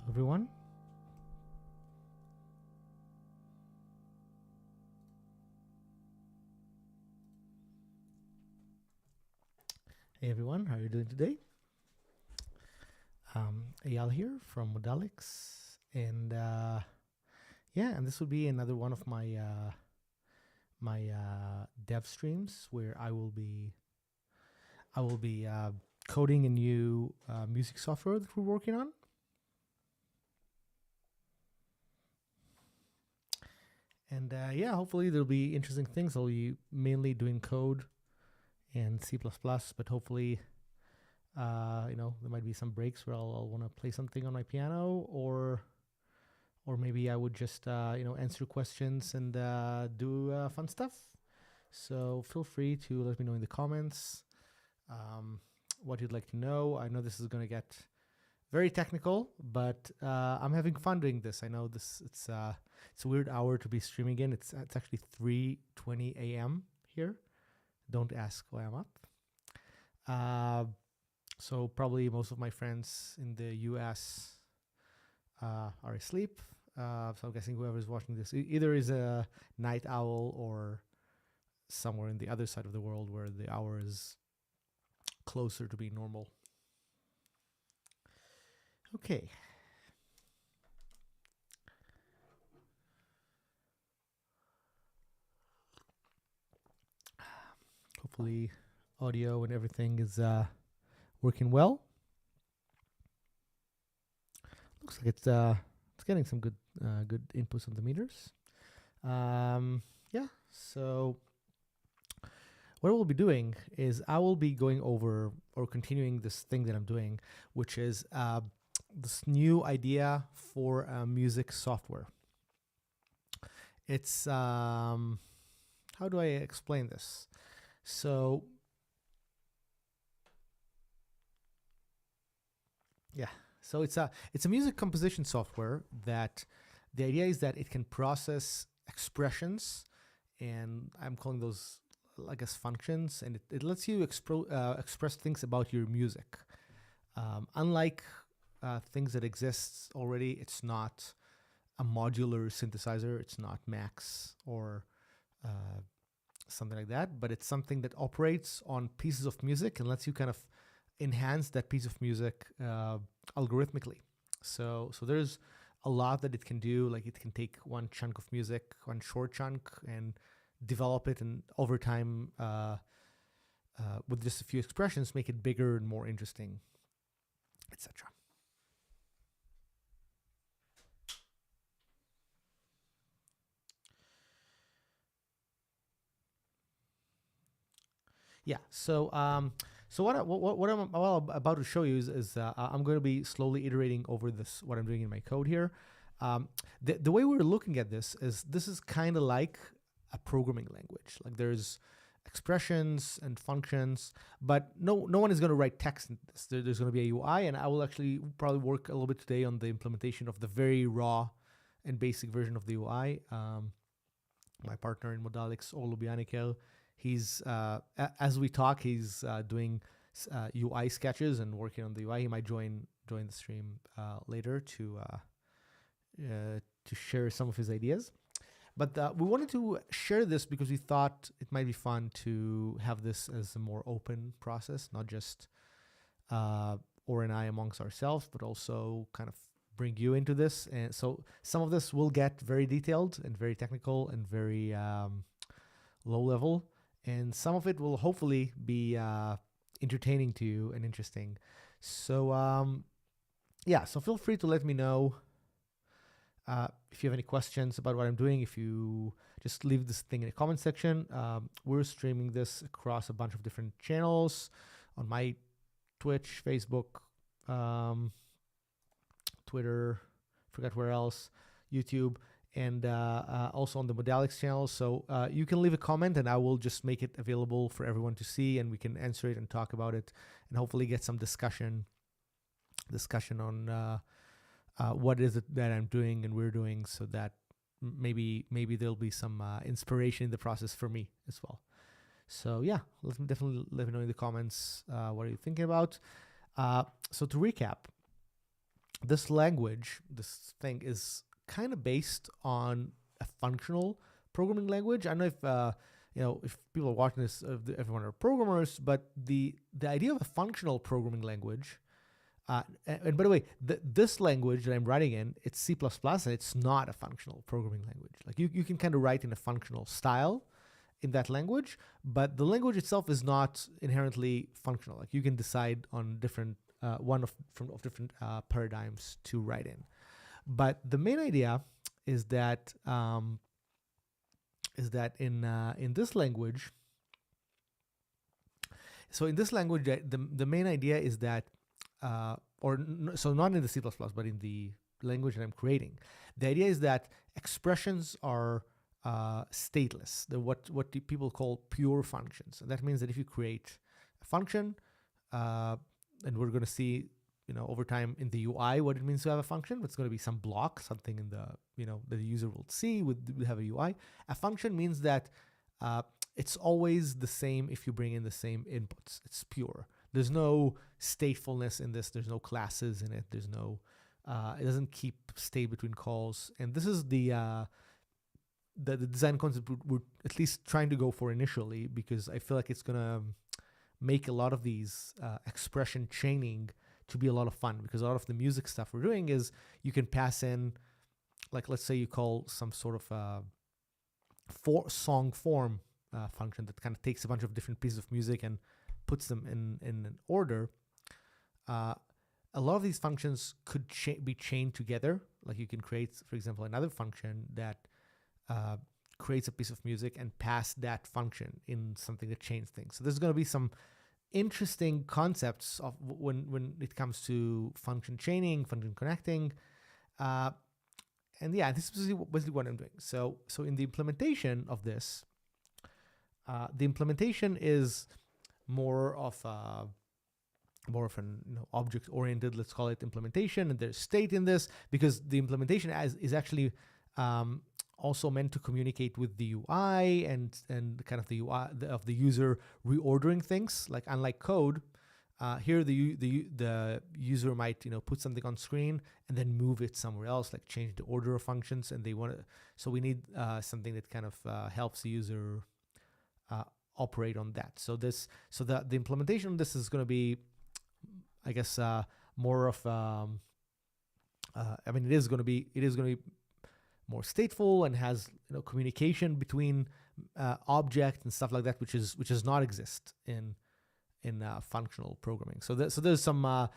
Everyone. Hey everyone, how are you doing today? Eyal here from Modalics, and and this will be another one of my dev streams where I will be coding a new music software that we're working on. And hopefully there'll be interesting things. I'll be mainly doing code and C++, but hopefully, there might be some breaks where I'll want to play something on my piano, or maybe I would just, answer questions and do fun stuff. So feel free to let me know in the comments what you'd like to know. I know this is going to get very technical, but I'm having fun doing this. I know it's a weird hour to be streaming in. It's actually 3:20 a.m. here. Don't ask why I'm up. So probably most of my friends in the US are asleep. So I'm guessing whoever's watching this either is a night owl or somewhere in the other side of the world where the hour is closer to being normal. Okay. Hopefully audio and everything is working well. Looks like it's getting some good inputs on the meters. So what I will be doing is I will be going over or continuing this thing that I'm doing, which is this new idea for music software. It's how do I explain this? So it's a music composition software that the idea is that it can process expressions, and I'm calling those, I guess, functions, and it lets you express things about your music. Unlike things that exist already, it's not a modular synthesizer. It's not Max or something like that, but it's something that operates on pieces of music and lets you kind of enhance that piece of music algorithmically. So there's a lot that it can do. Like, it can take one chunk of music, one short chunk, and develop it, and over time, with just a few expressions, make it bigger and more interesting, etc. Yeah. So what I'm about to show you is I'm going to be slowly iterating over this, what I'm doing in my code here. The way we're looking at this is kind of like a programming language. Like, there's expressions and functions, but no one is going to write text in this. There's going to be a UI, and I will actually probably work a little bit today on the implementation of the very raw and basic version of the UI. My partner in Modalics, Olu Bianikel, he's as we talk, he's doing UI sketches and working on the UI. He might join the stream later to share some of his ideas. But we wanted to share this because we thought it might be fun to have this as a more open process, not just Or and I amongst ourselves, but also kind of bring you into this. And so some of this will get very detailed and very technical and very low level, and some of it will hopefully be entertaining to you and interesting. So so feel free to let me know if you have any questions about what I'm doing. If you just leave this thing in the comment section. We're streaming this across a bunch of different channels on my Twitch, Facebook, Twitter, forgot where else, YouTube, and also on the Modalics channel. So you can leave a comment and I will just make it available for everyone to see, and we can answer it and talk about it, and hopefully get some discussion on what is it that I'm doing and we're doing, so that maybe there'll be some inspiration in the process for me as well. So yeah, definitely let me know in the comments what are you thinking about. So to recap, this language, this thing is kind of based on a functional programming language. I don't know if if people are watching this, everyone are programmers, but the idea of a functional programming language. And by the way, this language that I'm writing in, it's C++, and it's not a functional programming language. Like you can kind of write in a functional style in that language, but the language itself is not inherently functional. Like you can decide on different different paradigms to write in. But the main idea is that in this language. So in this language, the main idea is that so not in the C++, but in the language that I'm creating. The idea is that expressions are stateless. They're what people call pure functions. And that means that if you create a function, and we're going to see, over time in the UI, what it means to have a function. It's going to be some block, something in the, that the user will see would have a UI. A function means that it's always the same if you bring in the same inputs. It's pure. There's no statefulness in this. There's no classes in it. There's no, it doesn't keep state between calls. And this is the design concept we're at least trying to go for initially, because I feel like it's going to make a lot of these expression chaining to be a lot of fun, because a lot of the music stuff we're doing is you can pass in, like, let's say you call some sort of song form function that kind of takes a bunch of different pieces of music and puts them in an order. A lot of these functions could be chained together. Like you can create, for example, another function that creates a piece of music and pass that function in something that chains things. So there's going to be some interesting concepts of when it comes to function chaining, function connecting. And yeah, this is basically what I'm doing. So in the implementation of this, the implementation is more of an object-oriented, let's call it, implementation, and there's state in this, because the implementation is actually also meant to communicate with the UI and kind of the UI of the user reordering things. Like unlike code, here the user might put something on screen and then move it somewhere else, like change the order of functions, and so we need something that kind of helps the user operate on that. So the implementation of this is going to be, I guess, more of it is going to be more stateful and has communication between objects and stuff like that, which does not exist in functional programming. So there's some a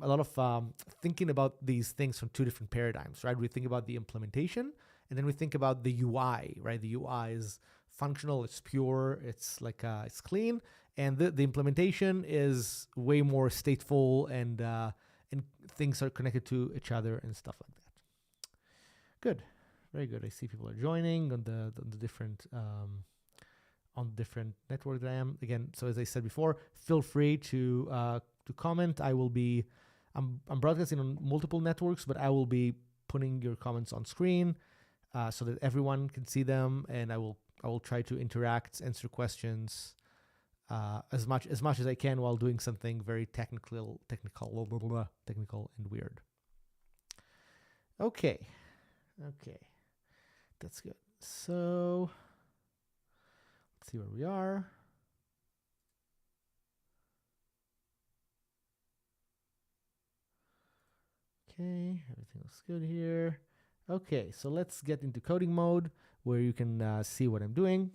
lot of thinking about these things from two different paradigms, right? We think about the implementation, and then we think about the UI, right? The UI is functional, it's pure, it's like it's clean, and the implementation is way more stateful, and things are connected to each other and stuff like that. Good, very good. I see people are joining on the different network that I am. Again, so as I said before, feel free to comment. I'm broadcasting on multiple networks, but I will be putting your comments on screen so that everyone can see them, and I will try to interact, answer questions as much as I can while doing something very technical and weird. Okay, that's good. So let's see where we are. Okay, everything looks good here. Okay, so let's get into coding mode, where you can see what I'm doing.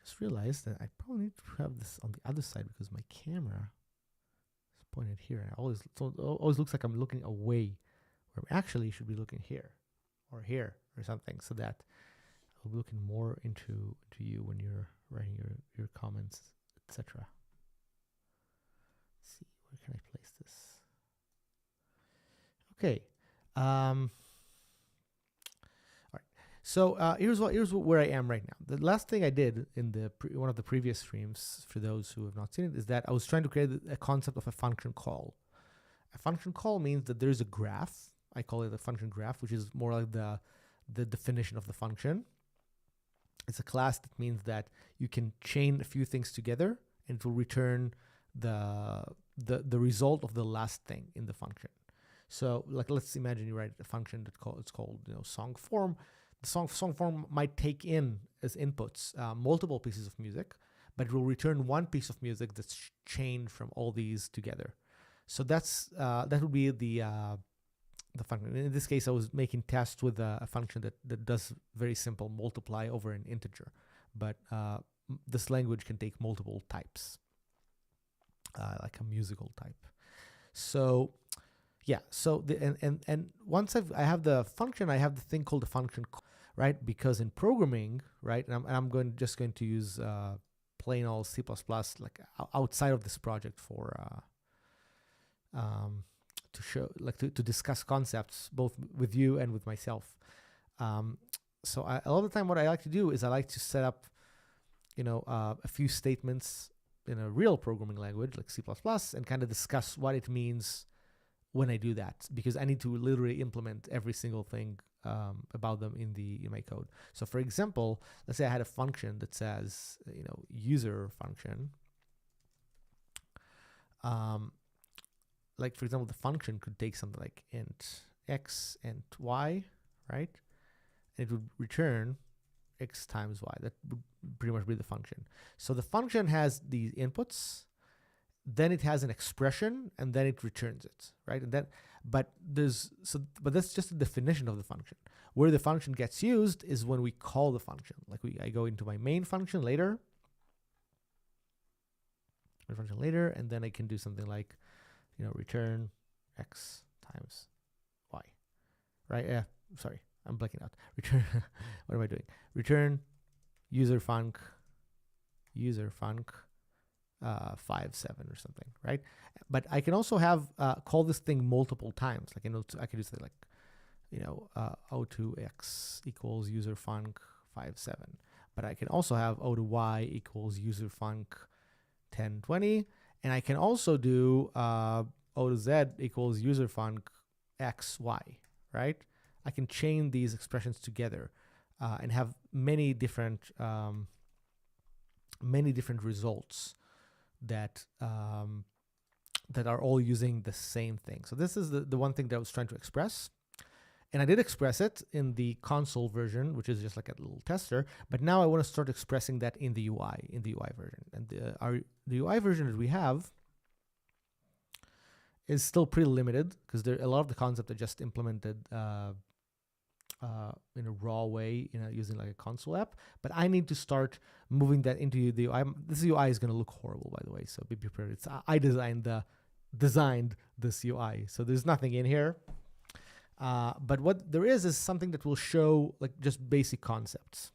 Just realized that I probably need to have this on the other side, because my camera is pointed here. It always looks like I'm looking away, where I actually should be looking here or something, so that I'll be looking more into you when you're writing your comments, etc. Let's see, where can I place this? Okay. All right. So here's where I am right now. The last thing I did in one of the previous streams, for those who have not seen it, is that I was trying to create a concept of a function call. A function call means that there's a graph. I call it a function graph, which is more like the definition of the function. It's a class that means that you can chain a few things together, and it will return the the result of the last thing in the function. So like let's imagine you write a function it's called song form. The song form might take in as inputs multiple pieces of music, but it will return one piece of music that's chained from all these together. So that would be the function. In this case, I was making tests with a function that does very simple multiply over an integer, but this language can take multiple types, like a musical type. So yeah, so and once I have the function, I have the thing called the function, right? Because in programming, right, and I'm just going to use plain old C++, like outside of this project for to show, like to discuss concepts both with you and with myself. So a lot of the time what I like to do is I like to set up, a few statements in a real programming language like C++ and kind of discuss what it means when I do that, because I need to literally implement every single thing about them in my code. So for example, let's say I had a function that says, user function. Like for example, the function could take something like int x and y, right? And it would return x times y. That would pretty much be the function. So the function has these inputs, then it has an expression, and then it returns it, right? And then, but that's just the definition of the function. Where the function gets used is when we call the function. Like I go into my main function later, and then I can do something like, return x times y, right? Yeah, sorry, I'm blanking out. Return, what am I doing? Return user func 5.7 or something, right? But I can also have call this thing multiple times. Like I can do something like o2x equals user func 5.7. But I can also have o2y equals user func 10.20, and I can also do o2z equals user func xy, right? I can chain these expressions together and have many different results that are all using the same thing. So this is the one thing that I was trying to express. And I did express it in the console version, which is just like a little tester. But now I want to start expressing that in the UI version. And the UI version that we have is still pretty limited, because a lot of the concepts are just implemented in a raw way, using like a console app. But I need to start moving that into the UI. This UI is going to look horrible, by the way, so be prepared. I designed this UI, so there's nothing in here. But what there is something that will show like just basic concepts.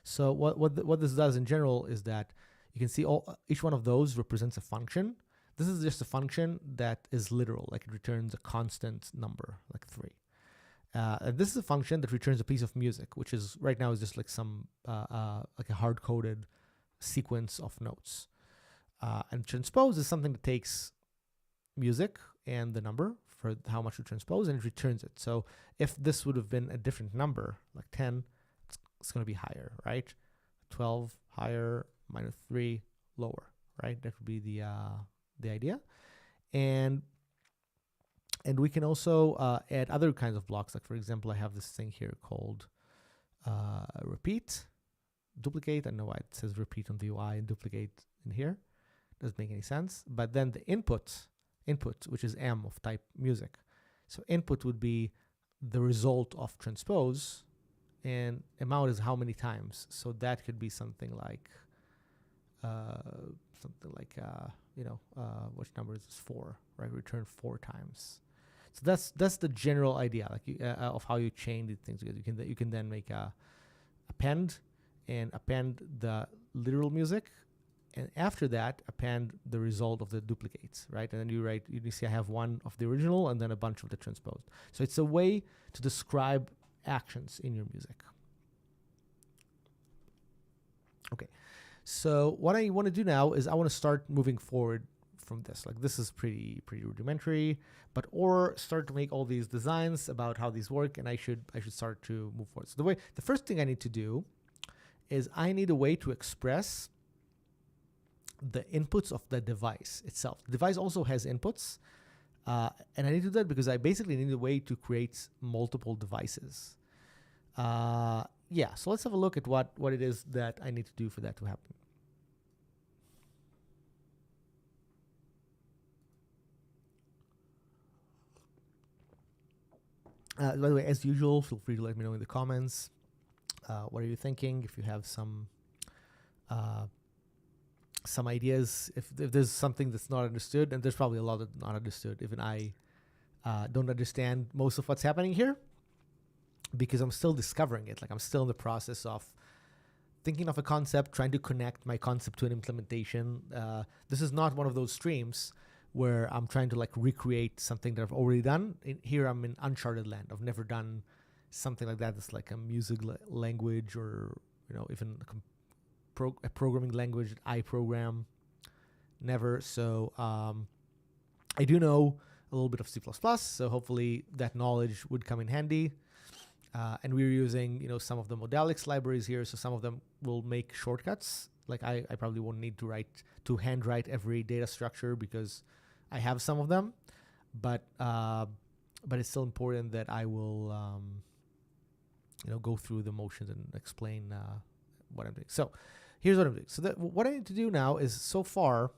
So what this does in general is that you can see each one of those represents a function. This is just a function that is literal, like it returns a constant number, like 3. And this is a function that returns a piece of music, which is right now is just like some like a hard-coded sequence of notes. And transpose is something that takes music and the number for how much to transpose, and it returns it. So if this would have been a different number, like 10, it's going to be higher, right? 12 higher, minus 3 lower, right? That would be the idea. And we can also add other kinds of blocks. Like for example, I have this thing here called repeat, duplicate. I know why it says repeat on the UI and duplicate in here. Doesn't make any sense. But then the input, which is M of type music. So input would be the result of transpose, and amount is how many times. So that could be something like which number is this? 4, right? Return 4 times. So that's the general idea, like of how you chain these things together. You can then make a append the literal music, and after that append the result of the duplicates, right? And then you see I have one of the original and then a bunch of the transposed. So it's a way to describe actions in your music. Okay, so what I want to do now is I want to start moving forward from this. Like this is pretty rudimentary, or start to make all these designs about how these work, and I should start to move forward. So the first thing I need to do is I need a way to express the inputs of the device itself. The device also has inputs, and I need to do that because I basically need a way to create multiple devices. So let's have a look at what it is that I need to do for that to happen. By the way, as usual, feel free to let me know in the comments. What are you thinking? If you have some ideas, if there's something that's not understood, and there's probably a lot that's not understood. Even I don't understand most of what's happening here because I'm still discovering it. Like, I'm still in the process of thinking of a concept, trying to connect my concept to an implementation. This is not one of those streams where I'm trying to like recreate something that I've already done. Here I'm in uncharted land. I've never done something like that. It's like a music language, or even a programming language that I program. Never. So I do know a little bit of C++. So hopefully that knowledge would come in handy. And we're using some of the Modalics libraries here. So some of them will make shortcuts. Like I probably won't need to handwrite every data structure because I have some of them, but it's still important that I will go through the motions and explain what I'm doing. So here's what I'm doing. So what I need to do now is, so far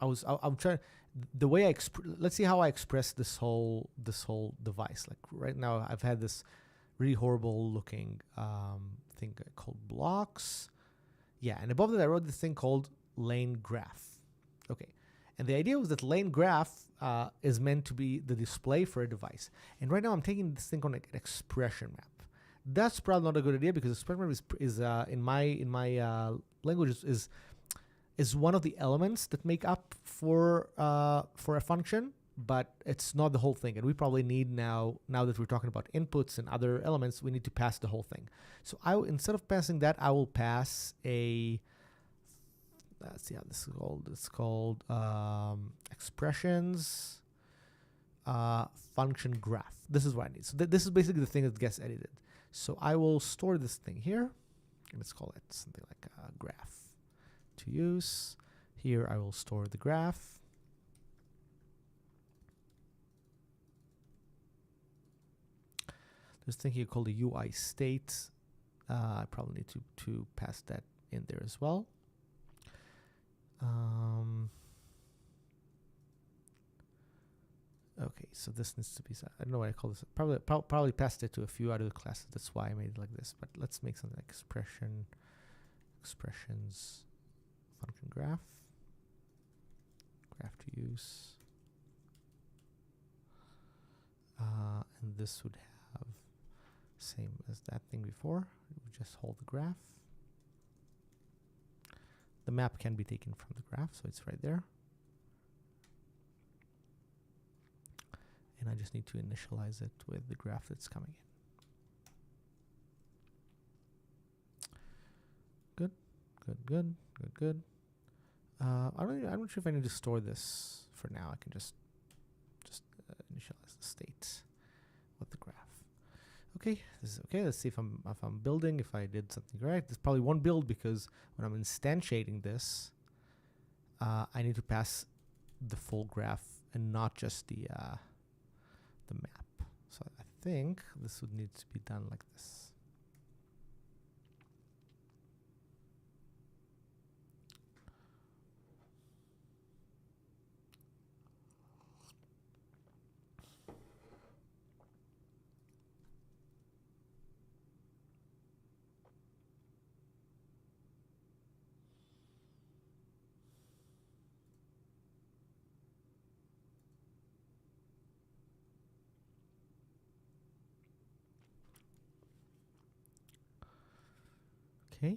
I'm trying the way let's see how I express this whole device. Like right now I've had this really horrible looking thing called blocks. Yeah, and above that I wrote this thing called lane graph. Okay. And the idea was that lane graph is meant to be the display for a device. And right now I'm taking this thing on an expression map. That's probably not a good idea because expression map is in my language is one of the elements that make up for a function, but it's not the whole thing. And we probably need now that we're talking about inputs and other elements, we need to pass the whole thing. So instead of passing that, I will pass a let's see how this is called. It's called expressions function graph. This is what I need. So this is basically the thing that gets edited. So I will store this thing here, and let's call it something like a graph to use. Here I will store the graph. There's a thing here called the UI state. I probably need to pass that in there as well. Okay, so this needs to be, I don't know what I call this. Probably passed it to a few other classes. That's why I made it like this. But let's make something like expressions function graph to use. And this would have same as that thing before. We just hold the graph. The map can be taken from the graph, so it's right there. And I just need to initialize it with the graph that's coming in. Good. I'm not sure if I need to store this for now. I can just initialize the state with the graph. Okay, this is okay. Let's see if I'm building, if I did something right. This probably won't build because when I'm instantiating this, I need to pass the full graph and not just the map. So I think this would need to be done like this. Okay.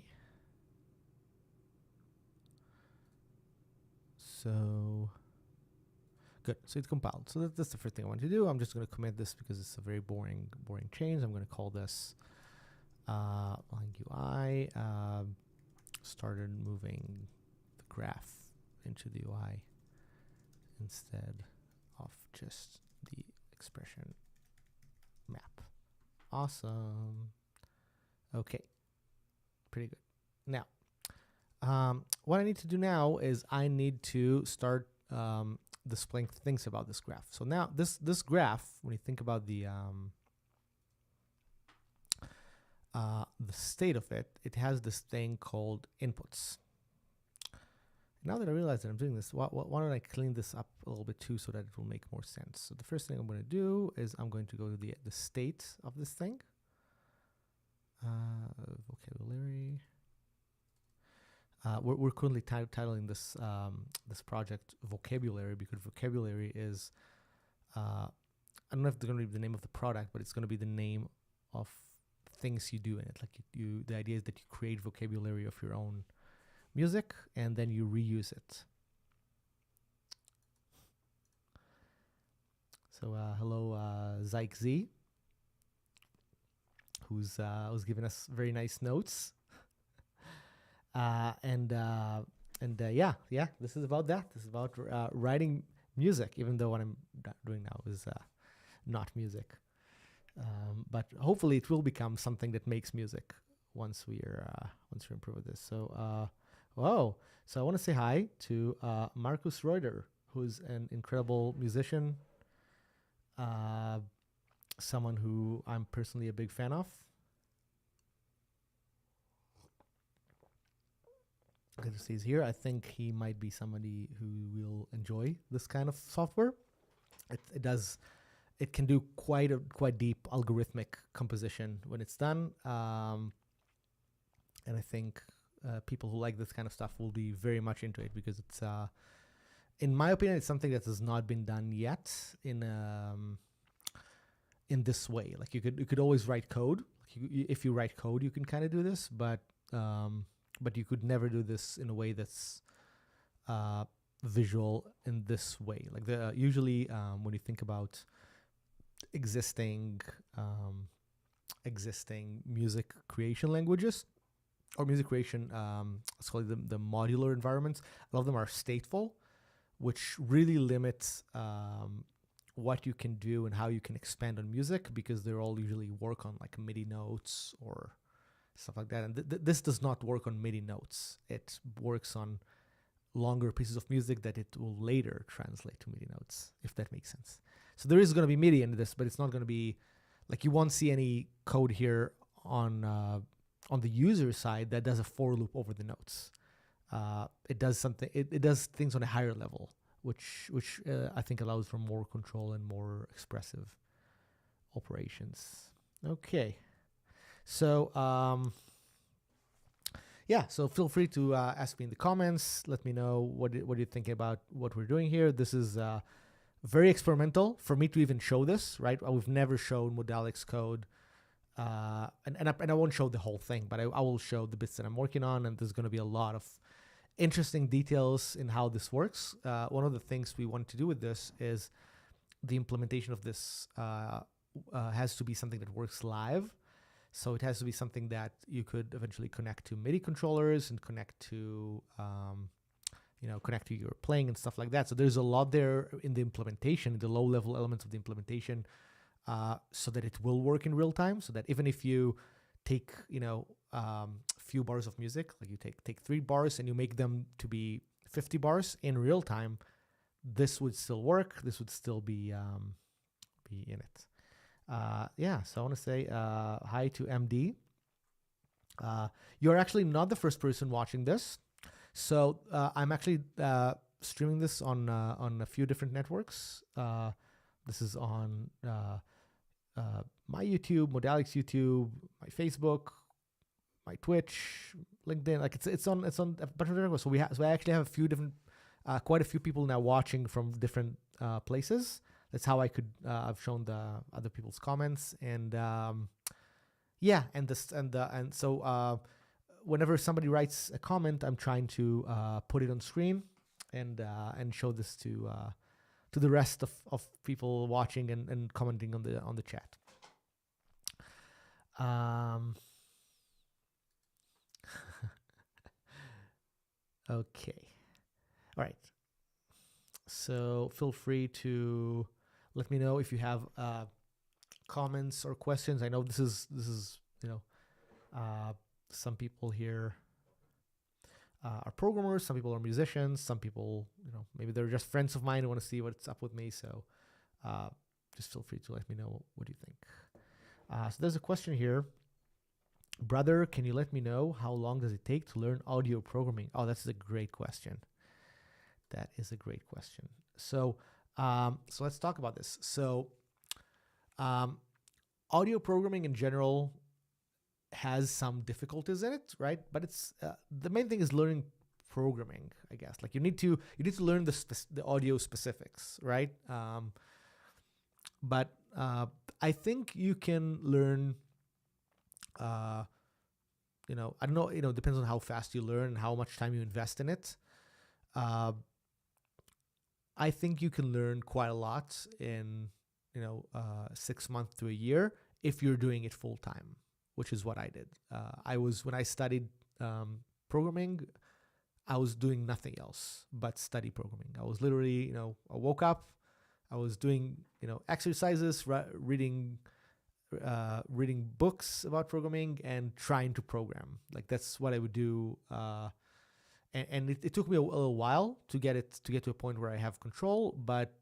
So good. So it's compiled. So that's the first thing I want to do. I'm just going to commit this because it's a very boring change. I'm going to call this line UI. Started moving the graph into the UI instead of just the expression map. Awesome. Okay. Pretty good. Now, what I need to do now is I need to start displaying things about this graph. So now this graph, when you think about the state of it, it has this thing called inputs. Now that I realize that I'm doing this, why don't I clean this up a little bit too so that it will make more sense? So the first thing I'm going to do is I'm going to go to the state of this thing. Vocabulary. We're currently titling this this project vocabulary, because vocabulary is I don't know if it's going to be the name of the product, but it's going to be the name of things you do in it. Like the idea is that you create vocabulary of your own music and then you reuse it. So hello Zyke Z, who's given us very nice notes. Yeah, this is about that. This is about writing music, even though what I'm doing now is not music. But hopefully it will become something that makes music once we're improved with this. So so I want to say hi to Markus Reuter, who's an incredible musician, someone who I'm personally a big fan of. Good to see he's here. I think he might be somebody who will enjoy this kind of software. It can do quite deep algorithmic composition when it's done, and I think people who like this kind of stuff will be very much into it, because it's, in my opinion, it's something that has not been done yet in this way. Like you could always write code. If you write code, you can kind of do this, but you could never do this in a way that's visual in this way. Like usually when you think about existing music creation languages or music creation, let's call it the modular environments, a lot of them are stateful, which really limits what you can do and how you can expand on music, because they're all usually work on like MIDI notes or stuff like that. And this does not work on MIDI notes. It works on longer pieces of music that it will later translate to MIDI notes, if that makes sense. So there is going to be MIDI in this, but it's not going to be like, you won't see any code here on the user side that does a for loop over the notes. It does something. It does things on a higher level, which I think allows for more control and more expressive operations. Okay. So so feel free to ask me in the comments. Let me know what you're thinking about what we're doing here. This is very experimental for me to even show this, right? We've never shown Modalics code, and I won't show the whole thing, but I will show the bits that I'm working on, and there's going to be a lot of interesting details in how this works. One of the things we want to do with this is the implementation of this has to be something that works live. So it has to be something that you could eventually connect to MIDI controllers and connect to, connect to your playing and stuff like that. So there's a lot there in the implementation, the low-level elements of the implementation, so that it will work in real time. So that even if you take, few bars of music, like you take 3 bars and you make them to be 50 bars in real time, this would still work. This would still be in it. So I want to say hi to MD. You're actually not the first person watching this. So I'm actually streaming this on a few different networks. This is on my YouTube, Modalics YouTube, my Facebook, my Twitch, LinkedIn. Like it's on a bunch of networks. So I actually have a few different, quite a few people now watching from different places. That's how I could. I've shown the other people's comments, and so whenever somebody writes a comment, I'm trying to put it on screen and show this to the rest of people watching and commenting on the chat. Okay, all right. So feel free to let me know if you have comments or questions. I know this is some people here are programmers, some people are musicians, some people, maybe they're just friends of mine who want to see what's up with me. So just feel free to let me know what you think. So there's a question here. Brother, can you let me know how long does it take to learn audio programming? Oh, that's a great question. That is a great question. So let's talk about this. So audio programming in general has some difficulties in it, right? But it's the main thing is learning programming, I guess. Like you need to learn the audio specifics, right? But I think you can learn. I don't know. It depends on how fast you learn and how much time you invest in it. I think you can learn quite a lot in 6 months to a year if you're doing it full time, which is what I did. When I studied programming, I was doing nothing else but study programming. I was literally, I woke up, I was doing, exercises, reading books about programming and trying to program. Like that's what I would do. And it took me a little while to get to a point where I have control, but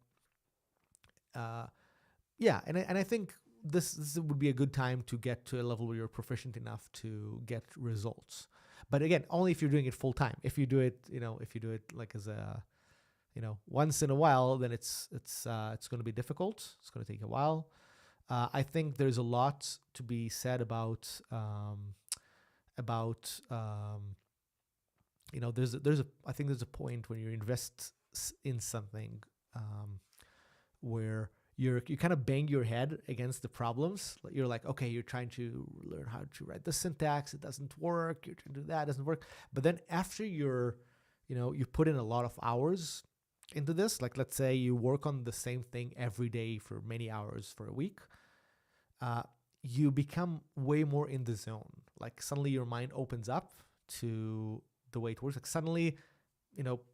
yeah, and I think this would be a good time to get to a level where you're proficient enough to get results. But again, only if you're doing it full time. If you do it, like as a, once in a while, then it's going to be difficult. It's going to take a while. I think there's a lot to be said about I think there's a point when you invest in something where you kind of bang your head against the problems. You're like, okay, you're trying to learn how to write the syntax. It doesn't work. You're trying to do that. It doesn't work. But then after you put in a lot of hours into this, like let's say you work on the same thing every day for many hours for a week, you become way more in the zone. Like suddenly your mind opens up to the way it works. Like suddenly,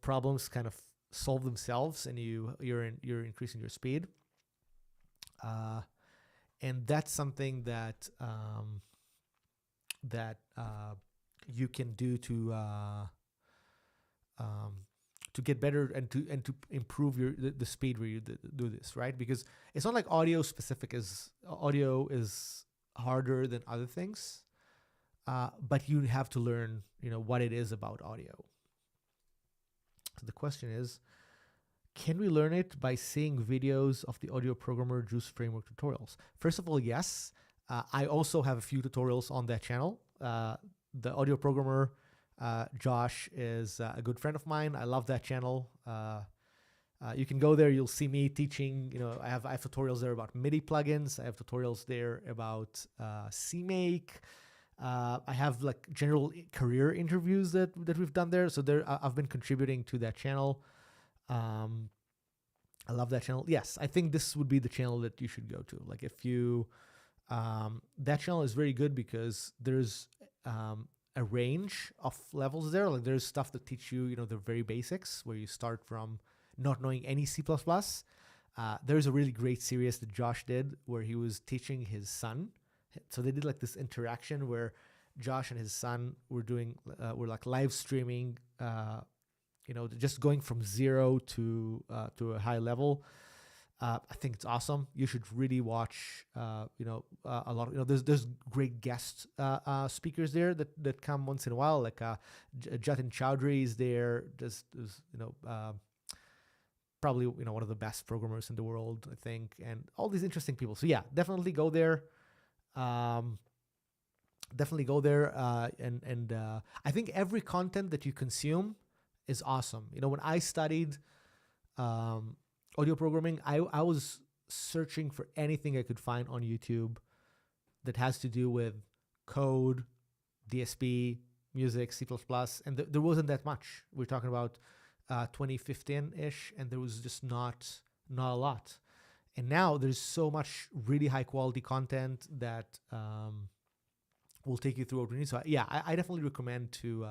problems kind of solve themselves, and you're increasing your speed. And that's something that you can do to get better and to improve the speed where you do this, right? Because it's not like audio is harder than other things, but you have to learn, what it is about audio. So the question is, can we learn it by seeing videos of the audio programmer Juice Framework tutorials? First of all, yes. I also have a few tutorials on that channel. The audio programmer, Josh, is a good friend of mine. I love that channel. You can go there. You'll see me teaching. I have tutorials there about MIDI plugins. I have tutorials there about CMake. I have like general career interviews that we've done there. So I've been contributing to that channel. I love that channel. Yes, I think this would be the channel that you should go to. Like if you, that channel is very good because there's a range of levels there. Like there's stuff that teach you, the very basics where you start from not knowing any C++. There's a really great series that Josh did where he was teaching his son. So they did like this interaction where Josh and his son were like live streaming, just going from zero to a high level. I think it's awesome. You should really watch, a lot of, there's great guest speakers there that come once in a while. Like Jatin Chowdhury is there. Probably, one of the best programmers in the world, I think, and all these interesting people. So yeah, definitely go there. And I think every content that you consume is awesome. When I studied audio programming, I was searching for anything I could find on YouTube that has to do with code, DSP, music, C++, and there wasn't that much. We're talking about 2015-ish, and there was just not a lot. And now there's so much really high quality content that will take you through what we need. So yeah, I definitely recommend to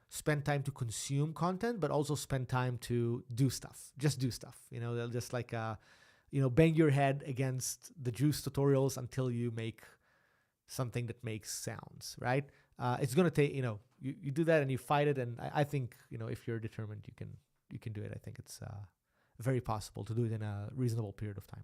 spend time to consume content, but also spend time to do stuff. Just do stuff. They'll just like bang your head against the Juice tutorials until you make something that makes sounds, right? it's going to take, you do that and you fight it. And I think, if you're determined, you can do it. I think it's very possible to do it in a reasonable period of time.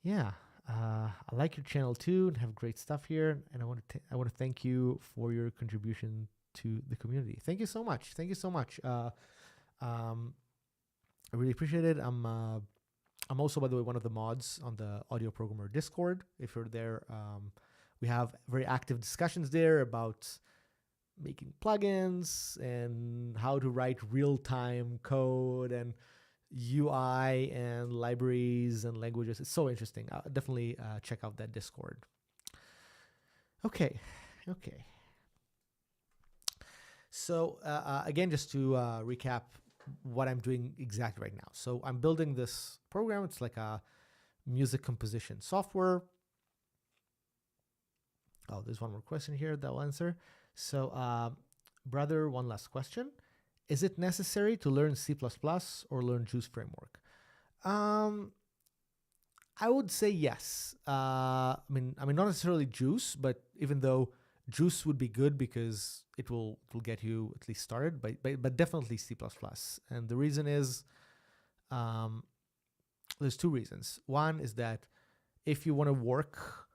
Yeah. I like your channel too and have great stuff here. And I want to thank you for your contribution to the community. Thank you so much. Thank you so much. I really appreciate it. I'm also, by the way, one of the mods on the Audio Programmer Discord. If you're there, we have very active discussions there about making plugins and how to write real-time code and UI and libraries and languages. It's so interesting. Definitely check out that Discord. Okay. So again, just to recap what I'm doing exactly right now. So I'm building this program. It's like a music composition software. Oh, there's one more question here that I'll answer. So brother, one last question. Is it necessary to learn C++ or learn Juice framework? I would say yes. I mean, not necessarily Juice, but even though Juice would be good because it will get you at least started, but definitely C++. And the reason is, there's two reasons. One is that if you want to work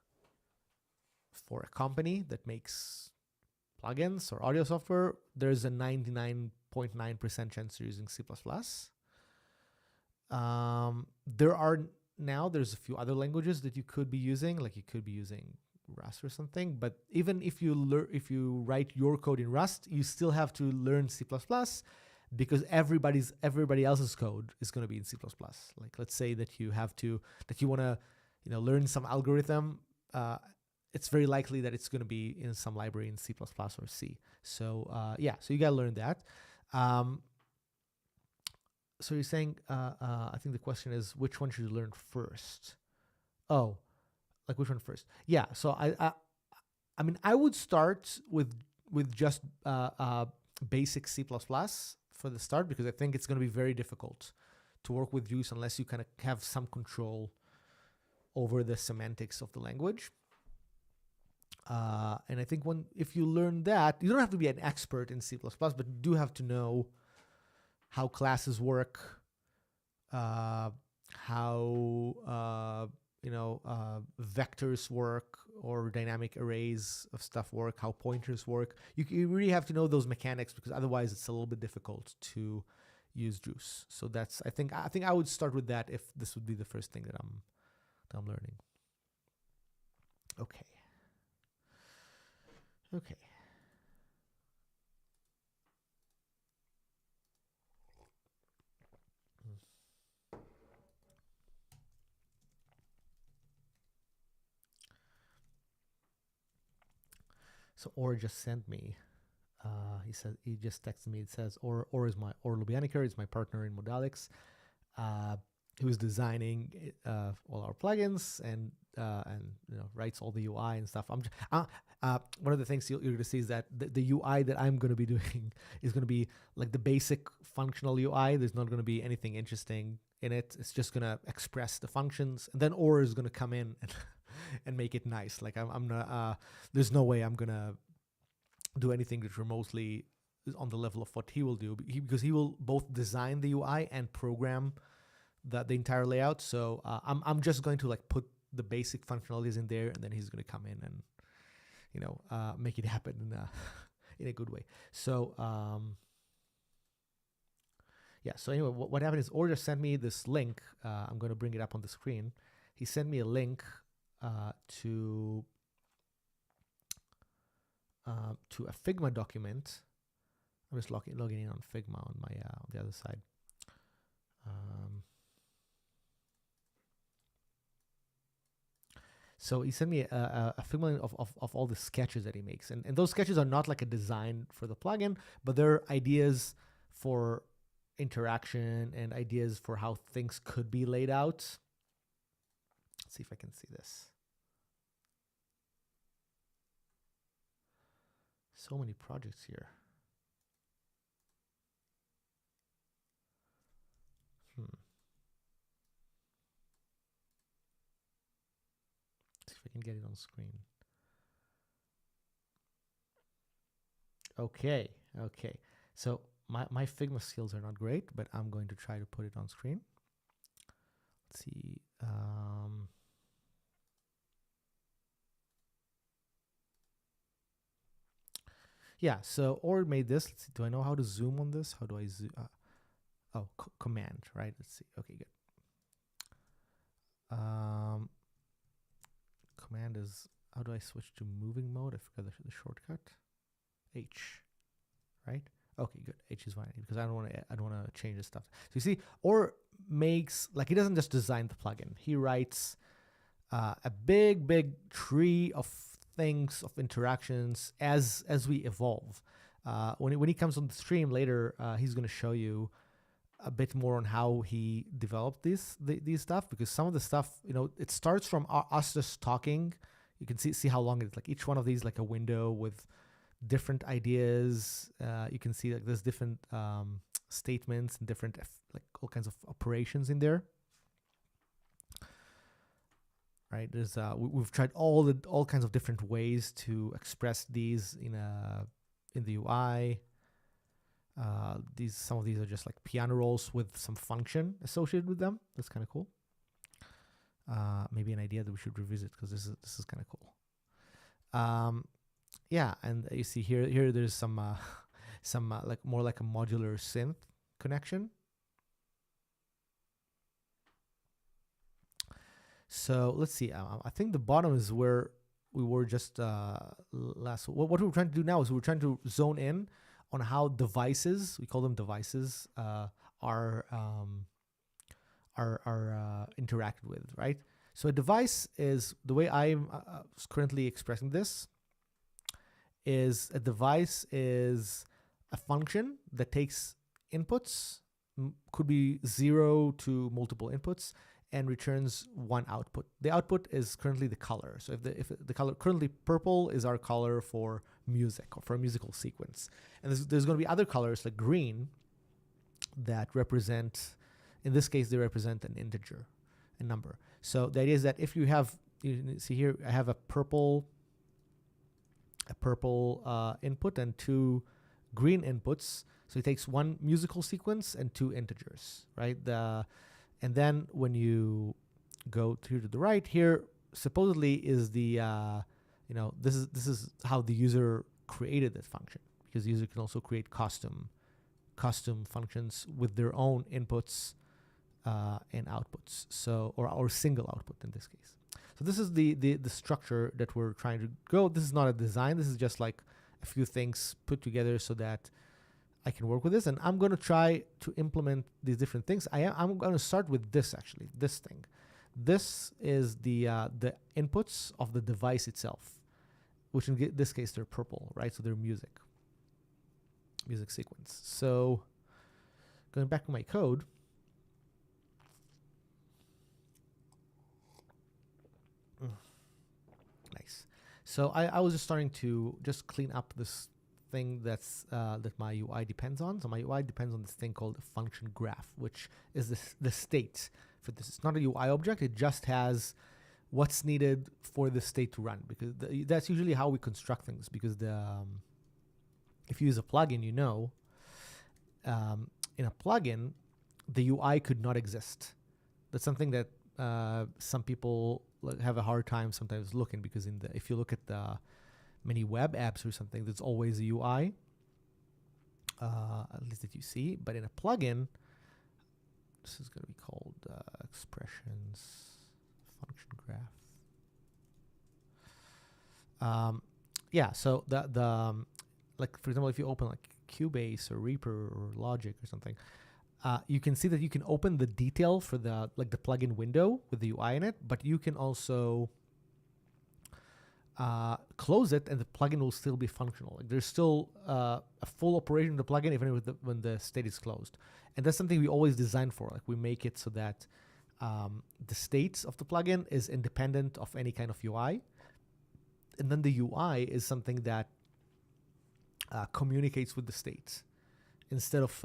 for a company that makes plugins or audio software, there's a 99.9% chance you're using C++. There's a few other languages that you could be using, like you could be using Rust or something. But even if you write your code in Rust, you still have to learn C++ because everybody else's code is going to be in C++. Like let's say that you want to learn some algorithm. It's very likely that it's going to be in some library in C++ or C. So so you got to learn that. So you're saying, I think the question is, which one should you learn first? Oh, like which one first? Yeah. So I mean, I would start with just basic C++ for the start, because I think it's going to be very difficult to work with Juice unless you kind of have some control over the semantics of the language. And I think if you learn that, you don't have to be an expert in C++, but you do have to know how classes work, how vectors work or dynamic arrays of stuff work, how pointers work. You really have to know those mechanics, because otherwise it's a little bit difficult to use Juice. So that's I think I would start with that if this would be the first thing that I'm learning. Okay. So Or just sent me. He just texted me. It says Or Lubyaneker is my partner in Modalics. Who's designing all our plugins and writes all the UI and stuff. One of the things you're going to see is that the UI that I'm going to be doing is going to be like the basic functional UI. There's not going to be anything interesting in it. It's just going to express the functions, and then Or is going to come in and make it nice. Like I'm not. There's no way I'm going to do anything that remotely is on the level of what he will do, because he will both design the UI and program the entire layout. So I'm just going to like put the basic functionalities in there, and then he's going to come in and make it happen in a good way. So so anyway, what happened is Or just sent me this link. I'm going to bring it up on the screen. He sent me a link to a Figma document. I'm just logging in on Figma on my on the other side. So he sent me a Figma of all the sketches that he makes. And those sketches are not like a design for the plugin, but they're ideas for interaction and ideas for how things could be laid out. Let's see if I can see this. So many projects here. See if I can get it on screen. Okay. So my Figma skills are not great, but I'm going to try to put it on screen. Let's see. Yeah, so Or made this. Let's see. Do I know how to zoom on this? How do I zoom? Command, right? Let's see. Okay, good. Command is, how do I switch to moving mode? I forgot the shortcut. H, right? Okay, good. H is fine because I don't want to change the stuff. So you see, Or makes, like, he doesn't just design the plugin. He writes a big tree of things, of interactions as we evolve. When he comes on the stream later, he's going to show you a bit more on how he developed these stuff, because some of the stuff, it starts from us just talking. You can see how long it's like. Each one of these like a window with different ideas. You can see like there's different statements and different like all kinds of operations in there. Right? There's we've tried all kinds of different ways to express these in the UI. Some of these are just like piano rolls with some function associated with them. That's kind of cool. Maybe an idea that we should revisit, because this is kind of cool. Yeah, and you see here there's some like more like a modular synth connection. So let's see. I think the bottom is where we were just last. What we're trying to do now is we're trying to zone in on how devices, we call them devices, are interacted with, right? So a device is, the way I'm currently expressing this, is a device is a function that takes inputs, could be 0 to multiple inputs, and returns one output. The output is currently the color. So if the color, currently purple is our color for music or for a musical sequence. And there's going to be other colors like green that represent, in this case, they represent an integer, a number. So the idea is that if you see here, I have a purple input and 2 green inputs. So it takes one musical sequence and 2 integers, right? And then when you go to the right here, supposedly is the, this is how the user created that function, because the user can also create custom functions with their own inputs and outputs. So, or single output in this case. So this is the structure that we're trying to go. This is not a design. This is just like a few things put together so that I can work with this, and I'm going to try to implement these different things. I'm going to start with this, actually, this thing. This is the inputs of the device itself, which in this case, they're purple, right? So they're music sequence. So going back to my code, nice. So I was just starting to just clean up this thing that's that my UI depends on. So my UI depends on this thing called a function graph, which is the state for this. It's not a UI object. It just has what's needed for the state to run, because that's usually how we construct things. Because if you use a plugin, in a plugin, the UI could not exist. That's something that some people have a hard time sometimes looking, because if you look at the many web apps or something, there's always a UI, at least that you see. But in a plugin, this is going to be called expressions function graph. Yeah, so the like, for example, if you open like Cubase or Reaper or Logic or something, you can see that you can open the detail for the plugin window with the UI in it, but you can also close it and the plugin will still be functional. Like, there's still a full operation of the plugin even when the state is closed. And that's something we always design for. Like, we make it so that the states of the plugin is independent of any kind of UI. And then the UI is something that communicates with the states instead of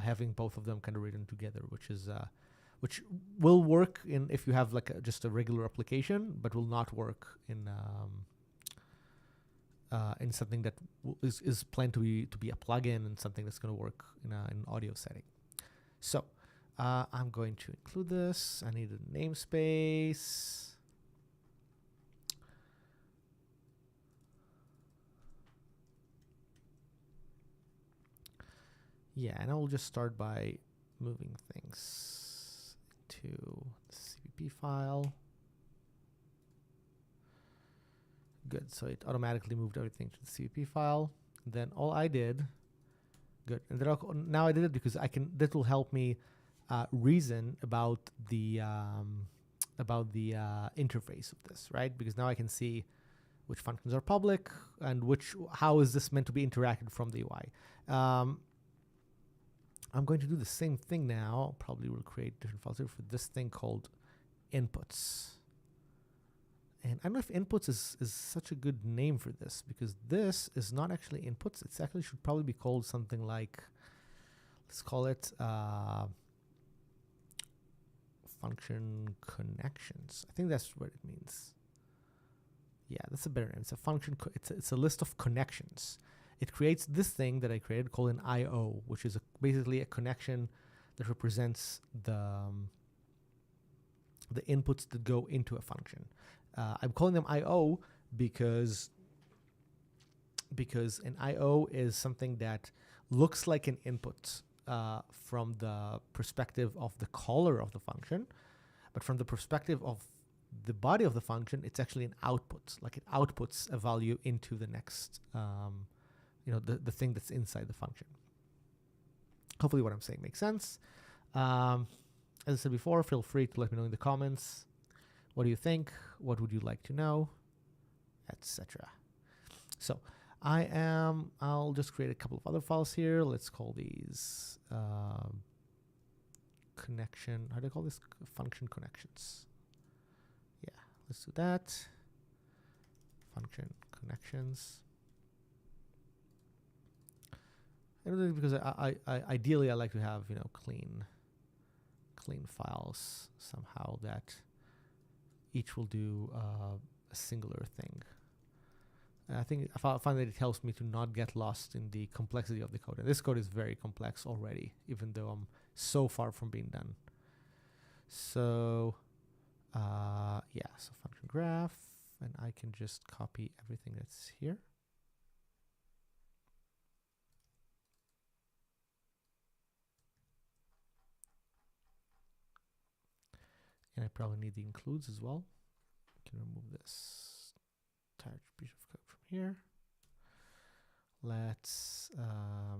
having both of them kind of written together, which will work if you have like just a regular application, but will not work in in something that is planned to be a plugin and something that's going to work in an audio setting. So I'm going to include this. I need a namespace. Yeah, and I will just start by moving things to the CPP file. Good, so it automatically moved everything to the CPP file. Then all I did, good, and then now I did it because that will help me reason about the interface of this, right? Because now I can see which functions are public and how is this meant to be interacted from the UI. I'm going to do the same thing now. Probably will create different files here for this thing called inputs. And I don't know if inputs is such a good name for this, because this is not actually inputs. It's actually should probably be called something like, let's call it function connections. I think that's what it means. Yeah, that's a better name. It's a function. It's a list of connections. It creates this thing that I created called an I/O, which is basically a connection that represents the inputs that go into a function. I'm calling them I/O because an I/O is something that looks like an input from the perspective of the caller of the function, but from the perspective of the body of the function, it's actually an output. Like it outputs a value into the next, the thing that's inside the function. Hopefully what I'm saying makes sense. As I said before, feel free to let me know in the comments. What do you think? What would you like to know? Etc. So I'll just create a couple of other files here. Let's call these connection. How do I call this? Function connections. Yeah, let's do that. Function connections. And because I ideally I like to have clean files somehow that each will do a singular thing. And I think I find that it helps me to not get lost in the complexity of the code. And this code is very complex already, even though I'm so far from being done. So so function graph, and I can just copy everything that's here. And I probably need the includes as well. I can remove this entire piece of code from here. Let's I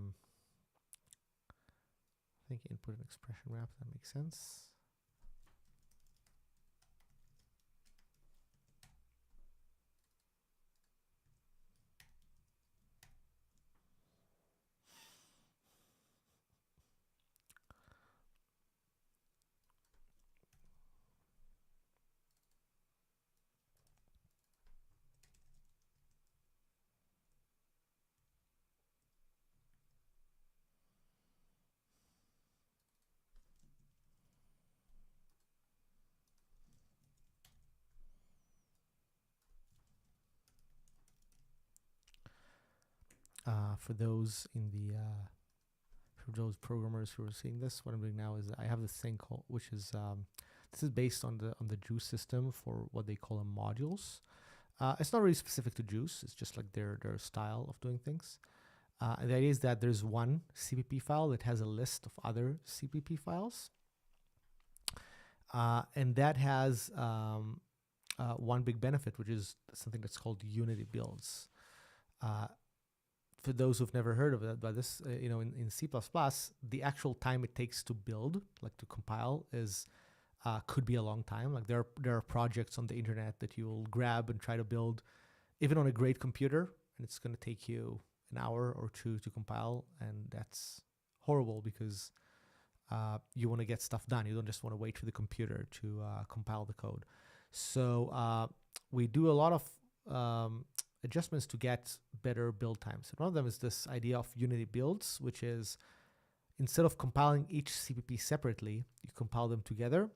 think input an expression wrap. That makes sense. For those for those programmers who are seeing this, what I'm doing now is I have this thing called, which is this is based on the Juice system for what they call modules. It's not really specific to Juice. It's just like their style of doing things. And the idea is that there's one CPP file that has a list of other CPP files, and that has one big benefit, which is something that's called unity builds. For those who've never heard of it, but this, in C++, the actual time it takes to build, like to compile, is could be a long time. Like there are projects on the internet that you'll grab and try to build, even on a great computer, and it's going to take you an hour or two to compile, and that's horrible because you want to get stuff done. You don't just want to wait for the computer to compile the code. So we do a lot of adjustments to get better build times. And one of them is this idea of unity builds, which is instead of compiling each CPP separately, you compile them together.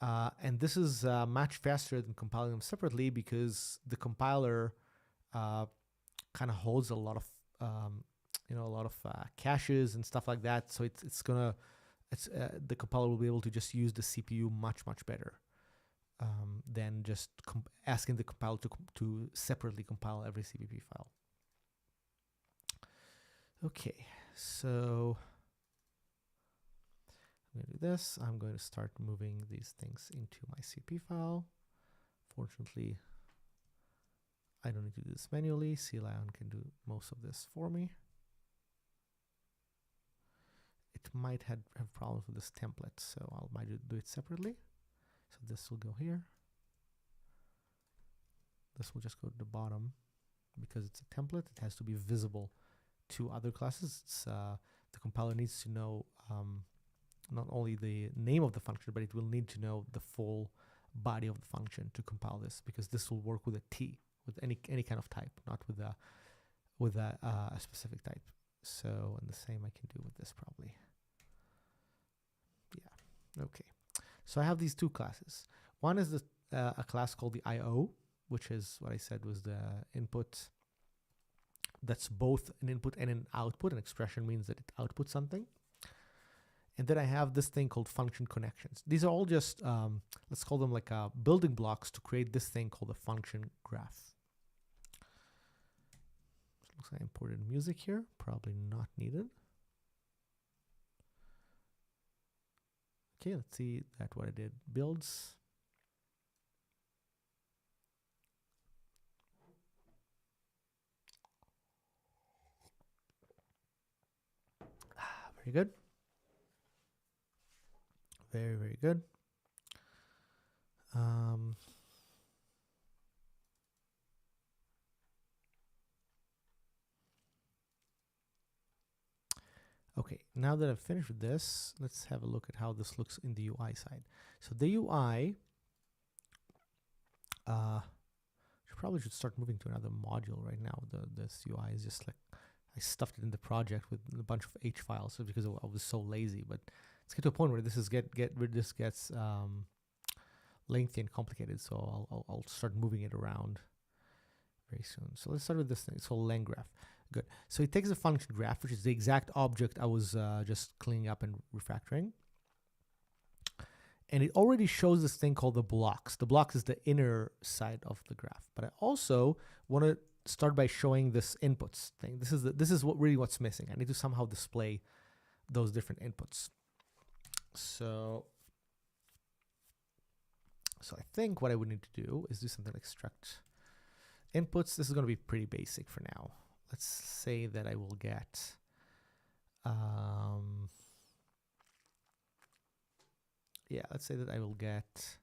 And this is much faster than compiling them separately because the compiler kind of holds a lot of caches and stuff like that. So the compiler will be able to just use the CPU much better than just asking the compiler to separately compile every CPP file. Okay, so I'm going to do this. I'm going to start moving these things into my CPP file. Fortunately, I don't need to do this manually. CLion can do most of this for me. It might have problems with this template, so I might do it separately. So this will go here. This will just go to the bottom because it's a template. It has to be visible to other classes. The compiler needs to know not only the name of the function, but it will need to know the full body of the function to compile this, because this will work with a T, with any kind of type, not with a specific type. So, and the same I can do with this probably. Yeah, okay. So I have these two classes. One is a class called the IO, which is what I said was the input. That's both an input and an output. An expression means that it outputs something. And then I have this thing called function connections. These are all just, let's call them like building blocks to create this thing called a function graph. Looks like I imported music here, probably not needed. Okay, let's see that what I did builds. Very good. Very good. Okay, now that I've finished with this, let's have a look at how this looks in the UI side. So the UI, probably should start moving to another module right now. This UI is just like, I stuffed it in the project with a bunch of H files because I was so lazy. But let's get to a point where this gets lengthy and complicated. So I'll start moving it around very soon. So let's start with this thing. It's called len graph. Good. So it takes a function graph, which is the exact object I was just cleaning up and refactoring. And it already shows this thing called the blocks. The blocks is the inner side of the graph. But I also want to start by showing this inputs thing. This is what's missing. I need to somehow display those different inputs. So I think what I would need to do is do something like struct inputs. This is going to be pretty basic for now. Let's say that I will get let's say that I will get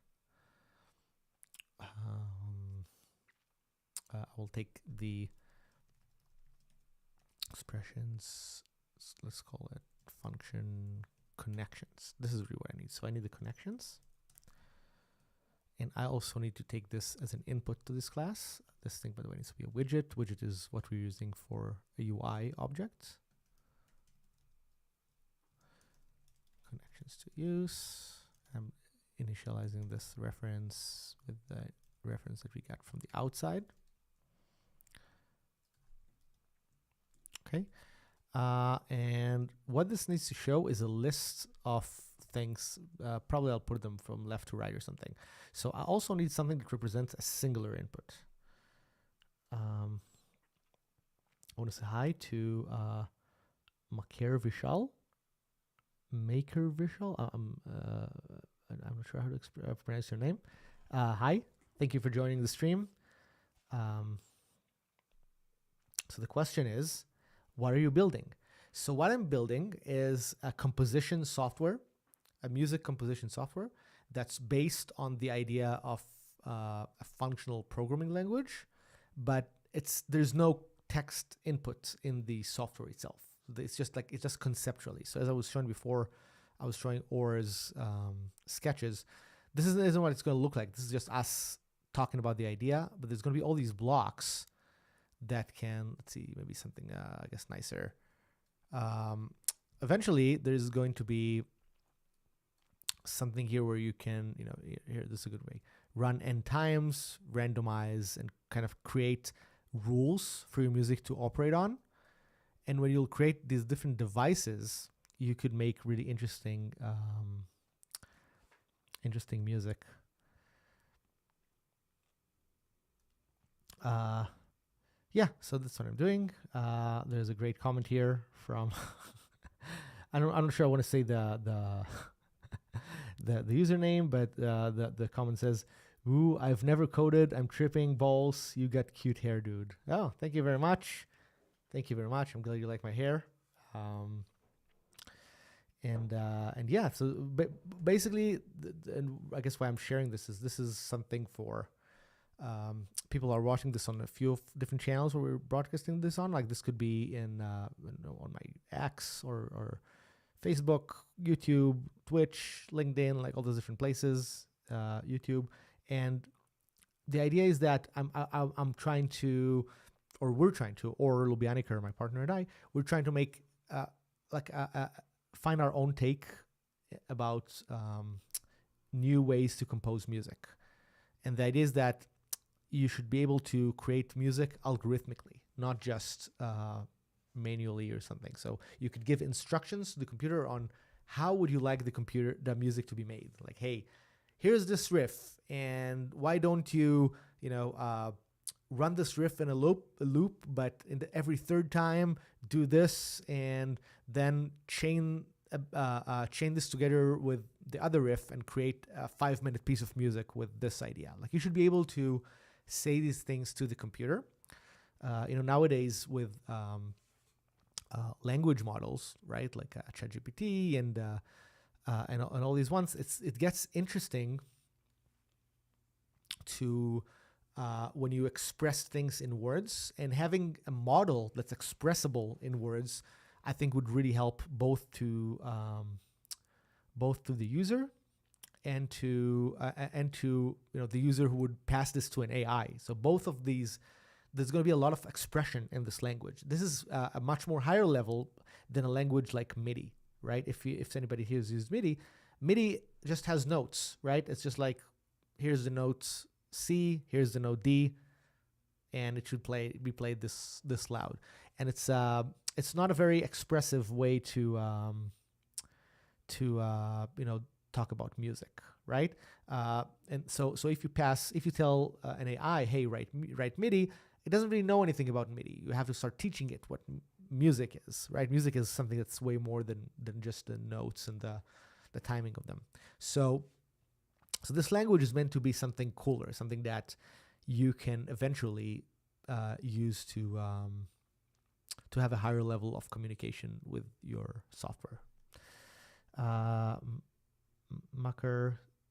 I will take the expressions, let's call it function connections. This is really what I need. So I need the connections. And I also need to take this as an input to this class. This thing, by the way, needs to be a widget. Widget is what we're using for a UI object. Connections to use. I'm initializing this reference with the reference that we got from the outside. Okay. And what this needs to show is a list of things. Probably I'll put them from left to right or something. So I also need something that represents a singular input. I want to say hi to Maker Vishal. I'm not sure how to pronounce your name. Hi, thank you for joining the stream. So the question is, what are you building? So what I'm building is a composition software, a music composition software that's based on the idea of a functional programming language, but there's no text input in the software itself. It's just conceptually. So as I was showing before, I was showing Or's sketches. This isn't what it's going to look like. This is just us talking about the idea, but there's going to be all these blocks that can, let's see, maybe something, I guess, nicer. Eventually, there's going to be something here where you can, here, this is a good way, run n times, randomize, and kind of create rules for your music to operate on. And when you'll create these different devices, you could make really interesting music. Yeah, so that's what I'm doing. There's a great comment here from I'm not sure I want to say the username, but the comment says, "Ooh, I've never coded. I'm tripping balls. You got cute hair, dude." Oh, thank you very much. Thank you very much. I'm glad you like my hair. And yeah, so basically, and I guess why I'm sharing this is something for people are watching this on a few different channels where we're broadcasting this on. Like this could be in on my X or Facebook, YouTube, Twitch, LinkedIn, like all those different places, YouTube. And the idea is that I'm trying to, or we're trying to, or Lubyanika, my partner and I, we're trying to make find our own take about new ways to compose music. And the idea is that you should be able to create music algorithmically, not just manually or something. So you could give instructions to the computer on how would you like the music to be made. Like, hey, here's this riff, and why don't you run this riff in a loop, but every third time do this, and then chain this together with the other riff and create a 5-minute piece of music with this idea. Like you should be able to say these things to the computer. Nowadays with language models, right, like ChatGPT and all these ones, it gets interesting to when you express things in words, and having a model that's expressible in words, I think would really help both to the user and to the user who would pass this to an AI. So both of these, there's going to be a lot of expression in this language. This is a much more higher level than a language like MIDI, right? If anybody here has used MIDI just has notes, right? It's just like, here's the notes C, here's the note D, and it should be played this loud. And it's not a very expressive way to talk about music, right? And so if you tell an AI, hey, write MIDI, it doesn't really know anything about MIDI. You have to start teaching it what music is, right? Music is something that's way more than just the notes and the timing of them. So this language is meant to be something cooler, something that you can eventually use to have a higher level of communication with your software.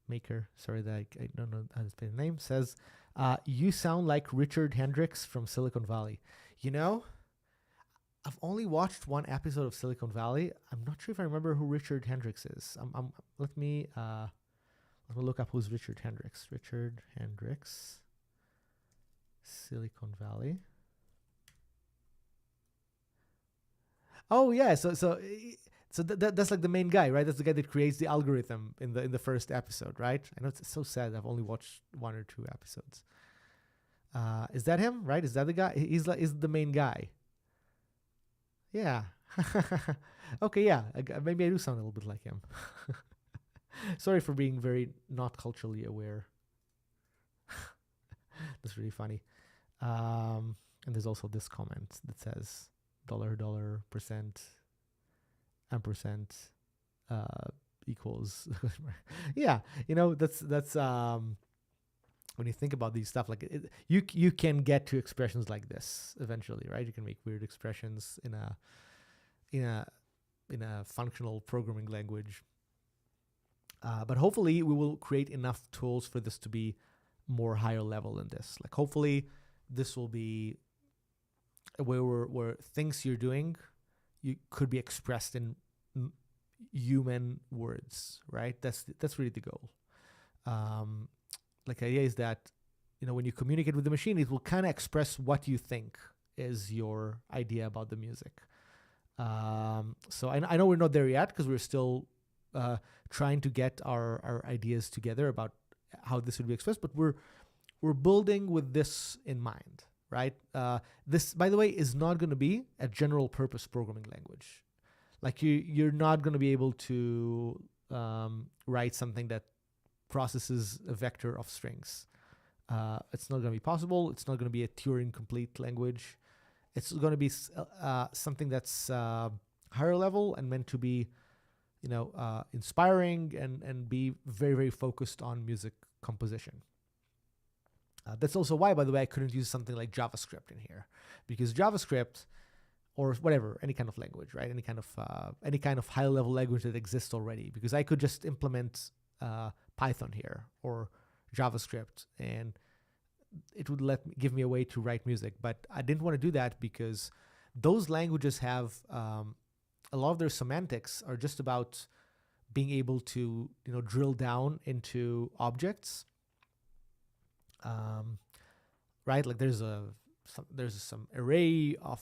Maker, sorry that I don't know how to say the name, says, you sound like Richard Hendricks from Silicon Valley. I've only watched one episode of Silicon Valley. I'm not sure if I remember who Richard Hendricks is. Let me look up who's Richard Hendricks. Richard Hendricks, Silicon Valley. Oh yeah, so that's like the main guy, right? That's the guy that creates the algorithm in the first episode, right? I know it's so sad. I've only watched 1 or 2 episodes. Is that him? Right? Is that the guy? He's the main guy. Yeah. Okay. Yeah. Maybe I do sound a little bit like him. Sorry for being very not culturally aware. That's really funny. And there's also this comment that says $, ampersand equals yeah, that's when you think about these stuff, like you can get to expressions like this eventually, right? You can make weird expressions in a functional programming language, but hopefully we will create enough tools for this to be more higher level than this. Like hopefully this will be where things you're doing you could be expressed in human words, right? That's really the goal. Like the idea is that when you communicate with the machine, it will kind of express what you think is your idea about the music. So I know we're not there yet because we're still trying to get our ideas together about how this would be expressed, but we're building with this in mind, right? This, by the way, is not going to be a general purpose programming language. Like you're not going to be able to write something that processes a vector of strings. It's not going to be possible. It's not going to be a Turing complete language. It's going to be something that's higher level and meant to be, inspiring and be very, very focused on music composition. That's also why, by the way, I couldn't use something like JavaScript in here, because JavaScript, or whatever, any kind of language, right? Any kind of high level language that exists already, because I could just implement Python here or JavaScript, and it would give me a way to write music. But I didn't want to do that because those languages have a lot of their semantics are just about being able to drill down into objects. Right? Like there's some array of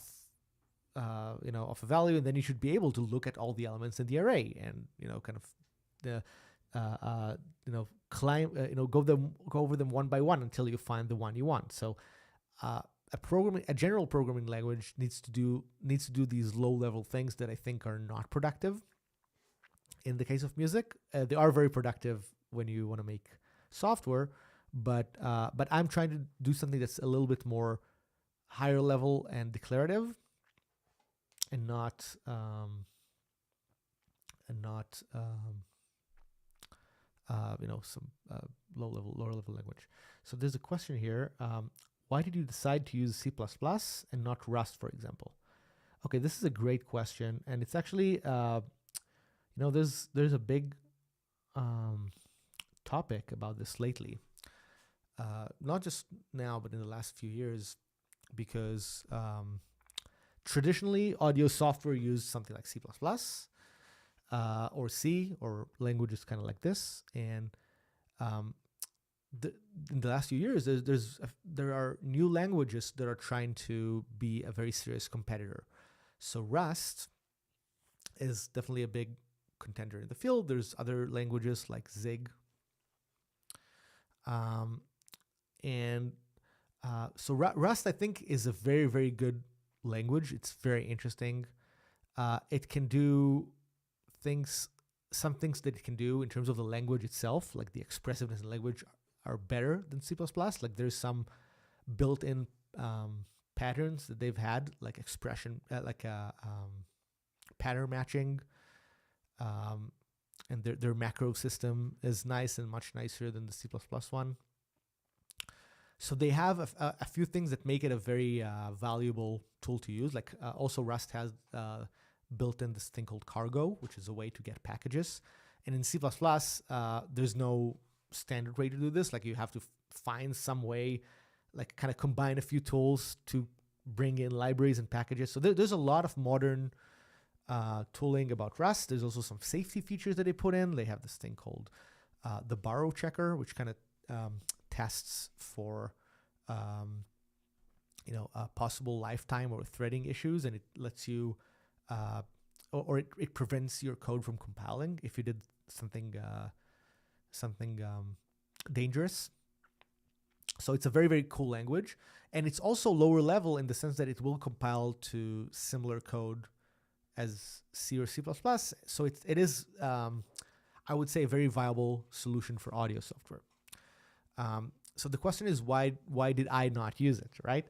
of a value, and then you should be able to look at all the elements in the array and kind of the climb go over them one by one until you find the one you want. So a general programming language needs to do these low level things that I think are not productive. In the case of music, they are very productive when you want to make software, but I'm trying to do something that's a little bit more higher level and declarative, and not some lower level language. So there's a question here. Why did you decide to use C++ and not Rust, for example? Okay, this is a great question, and it's actually there's a big topic about this lately, not just now but in the last few years, because traditionally audio software used something like C++, or C, or languages kind of like this, and in the last few years, there are new languages that are trying to be a very serious competitor. So Rust is definitely a big contender in the field. There's other languages like Zig, so Rust, I think, is a very, very good language. It's very interesting. It can do some things that it can do in terms of the language itself, like the expressiveness in language, are better than C++. Like there's some built-in patterns that they've had, like expression, pattern matching, and their macro system is nice and much nicer than the C++ one. So they have a few things that make it a very valuable tool to use. Like also Rust has built in this thing called cargo, which is a way to get packages. And in C++, there's no standard way to do this. Like you have to find some way, like kind of combine a few tools to bring in libraries and packages. So there's a lot of modern tooling about Rust. There's also some safety features that they put in. They have this thing called the borrow checker, which kind of tests for possible lifetime or threading issues, and it lets you or it prevents your code from compiling if you did something dangerous. So it's a very, very cool language, and it's also lower level in the sense that it will compile to similar code as C or C++. So it is I would say a very viable solution for audio software. So the question is, why did I not use it, right?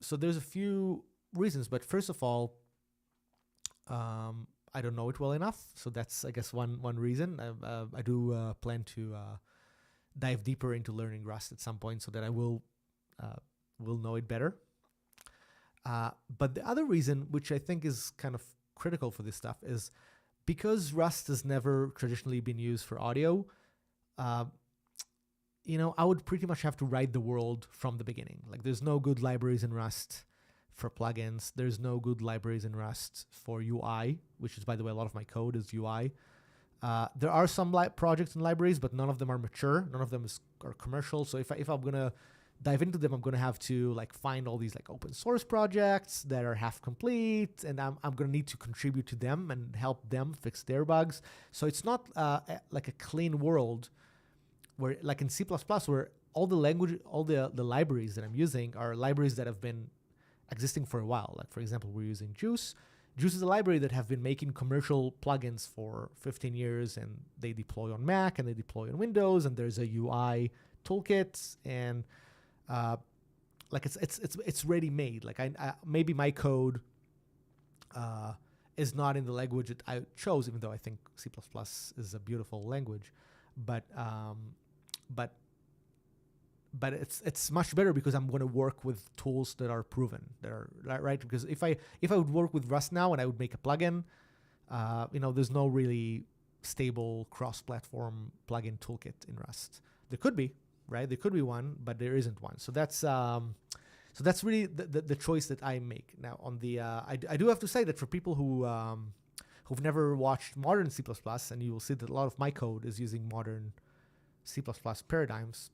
So there's a few reasons, but first of all, I don't know it well enough. So that's, I guess, one reason. I do plan to dive deeper into learning Rust at some point so that I will know it better. But the other reason, which I think is kind of critical for this stuff, is because Rust has never traditionally been used for audio, I would pretty much have to write the world from the beginning. Like there's no good libraries in Rust for plugins. There's no good libraries in Rust for UI, which is, by the way, a lot of my code is UI. There are some projects and libraries, but none of them are mature. None of them are commercial. So if I'm going to dive into them, I'm going to have to find all these open source projects that are half complete, and I'm going to need to contribute to them and help them fix their bugs. So it's not like a clean world where, like in C++, where all the libraries that I'm using are libraries that have been existing for a while. Like, for example, we're using Juice. Juice is a library that have been making commercial plugins for 15 years, and they deploy on Mac and they deploy on Windows, and there's a UI toolkit, and like it's ready made. Like I maybe my code is not in the language that I chose, even though I think C++ is a beautiful language, but it's much better because I'm going to work with tools that are proven, that are right. Because if I would work with Rust now and I would make a plugin, there's no really stable cross-platform plugin toolkit in Rust. There could be, right? There could be one, but there isn't one. So that's really the choice that I make. Now on the I do have to say that for people who've never watched modern C++, and you will see that a lot of my code is using modern C++ paradigms.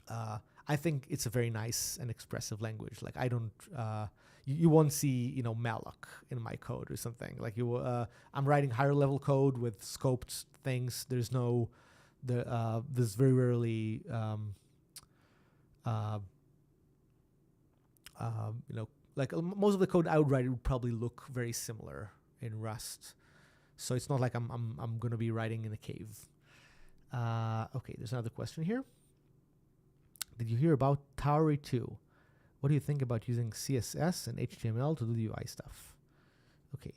I think it's a very nice and expressive language. Like I don't, you won't see malloc in my code or something. Like I'm writing higher level code with scoped things. There's very rarely like most of the code I would write would probably look very similar in Rust. So it's not like I'm gonna be writing in a cave. Okay, there's another question here. Did you hear about Tauri 2? What do you think about using CSS and HTML to do the UI stuff? Okay.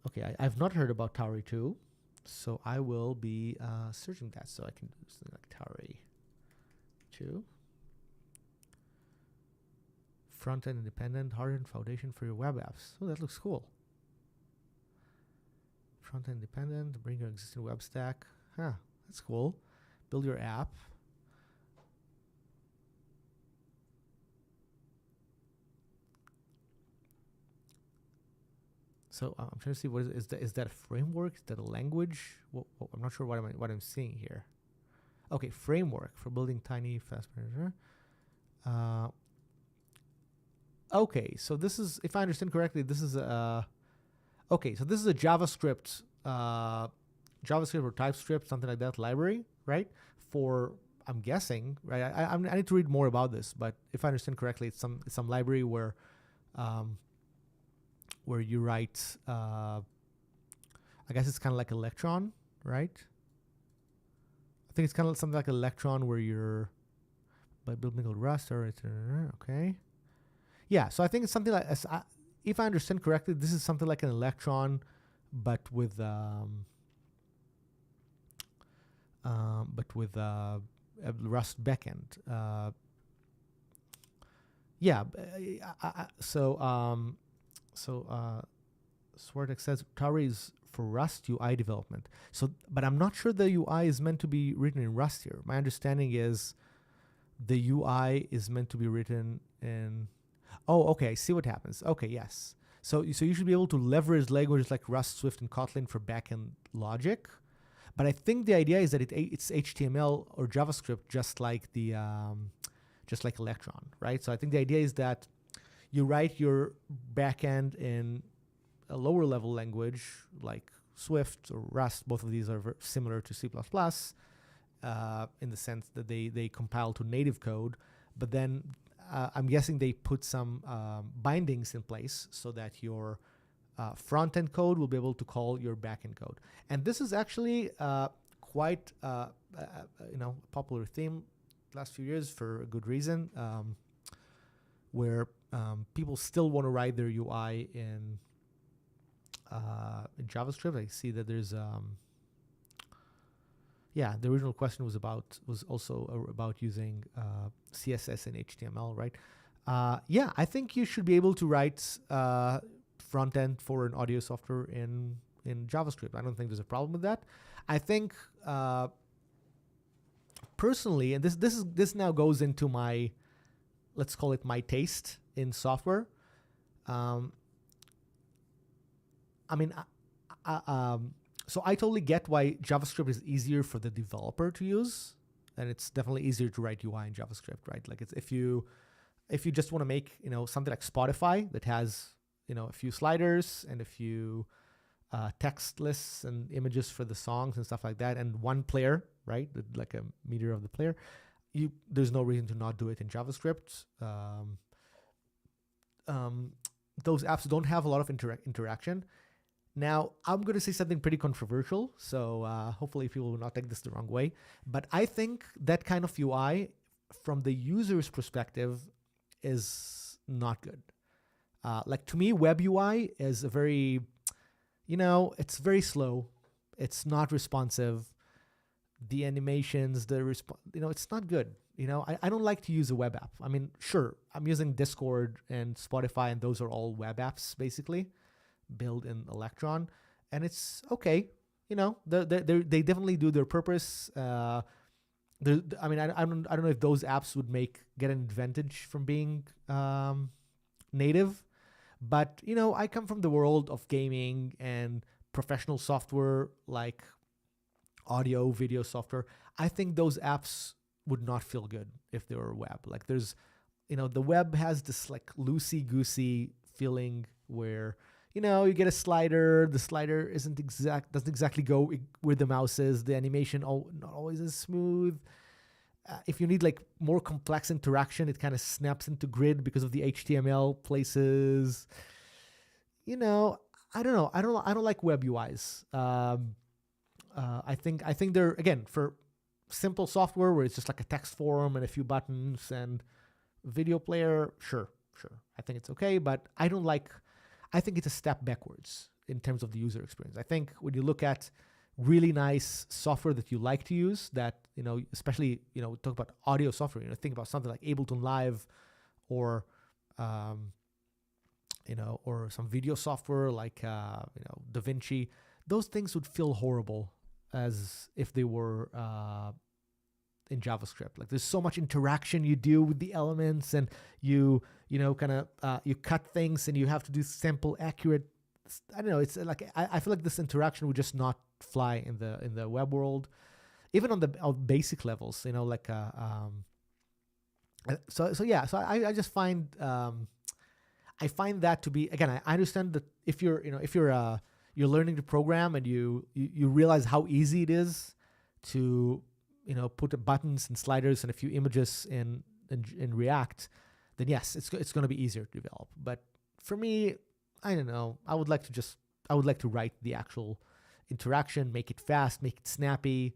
Okay, I've not heard about Tauri 2, so I will be searching that so I can do something like Tauri 2. Front-end independent, hardened foundation for your web apps. Oh, that looks cool. Front-end independent, bring your existing web stack. Huh. That's cool. Build your app. So I'm trying to see what is that a framework? Is that a language? I'm not sure what I'm seeing here. Okay, framework for building tiny fast. Okay, so this is, if I understand correctly, this is a this is a JavaScript or TypeScript, something like that, library, right? For, I'm guessing, right? I need to read more about this, but if I understand correctly, it's some library where you write, I guess it's kind of like Electron, right? I think it's kind of something like Electron where you're by building Rust or okay. Yeah, so I think it's something like, if I understand correctly, this is something like an Electron, but with a Rust backend. Swartek says Tauri is for Rust UI development. So, but I'm not sure the UI is meant to be written in Rust here. My understanding is the UI is meant to be written in. Oh, okay. I see what happens. Okay, yes. So you should be able to leverage languages like Rust, Swift, and Kotlin for backend logic. But I think the idea is that it's HTML or JavaScript, just like Electron, right? So I think the idea is that you write your backend in a lower level language like Swift or Rust. Both of these are very similar to C++, in the sense that they compile to native code. But then I'm guessing they put some bindings in place so that your front-end code will be able to call your back-end code. And this is actually quite a popular theme last few years for a good reason, where people still want to write their UI in JavaScript. I see that there's the original question was also about using CSS and HTML, right? I think you should be able to write front end for an audio software in JavaScript. I don't think there's a problem with that. I think personally, and this now goes into my, let's call it my taste in software. So I totally get why JavaScript is easier for the developer to use, and it's definitely easier to write UI in JavaScript, right? Like, it's if you just want to make something like Spotify that has a few sliders and a few text lists and images for the songs and stuff like that, and one player, right, like a meter of the player, there's no reason to not do it in JavaScript. Those apps don't have a lot of interaction. Now, I'm going to say something pretty controversial, so hopefully people will not take this the wrong way. But I think that kind of UI, from the user's perspective, is not good. Like, to me, web UI is a very, it's very slow. It's not responsive. The animations, it's not good. I don't like to use a web app. I mean, sure, I'm using Discord and Spotify, and those are all web apps, basically, built in Electron, and it's okay. They definitely do their purpose. I don't know if those apps would get an advantage from being native, but I come from the world of gaming and professional software like audio, video software. I think those apps would not feel good if they were web. Like, there's, the web has this like loosey-goosey feeling where you get a slider. The slider doesn't exactly go where the mouse is. The animation not always is smooth. If you need like more complex interaction, it kind of snaps into grid because of the HTML places. I don't know. I don't like web UIs. I think they're, again, for simple software where it's just like a text form and a few buttons and video player. Sure. I think it's okay, but I think it's a step backwards in terms of the user experience. I think when you look at really nice software that you like to use, that, especially, talk about audio software, think about something like Ableton Live or, or some video software like, DaVinci. Those things would feel horrible as if they were in JavaScript. Like, there's so much interaction you do with the elements, and you cut things, and you have to do simple, accurate. I don't know. It's like I feel like this interaction would just not fly in the web world, even on the basic levels. So I just find I find that to be, again, I understand that if you're you're learning to program and you realize how easy it is to put buttons and sliders and a few images in React, then yes, it's going to be easier to develop. But for me, I don't know. I would like to write the actual interaction, make it fast, make it snappy,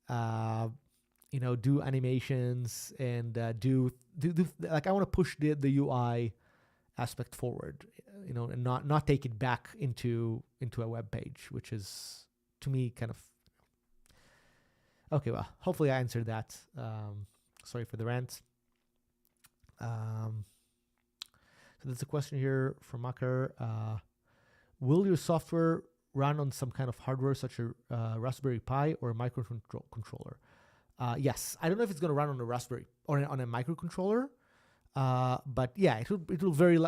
do animations, and do like, I want to push the UI aspect forward, and not take it back into a web page, which is, to me, kind of okay. Well, hopefully I answered that. Sorry for the rant. So there's a question here from Makar. Will your software run on some kind of hardware such as Raspberry Pi or a microcontroller? Yes. I don't know if it's going to run on a Raspberry or on a microcontroller, but yeah, it will very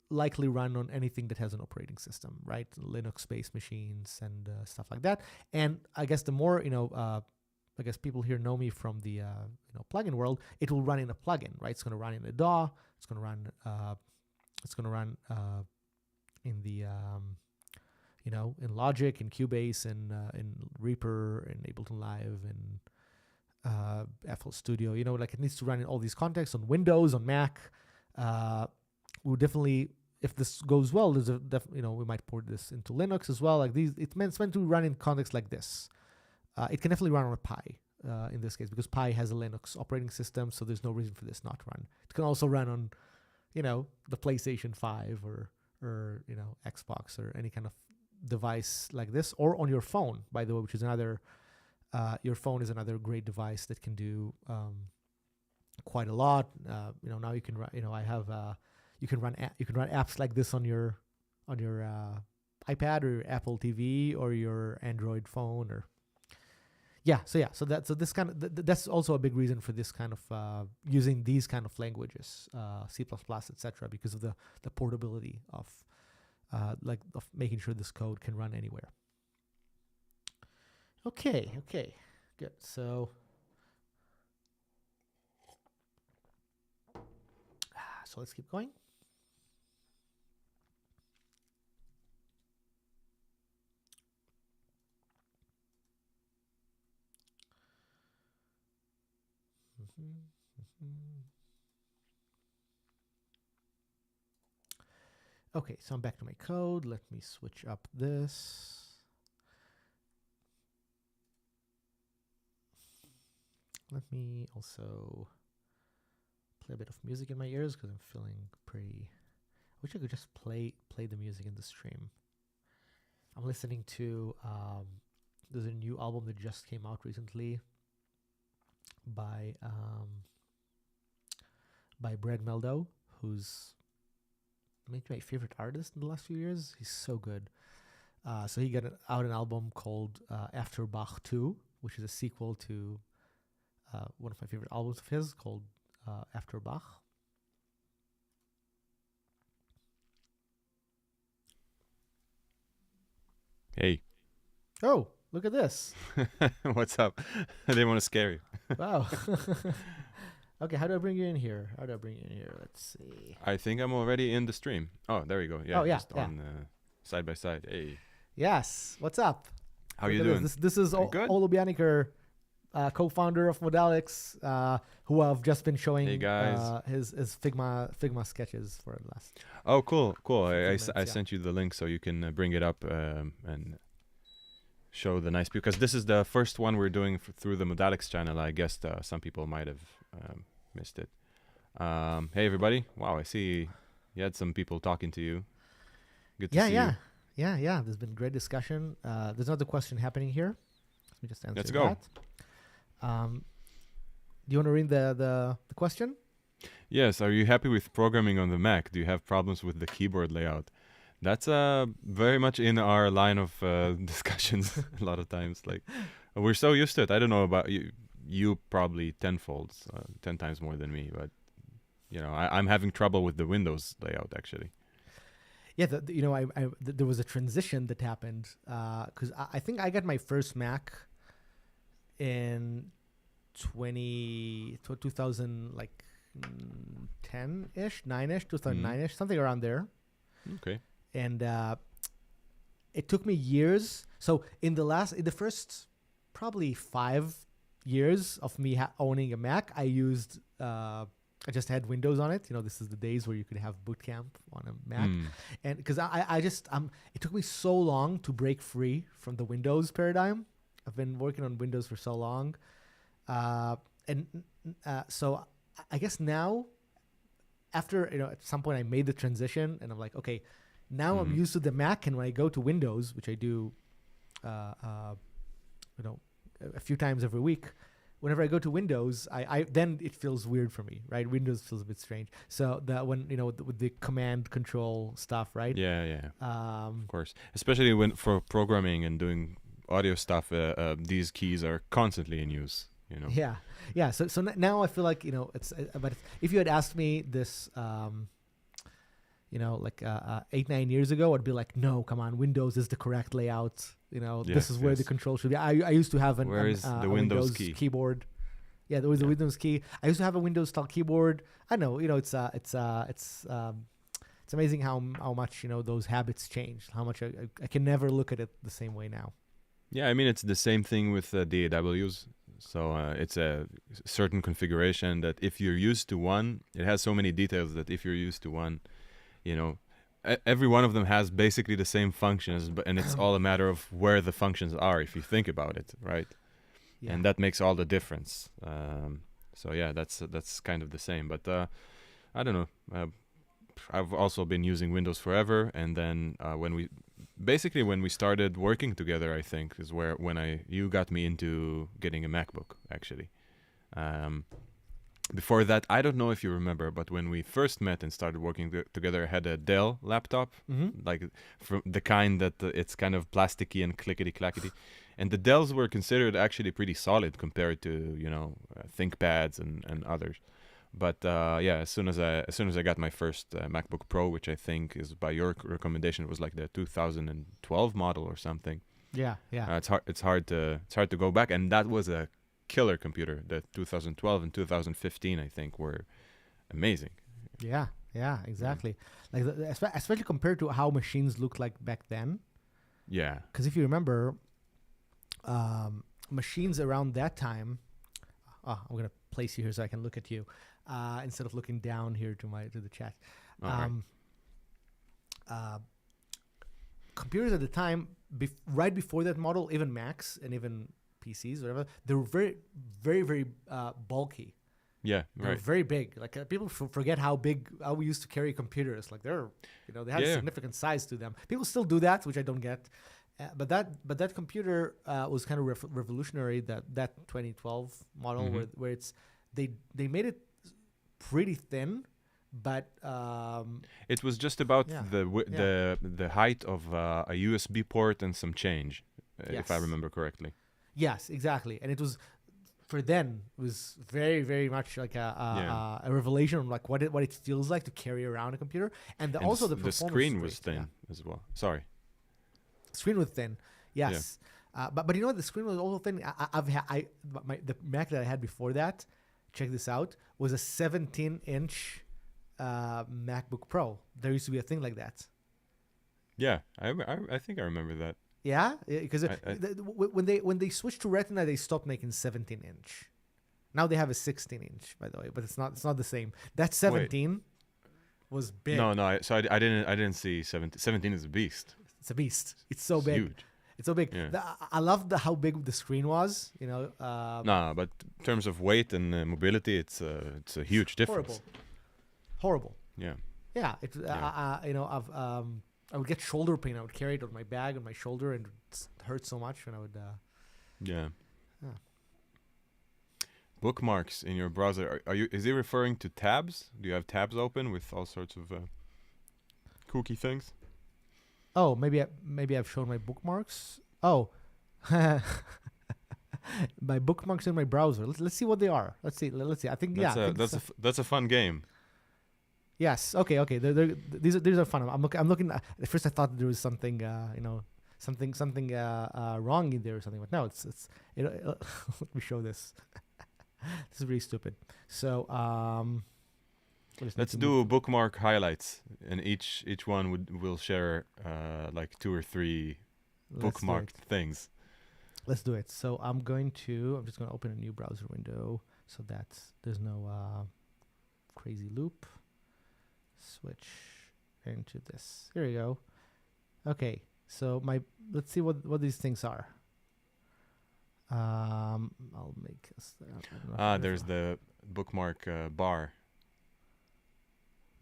likely run on anything that has an operating system, right? Linux-based machines and stuff like that. And I guess the more, I guess people here know me from the plugin world. It will run in a plugin, right? It's going to run in a DAW. It's going to run. In the in Logic, in Cubase, and in Reaper, in Ableton Live, and FL Studio. Like, it needs to run in all these contexts on Windows, on Mac. We'll definitely, if this goes well, there's we might port this into Linux as well. Like, it's meant to run in contexts like this. It can definitely run on a Pi in this case, because Pi has a Linux operating system, so there's no reason for this not to run. It can also run on, the PlayStation 5 or Xbox or any kind of device like this, or on your phone, by the way, which is another. Your phone is another great device that can do quite a lot. Now you can run. I have you can run apps like this on your iPad or your Apple TV or your Android phone or. So this kind of that's also a big reason for this kind of using these kind of languages, C++, etc., because of the portability of making sure this code can run anywhere. Okay, good. So let's keep going. Okay, so I'm back to my code. Let me switch up this. Let me also play a bit of music in my ears because I'm feeling pretty. I wish I could just play the music in the stream. I'm listening to there's a new album that just came out recently by Brad Meldo, who's maybe my favorite artist in the last few years. He's so good. So he got out an album called After Bach 2, which is a sequel to one of my favorite albums of his called After Bach. Hey. Oh, look at this. What's up? I didn't want to scare you. Wow. Okay, how do I bring you in here? Let's see. I think I'm already in the stream. Oh, there we go. Yeah, just on side by side. Hey. Yes. What's up? How you doing? This is Olo Bianiker, co-founder of Modalics, who I've just been showing hey guys. His Figma sketches for the last. Oh, cool. I sent you the link so you can bring it up and show the nice, because this is the first one we're doing through the Modalics channel. I guess some people might have missed it. Hey everybody! Wow, I see you had some people talking to you. Good to see you. Yeah. There's been great discussion. There's another question happening here. Let me just answer Let's go. Do you want to read the question? Yes. Are you happy with programming on the Mac? Do you have problems with the keyboard layout? That's very much in our line of discussions a lot of times. Like, we're so used to it. I don't know about you. You probably 10 times more than me. But, I'm having trouble with the Windows layout, actually. Yeah, there was a transition that happened because I think I got my first Mac in 2000, like 10-ish, 9-ish, 2009-ish, something around there. Okay. And it took me years. So in the first probably 5 years of me owning a Mac, I I just had Windows on it. This is the days where you could have boot camp on a Mac. And because it took me so long to break free from the Windows paradigm. I've been working on Windows for so long. So I guess now, after, at some point I made the transition and I'm like, okay, now I'm used to the Mac, and when I go to Windows, which I do, a few times every week, whenever I go to Windows, I then it feels weird for me, right? Windows feels a bit strange. So that when with the command control stuff, right? Yeah. Of course, especially for programming and doing audio stuff, these keys are constantly in use. Yeah. So now I feel like it's. But if you had asked me this, 8-9 years ago, I'd be like, no, come on, Windows is the correct layout. This is where the control should be. I used to have the Windows key? Keyboard. Yeah, there was a Windows key. I used to have a Windows style keyboard. I know, it's amazing how much those habits changed. How much I can never look at it the same way now. Yeah, I mean it's the same thing with DAWs. So it's a certain configuration that if you're used to one, it has so many details that if you're used to one, every one of them has basically the same functions, and it's all a matter of where the functions are if you think about it, right? Yeah. And that makes all the difference. So yeah, that's kind of the same. But I don't know. I've also been using Windows forever, and then when we started working together, I think is when you got me into getting a MacBook actually. Before that, I don't know if you remember, but when we first met and started working together, I had a Dell laptop, like from the kind that it's kind of plasticky and clickety-clackety. And the Dells were considered actually pretty solid compared to, ThinkPads and others. But as soon as I got my first MacBook Pro, which I think is by your recommendation, it was like the 2012 model or something. Yeah. It's hard to go back, and that was a killer computer. The 2012 and 2015 I think were amazing. Yeah, exactly. Like especially compared to how machines looked like back then. Yeah, because if you remember, machines around that time, I'm gonna place you here so I can look at you instead of looking down here to the chat. All right. Computers at the time, right before that model, even Macs and even PCs, whatever, they were very, very, very bulky. Yeah, They're right. very big. Like people forget how we used to carry computers. Like they're, they had a significant size to them. People still do that, which I don't get. But that computer was kind of revolutionary. That 2012 model where it's they made it pretty thin, but it was just about the height of a USB port and some change, if I remember correctly. Yes, exactly. And it was. For then, it was very, very much like a revelation of like what it feels like to carry around a computer, and the performance. The screen was thin as well. Sorry, screen was thin. Yes, but you know what? The screen was also thin. The Mac that I had before that, check this out, was a 17-inch MacBook Pro. There used to be a thing like that. Yeah, I think I remember that. Yeah, because when they switched to Retina, they stopped making 17-inch. Now they have a 16-inch, by the way, but it's not the same. That 17 was big. No. So I didn't see 17. 17 is a beast. It's a beast. It's so big. Huge. It's so big. Yeah. I love how big the screen was. But in terms of weight and mobility, it's a huge difference. Horrible. Yeah. Yeah. I would get shoulder pain. I would carry it on my bag on my shoulder, and it hurt so much when I would. Yeah. Bookmarks in your browser. Is he referring to tabs? Do you have tabs open with all sorts of kooky things? Oh, maybe I've shown my bookmarks. Oh, my bookmarks in my browser. Let's see what they are. Let's see. I think that's a fun game. Yes. Okay. These are fun. I'm looking. At first, I thought there was something, something wrong in there or something. But no, it's. Let me show this. This is really stupid. So, let's do bookmark highlights, and each one will share like 2 or 3 bookmarked things. Let's do it. So I'm just going to open a new browser window so that there's no crazy loop. Switch into this. Here we go. Okay, so let's see what these things are. I'll make this. There's the bookmark bar.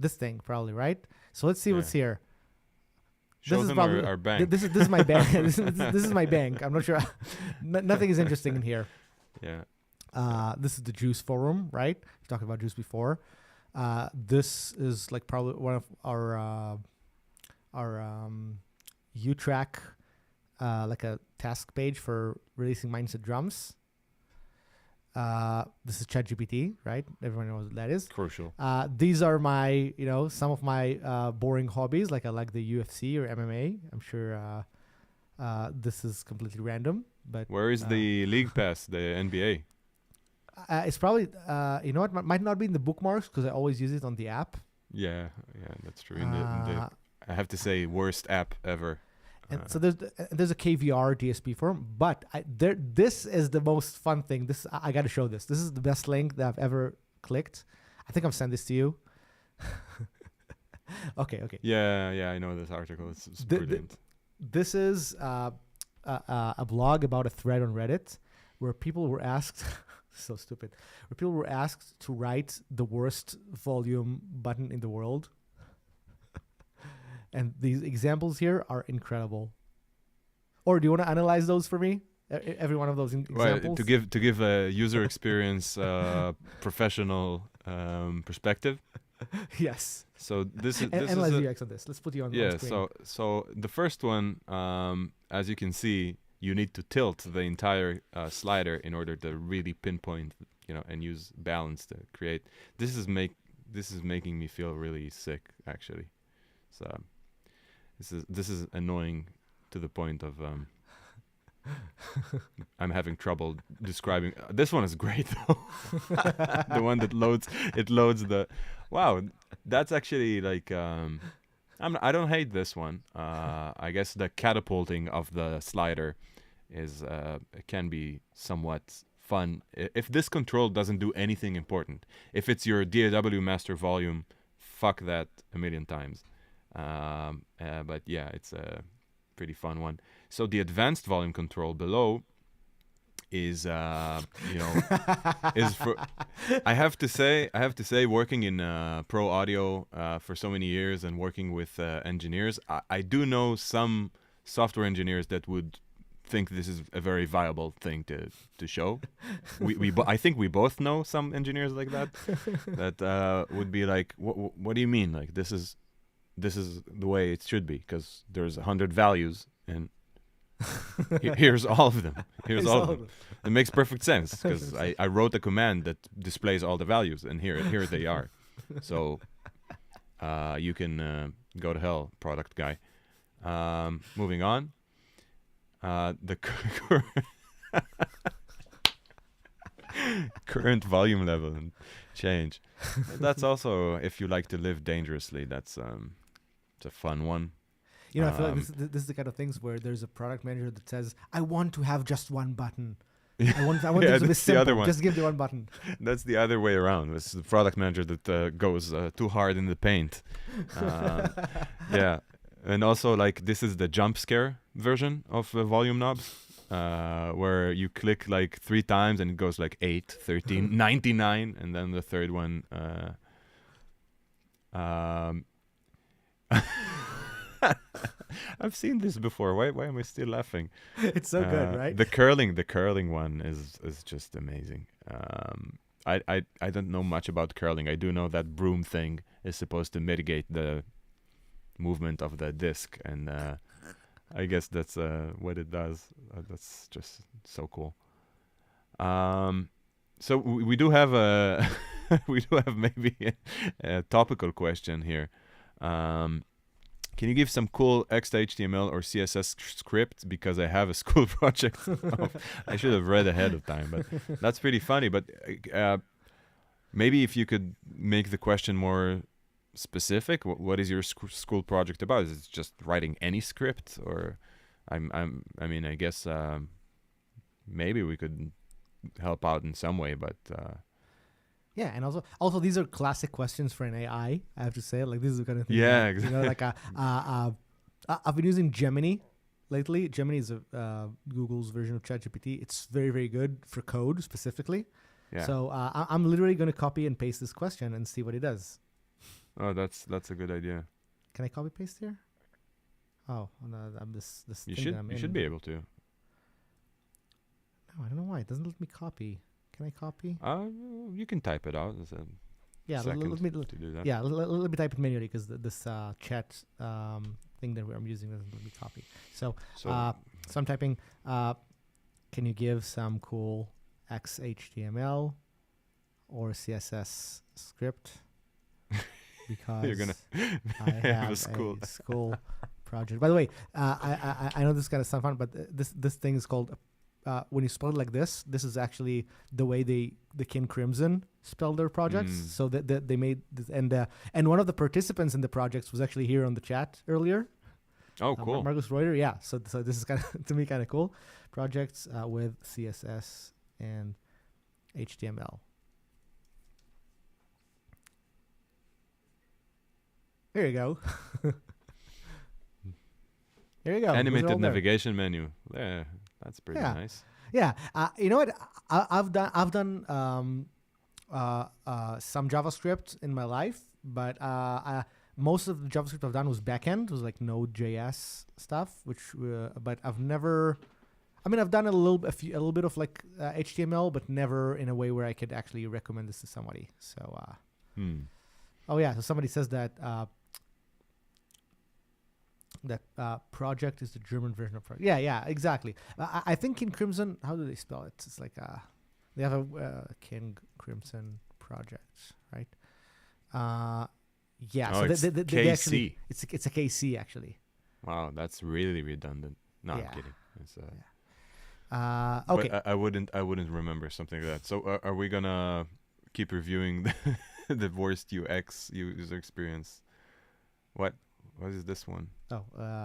This thing probably, right? So let's see what's here. Show them our bank. This is my bank. this is my bank. I'm not sure. Nothing is interesting in here. Yeah. This is the Juice forum, right? We talked about Juice before. This is like probably one of our U-Track, like a task page for releasing mindset drums. This is ChatGPT, right? Everyone knows what that is. Crucial. These are my, some of my boring hobbies. Like I like the UFC or MMA. I'm sure this is completely random. But where is the League Pass, the NBA? It's probably, might not be in the bookmarks because I always use it on the app. Yeah, that's true. I have to say, worst app ever. And so there's a KVR DSP forum, but this is the most fun thing. I got to show this. This is the best link that I've ever clicked. I think I've sent this to you. Okay. Yeah, I know this article. It's brilliant. This is a blog about a thread on Reddit where people were asked. So stupid. Where people were asked to write the worst volume button in the world. And these examples here are incredible. Or do you want to analyze those for me? Every one of those examples? Well, to give a user experience professional perspective. Yes. So this is analyze the UX on this. Let's put you on screen. So the first one, as you can see, you need to tilt the entire slider in order to really pinpoint, and use balance to create. This is making me feel really sick, actually. So this is annoying to the point of I'm having trouble describing. This one is great though. The one that loads the. Wow, that's actually like. I don't hate this one. I guess the catapulting of the slider is can be somewhat fun. If this control doesn't do anything important, if it's your DAW master volume, fuck that a million times. But yeah, it's a pretty fun one. So the advanced volume control below is is for I have to say working in pro audio for so many years and working with engineers, I do know some software engineers that would think this is a very viable thing to show. I think we both know some engineers like that would be like, what do you mean? Like this is the way it should be, because there's 100 values and here's all of them. Here's all of them. It makes perfect sense, because I wrote a command that displays all the values, and here they are. So you can go to hell, product guy. Moving on. The current volume level and change. That's also, if you like to live dangerously, that's it's a fun one. You know, I feel like this is the kind of things where there's a product manager that says, "I want to have just one button. I want things to be simple. Other one. Just give me one button." That's the other way around. It's the product manager that goes too hard in the paint. Yeah. And also, like, this is the jump scare version of volume knobs, where you click like 3 times and it goes like 8, 13, 99, and then the third one. I've seen this before. Why am I still laughing? It's so good, right? The curling one is just amazing. I don't know much about curling. I do know that broom thing is supposed to mitigate the movement of the disc, and I guess that's what it does. That's just so cool. So we do have a maybe a topical question here. Can you give some cool HTML or CSS script? Because I have a school project. I should have read ahead of time, but that's pretty funny. But maybe if you could make the question more specific, what is your school project about? Is it just writing any script, or I mean, I guess maybe we could help out in some way, but yeah, and also these are classic questions for an AI. I have to say, like, this is the kind of thing. Yeah, exactly. You know, like I've been using Gemini lately. Gemini is Google's version of ChatGPT. It's very, very good for code specifically. yeah. So I'm literally going to copy and paste this question and see what it does. Oh, that's a good idea. Can I copy paste here? Oh, no, I'm this. You thing should that I'm you in. should be able to. No, I don't know why it doesn't let me copy. Can I copy? You can type it out. Yeah, Second let me to do that. yeah let me type it manually, because this chat thing that I'm using doesn't let me copy. So I'm typing. Can you give some cool XHTML or CSS script? Because You're gonna I have a school project. By the way, I know this is kind of sound fun, but this thing is called. When you spell it like this is actually the way the King Crimson spelled their projects. So that they made this, and one of the participants in the projects was actually here on the chat earlier. Oh, cool. Marcus Reuter. Yeah. So this is kind of to me kind of cool. Projects with CSS and HTML. There you go. There you go. Animated navigation menu. Yeah, that's pretty nice. Yeah. You know what? I've done some JavaScript in my life, but most of the JavaScript I've done was backend, was like Node.js stuff, which but I've never. I mean, I've done a little bit of like HTML, but never in a way where I could actually recommend this to somebody. So. Oh yeah. So somebody says that. That project is the German version of project. Yeah, exactly. I think King Crimson, how do they spell it? It's like they have a King Crimson project, right? Yeah. Oh, so it's they KC. actually, it's a KC actually. Wow, that's really redundant. No, Yeah. I'm kidding. It's, Okay. But I wouldn't remember something like that. So are we gonna keep reviewing the worst UX user experience? What is this one? I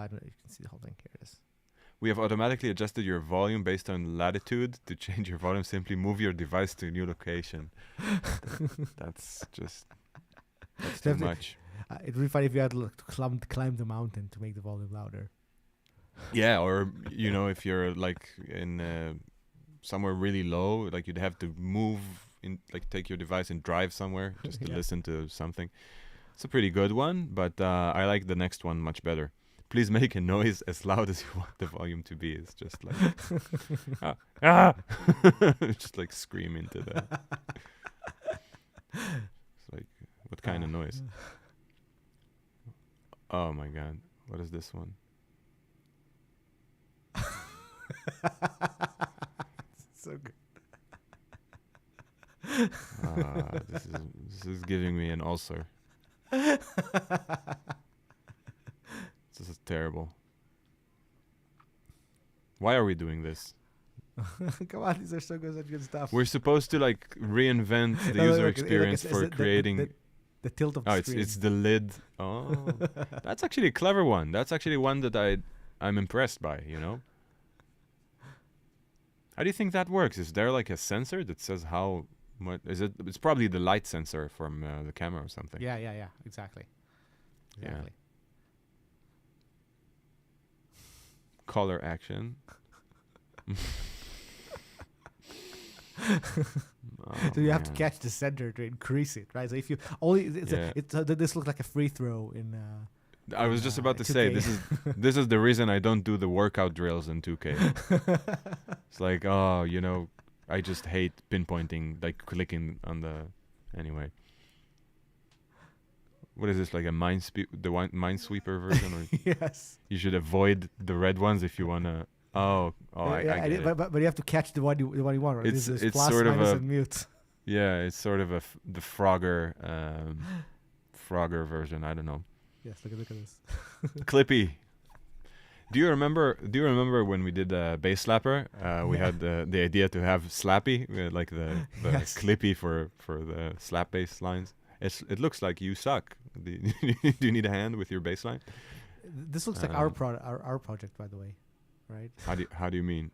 don't know. You can see the whole thing. Here it is. We have automatically adjusted your volume based on latitude. To change your volume, simply move your device to a new location. That's too much. It'd be funny if you had to climb the mountain to make the volume louder. Yeah, or if you're like in somewhere really low, like you'd have to move in, like take your device and drive somewhere just to listen to something. It's a pretty good one, but I like the next one much better. Please make a noise as loud as you want the volume to be. It's just like just like scream into the. It's like, what kind of noise? Oh my god, what is this one? So good. This is giving me an ulcer. This is terrible. Why are we doing this? Come on, these are so good, such good stuff. We're supposed to like reinvent the user experience for creating. The tilt of the screen. It's the lid. Oh, that's actually a clever one. That's actually one that I'm impressed by. How do you think that works? Is there like a sensor that says how much? Is it? It's probably the light sensor from the camera or something. Yeah, exactly. Yeah. Color action. So you have to catch the center to increase it, right? So if you only, this looks like a free throw in. I was just about to 2K. say this is the reason I don't do the workout drills in 2K. It's like, I just hate pinpointing, like clicking on the. Anyway, what is this, like a minesweeper version? Or Yes. You should avoid the red ones if you wanna. I get it. But you have to catch the one you want. Right? It's plus, sort of minus, a and mute. Yeah, it's sort of the Frogger version. I don't know. Yes, look at this. Clippy. Do you remember when we did Bass Slapper? We had the idea to have Slappy, like the Clippy for the slap bass lines. It looks like you suck. Do you need a hand with your bass line? This looks like our project, by the way, right? How do you mean?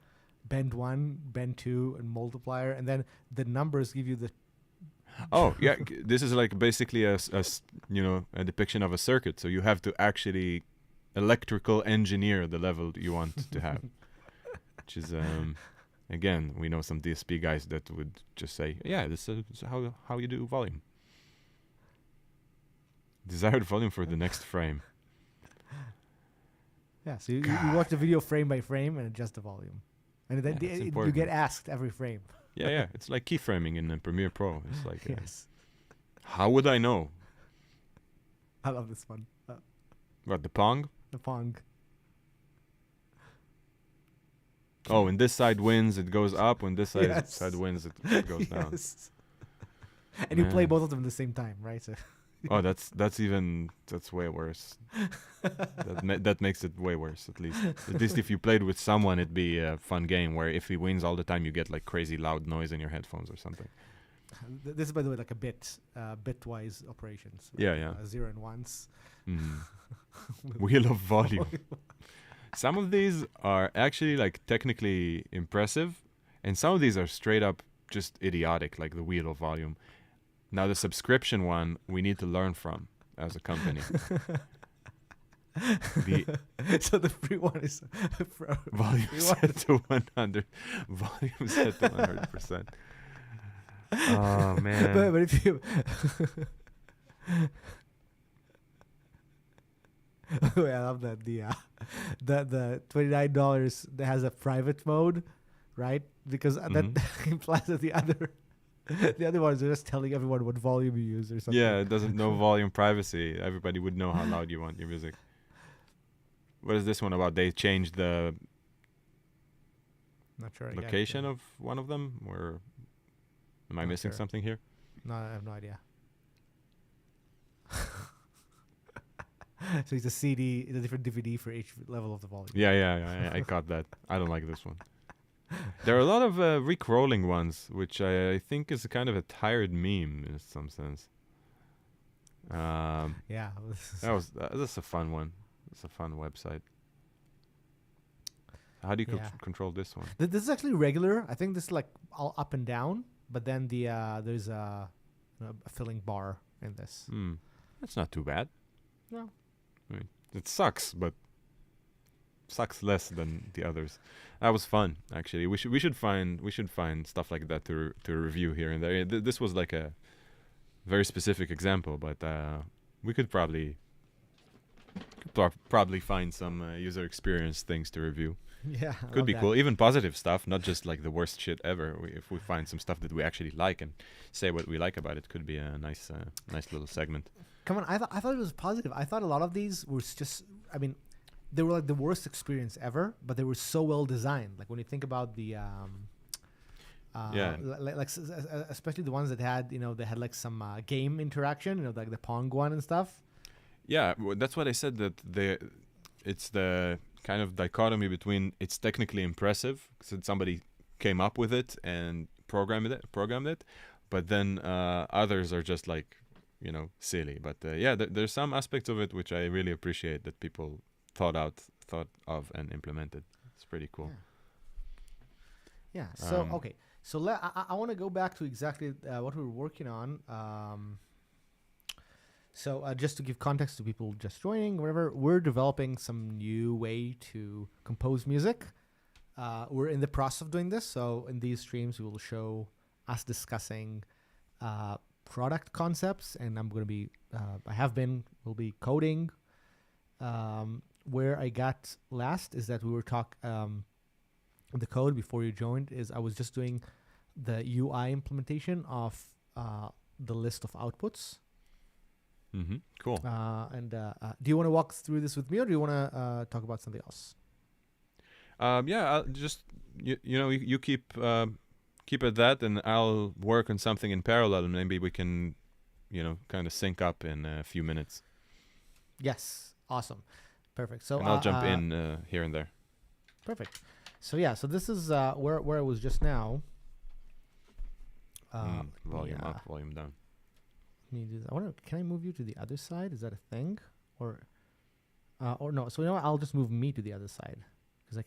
Bend 1, bend 2, and multiplier, and then the numbers give you the. Oh yeah, this is like basically a depiction of a circuit. So you have to actually electrical engineer the level you want to have, which is again, we know some DSP guys that would just say, yeah, this is how you do volume. Desired volume for the next frame. Yeah, so you watch the video frame by frame and adjust the volume, and then you get asked every frame. Yeah, it's like keyframing in Premiere Pro. It's like, yes. How would I know? I love this one. What, the Pong? The Pong. Oh, when this side wins, it goes up. When this side wins, it goes down. And you play both of them at the same time, right? So oh, that's way worse. That makes it way worse. At least if you played with someone, it'd be a fun game where if he wins all the time, you get like crazy loud noise in your headphones or something. This is, by the way, like a bitwise operations. Like, yeah. 0 and 1s. Wheel of volume. Some of these are actually like technically impressive, and some of these are straight up just idiotic, like the wheel of volume. Now the subscription one we need to learn from as a company. So the free one is volume set to 100. Volume set to 100%. Oh man! But if you, I love that the $29 that has a private mode, right? Because that implies that the other ones are just telling everyone what volume you use or something. Yeah, it doesn't know volume privacy. Everybody would know how loud you want your music. What is this one about? They changed the Not sure. location of one of them, or am I missing something here? No, I have no idea. So it's a different DVD for each level of the volume. Yeah, I got that. I don't like this one. There are a lot of Rick-rolling ones, which I think is a kind of a tired meme in some sense. Yeah. That's a fun one. It's a fun website. How do you Yeah. control this one? This is actually regular. I think this is like all up and down, but then there's a filling bar in this. That's not too bad. No. I mean, it sucks, but sucks less than the others. That was fun, actually. We should find stuff like that to review here and there. This was like a very specific example, but we could probably find some user experience things to review. Yeah, Could be cool. Even positive stuff, not just like the worst shit ever. If we find some stuff that we actually like and say what we like about it, could be a nice little segment. Come on, I thought it was positive. I thought a lot of these were just, I mean, they were like the worst experience ever, but they were so well designed. Like when you think about the, especially the ones that had, they had like some game interaction, like the Pong one and stuff. Yeah, that's what I said, that it's the kind of dichotomy between it's technically impressive because somebody came up with it and programmed it, but then others are just like, silly. But there's some aspects of it which I really appreciate that people thought of and implemented. It's pretty cool. Yeah. So okay. So I want to go back to exactly what we were working on. So just to give context to people just joining, whatever, we're developing some new way to compose music. We're in the process of doing this. So in these streams, we will show us discussing product concepts, and will be coding. Where I got last is that we were the code before you joined is I was just doing the UI implementation of the list of outputs. Mm-hmm. Cool. Do you want to walk through this with me, or do you want to talk about something else? I'll just you keep at that, and I'll work on something in parallel, and maybe we can, kind of sync up in a few minutes. Yes. Awesome. Perfect. So and I'll jump in here and there. Perfect. So yeah. So this is where I was just now. Volume up, volume down. Can I move you to the other side? Is that a thing, or no? So I'll just move me to the other side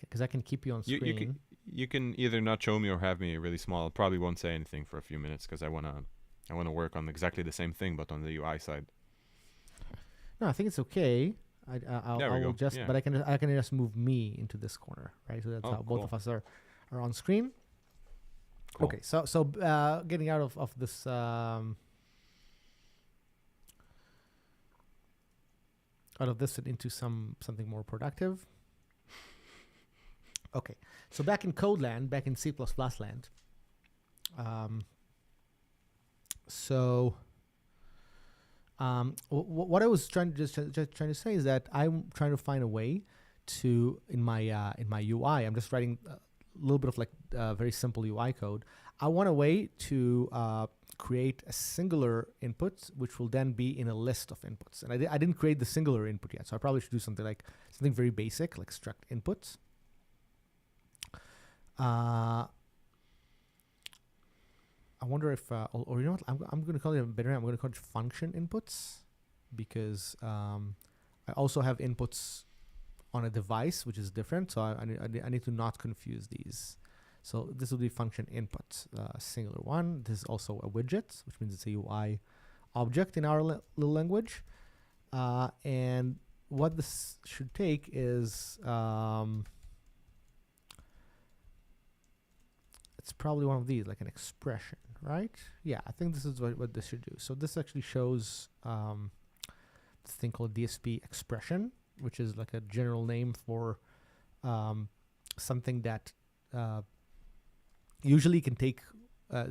because I can keep you on screen. You can either not show me or have me really small. I probably won't say anything for a few minutes because I wanna work on exactly the same thing but on the UI side. No, I think it's okay. I'll just, yeah. But I can just move me into this corner, right? So that's how both of us are on screen. Cool. Okay, so getting out of this. Out of this and into something more productive. Okay, so back in code land, back in C++ land. What I was trying to say is that I'm trying to find a way to in my UI. I'm just writing a little bit of like very simple UI code. I want a way to create a singular input, which will then be in a list of inputs. And I didn't create the singular input yet, so I probably should do something very basic, like struct inputs. I wonder if, or you know what, I'm going to call it a better name. I'm going to call it function inputs, because I also have inputs on a device, which is different. So I need to not confuse these. So this will be function input, singular one. This is also a widget, which means it's a UI object in our little language. And what this should take is, it's probably one of these, like an expression, right? Yeah, I think this is what this should do. So this actually shows this thing called DSP expression, which is like a general name for something that usually can take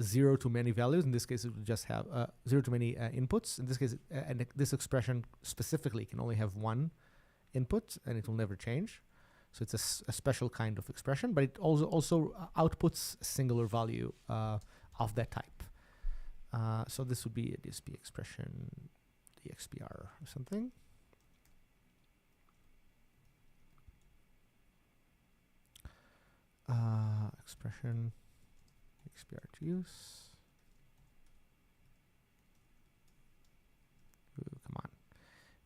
0 to many values. In this case, it would just have 0 to many inputs. In this case, and this expression specifically can only have one input, and it will never change. So it's a special kind of expression, but it also outputs a singular value of that type. So this would be a DSP expression, DXPR or something. Expression, XPR to use. Ooh, come on,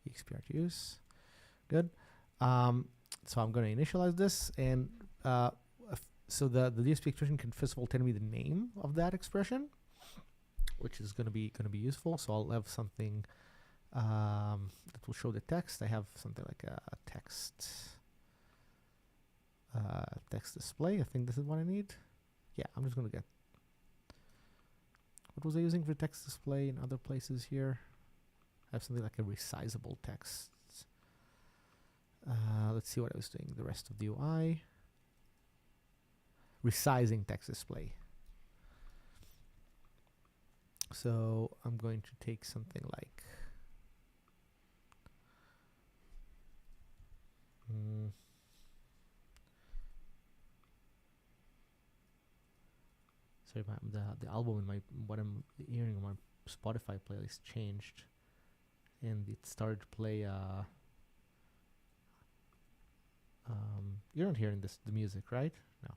XPR to use. Good. So I'm going to initialize this, and so the DSP expression can first of all tell me the name of that expression, which is going to be useful. So I'll have something that will show the text. I have something like a text display. I think this is what I need. Yeah, I'm just going to get. What was I using for text display in other places here? I have something like a resizable text. Let's see what I was doing. The rest of the UI. Resizing text display. So I'm going to take something like sorry, the album in my what I'm hearing on my Spotify playlist changed, and it started to play. You're not hearing the music, right? No.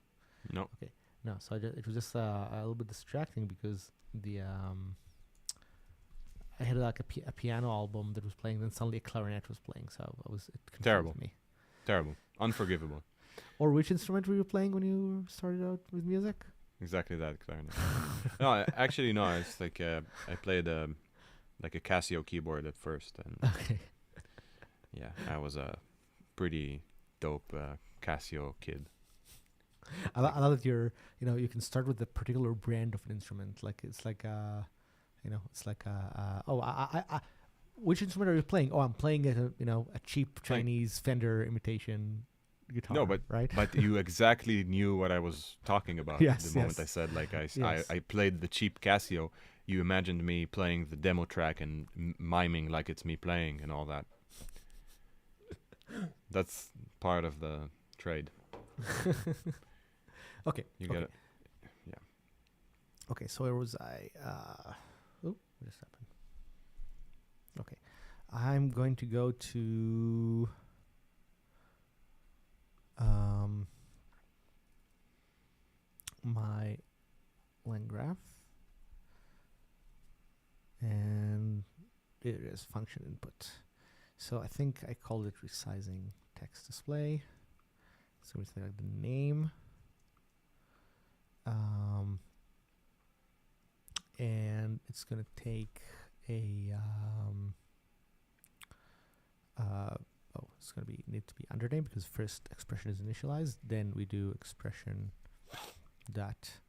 No. Okay. No. So it was just a little bit distracting because the I had like a piano album that was playing, then suddenly a clarinet was playing. So it confused Terrible. me. Terrible. Unforgivable. Or which instrument were you playing when you started out with music? Exactly that, clarinet. No, actually, no. It's like I played like a Casio keyboard at first, and Okay. yeah, I was a pretty dope Casio kid. I love that you can start with a particular brand of an instrument. Like it's like which instrument are you playing? Oh, I'm playing a cheap Chinese Fender imitation guitar. No, but right? But you exactly knew what I was talking about. Yes, the moment yes. I said like Yes. I played the cheap Casio. You imagined me playing the demo track and miming like it's me playing and all that. That's part of the trade. Okay. You okay. get it. Yeah. Okay, so where was I? What just happened? Okay, I'm going to go to my line graph, and it is function input. So I think I called it resizing text display. So we say like the name. And it's going to take a it's going to need to be undername because first expression is initialized, then we do expression dot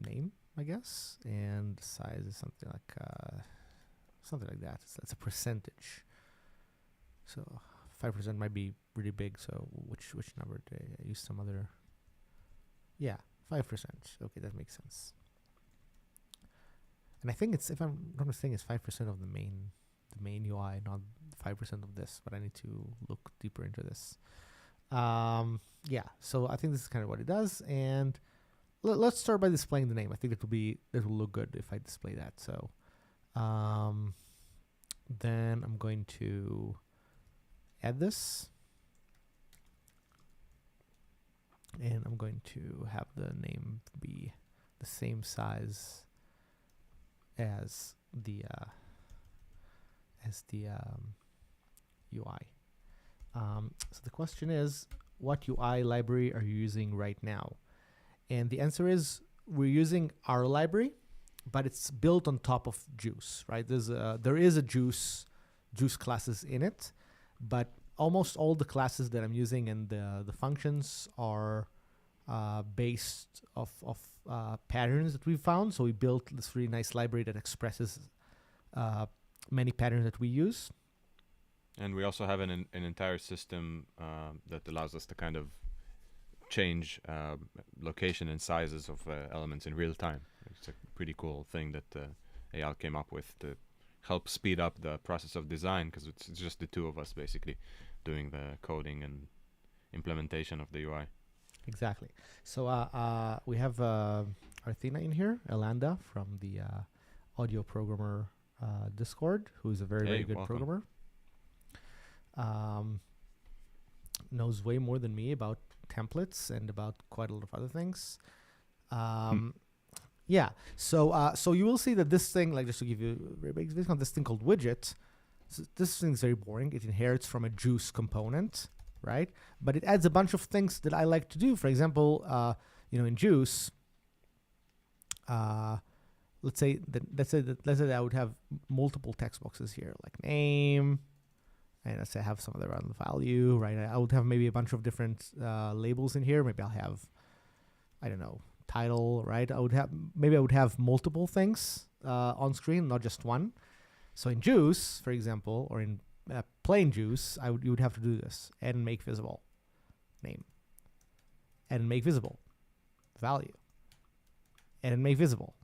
name, I guess, and size is something like that. That's a percentage. So 5% might be really big. So which number did I use? Some other. Yeah, 5%. Okay, that makes sense. And I think if I'm not mistaken, it's 5% of the main UI, not 5% of this. But I need to look deeper into this. Yeah, so I think this is kind of what it does. And let's start by displaying the name. I think it will look good if I display that. So then I'm going to add this. And I'm going to have the name be the same size as the UI. So the question is, what UI library are you using right now? And the answer is we're using our library, but it's built on top of Juice, right? There is a Juice classes in it, but almost all the classes that I'm using and the functions are based off patterns that we found. So we built this really nice library that expresses many patterns that we use. And we also have an entire system that allows us to kind of change location and sizes of elements in real time. It's a pretty cool thing that Eyal came up with to help speed up the process of design, because it's just the two of us basically doing the coding and implementation of the UI. Exactly. So we have Arthina in here, Elanda from the audio programmer Discord, who is a very good welcome. programmer. Knows way more than me about templates and about quite a lot of other things. Yeah. So you will see that this thing, like just to give you a very big example, this thing called widget. So this thing is very boring. It inherits from a Juice component, right? But it adds a bunch of things that I like to do. For example, in Juice, let's say that I would have multiple text boxes here, like name, and let's say I have some other random value, right? I would have maybe a bunch of different labels in here. Maybe I'll have, I don't know, title, right? I would have multiple things on screen, not just one. So in Juice, for example, or in plain Juice, you would have to do this: add and make visible name, add and make visible value, add and make visible.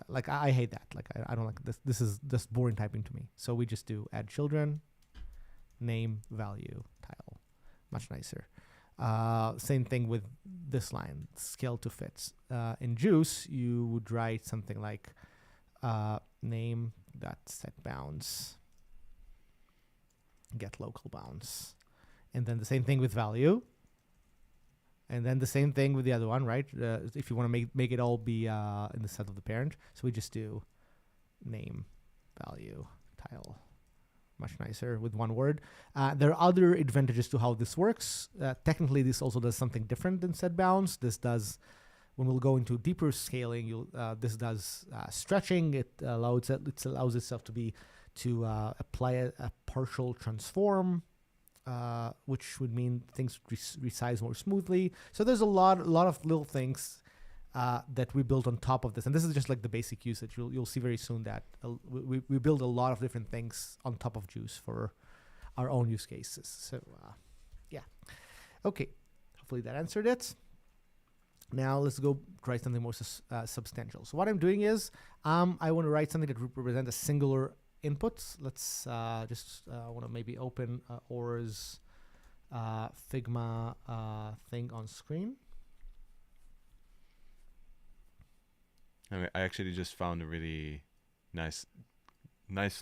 Like I hate that. Like I don't like this. This is just boring typing to me. So we just do add children, name, value, title. Much nicer. Same thing with this line, scale to fits. In Juice, you would write something like name dot set bounds, get local bounds, and then the same thing with value, and then the same thing with the other one, right? If you want to make it all be in the set of the parent, so we just do name, value, title. Much nicer with one word. There are other advantages to how this works. Technically, this also does something different than set bounds. This does, when we'll go into deeper scaling, this does stretching. It allows itself to apply a partial transform, which would mean things resize more smoothly. So there's a lot of little things that we build on top of this, and this is just like the basic usage. You'll see very soon that we build a lot of different things on top of Juice for our own use cases. So yeah, okay. Hopefully that answered it. Now let's go try something more substantial. So what I'm doing is I want to write something that represents a singular input. Let's I want to maybe open Aura's Figma thing on screen. I actually just found a really nice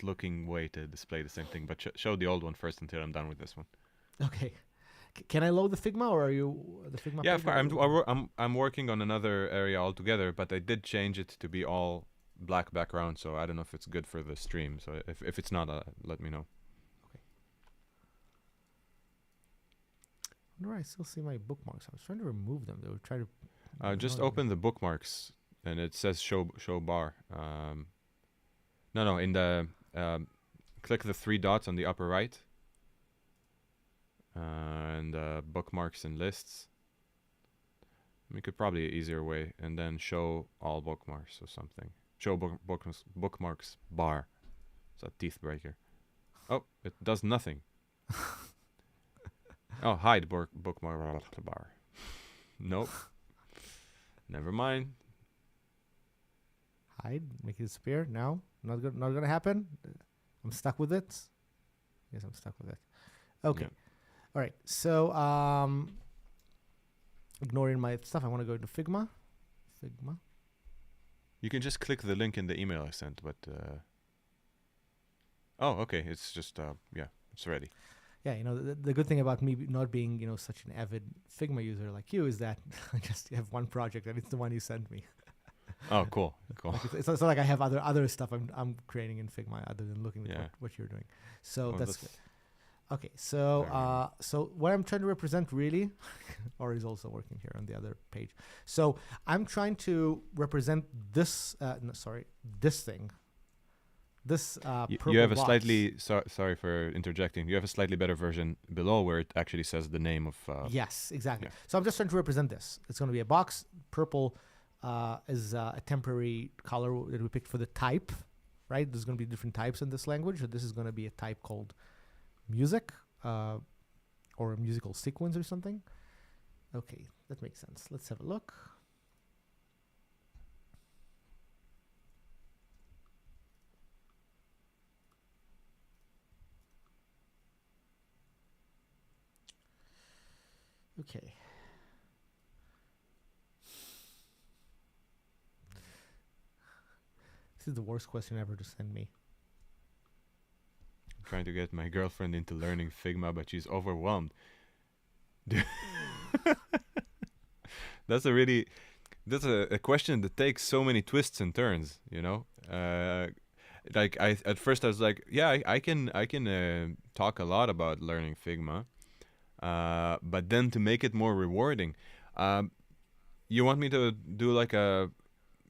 looking way to display the same thing, but show the old one first until I'm done with this one. Okay. Can I load the Figma, or are you the Figma? Yeah, of course. I'm working on another area altogether, but I did change it to be all black background, so I don't know if it's good for the stream. So if it's not, let me know. Okay. I wonder I still see my bookmarks. I was trying to remove them. They were trying to. Just open the bookmarks. And it says show bar. No, in the click the three dots on the upper right, and bookmarks and lists. We could probably easier way, and then show all bookmarks or something. Show bookmarks bar. It's a teeth breaker. Oh, it does nothing. Oh, hide bookmark bar. Nope. Never mind. Hide, make it disappear. No, not gonna happen. I'm stuck with it. Yes, I'm stuck with it. Okay. Yeah. All right. So ignoring my stuff, I want to go to Figma. You can just click the link in the email I sent, but oh, okay. It's just it's ready. Yeah, the good thing about me not being such an avid Figma user like you is that I just have one project and it's the one you sent me. Oh, cool. Like it's not like I have other stuff I'm creating in Figma other than looking at what you're doing. So that's good. Okay, so so what I'm trying to represent really, or is also working here on the other page. So I'm trying to represent this. This thing. This purple you have a box. slightly sorry for interjecting. You have a slightly better version below where it actually says the name of. Yes, exactly. Yeah. So I'm just trying to represent this. It's going to be a box. Purple is a temporary color that we picked for the type, right? There's going to be different types in this language. So this is going to be a type called music, or a musical sequence or something. Okay, that makes sense. Let's have a look. Okay. This is the worst question ever to send me. I'm trying to get my girlfriend into learning Figma, but she's overwhelmed. That's a question that takes so many twists and turns, Like at first I was like, yeah, I can talk a lot about learning Figma, But then to make it more rewarding, um, you want me to do like a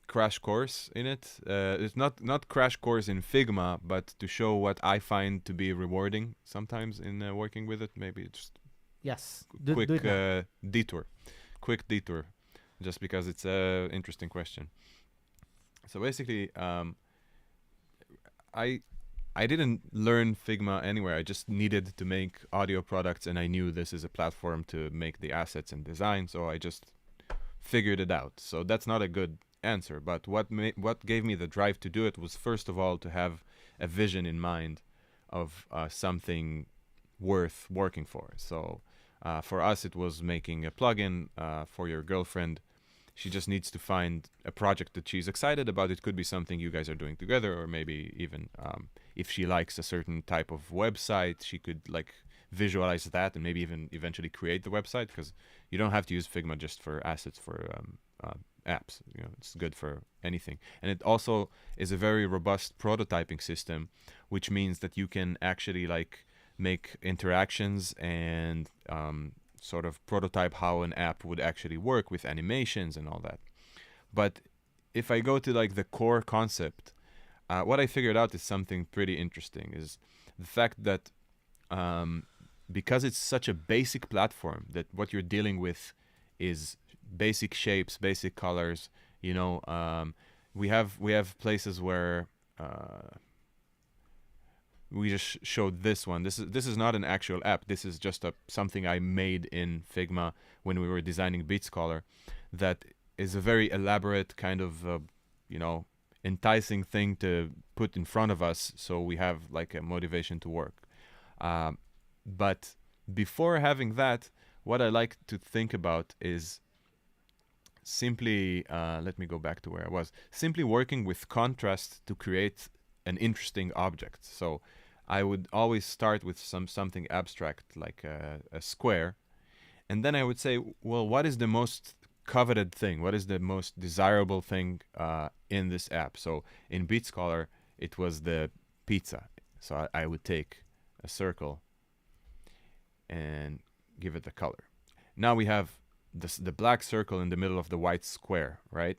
crash course in it? It's not crash course in Figma, but to show what I find to be rewarding sometimes in working with it. Maybe just Yes, do quick it now. detour, quick detour, just because it's a interesting question. So basically, I I didn't learn Figma anywhere. I just needed to make audio products, and I knew this is a platform to make the assets and design. So I just figured it out. So that's not a good answer. But what gave me the drive to do it was first of all to have a vision in mind of something worth working for. So for us, it was making a plugin for your girlfriend. She just needs to find a project that she's excited about. It could be something you guys are doing together, or maybe even if she likes a certain type of website, she could like visualize that and maybe even eventually create the website, because you don't have to use Figma just for assets for apps. You know, it's good for anything. And it also is a very robust prototyping system, which means that you can actually like make interactions and sort of prototype how an app would actually work with animations and all that. But if I go to like the core concept, what I figured out is something pretty interesting. Is the fact that because it's such a basic platform, that what you're dealing with is basic shapes, basic colors. You know, we have places where we just showed this one. This is not an actual app. This is just a something I made in Figma when we were designing BeatsColor. That is a very elaborate kind of you know enticing thing to put in front of us, so we have like a motivation to work. But before having that, what I like to think about is simply let me go back to where I was. Simply working with contrast to create an interesting object. So I would always start with something abstract like a square, and then I would say, well, what is the most coveted thing? What is the most desirable thing in this app? So in BeatScholar, it was the pizza. So I would take a circle and give it the color. Now we have the black circle in the middle of the white square, right?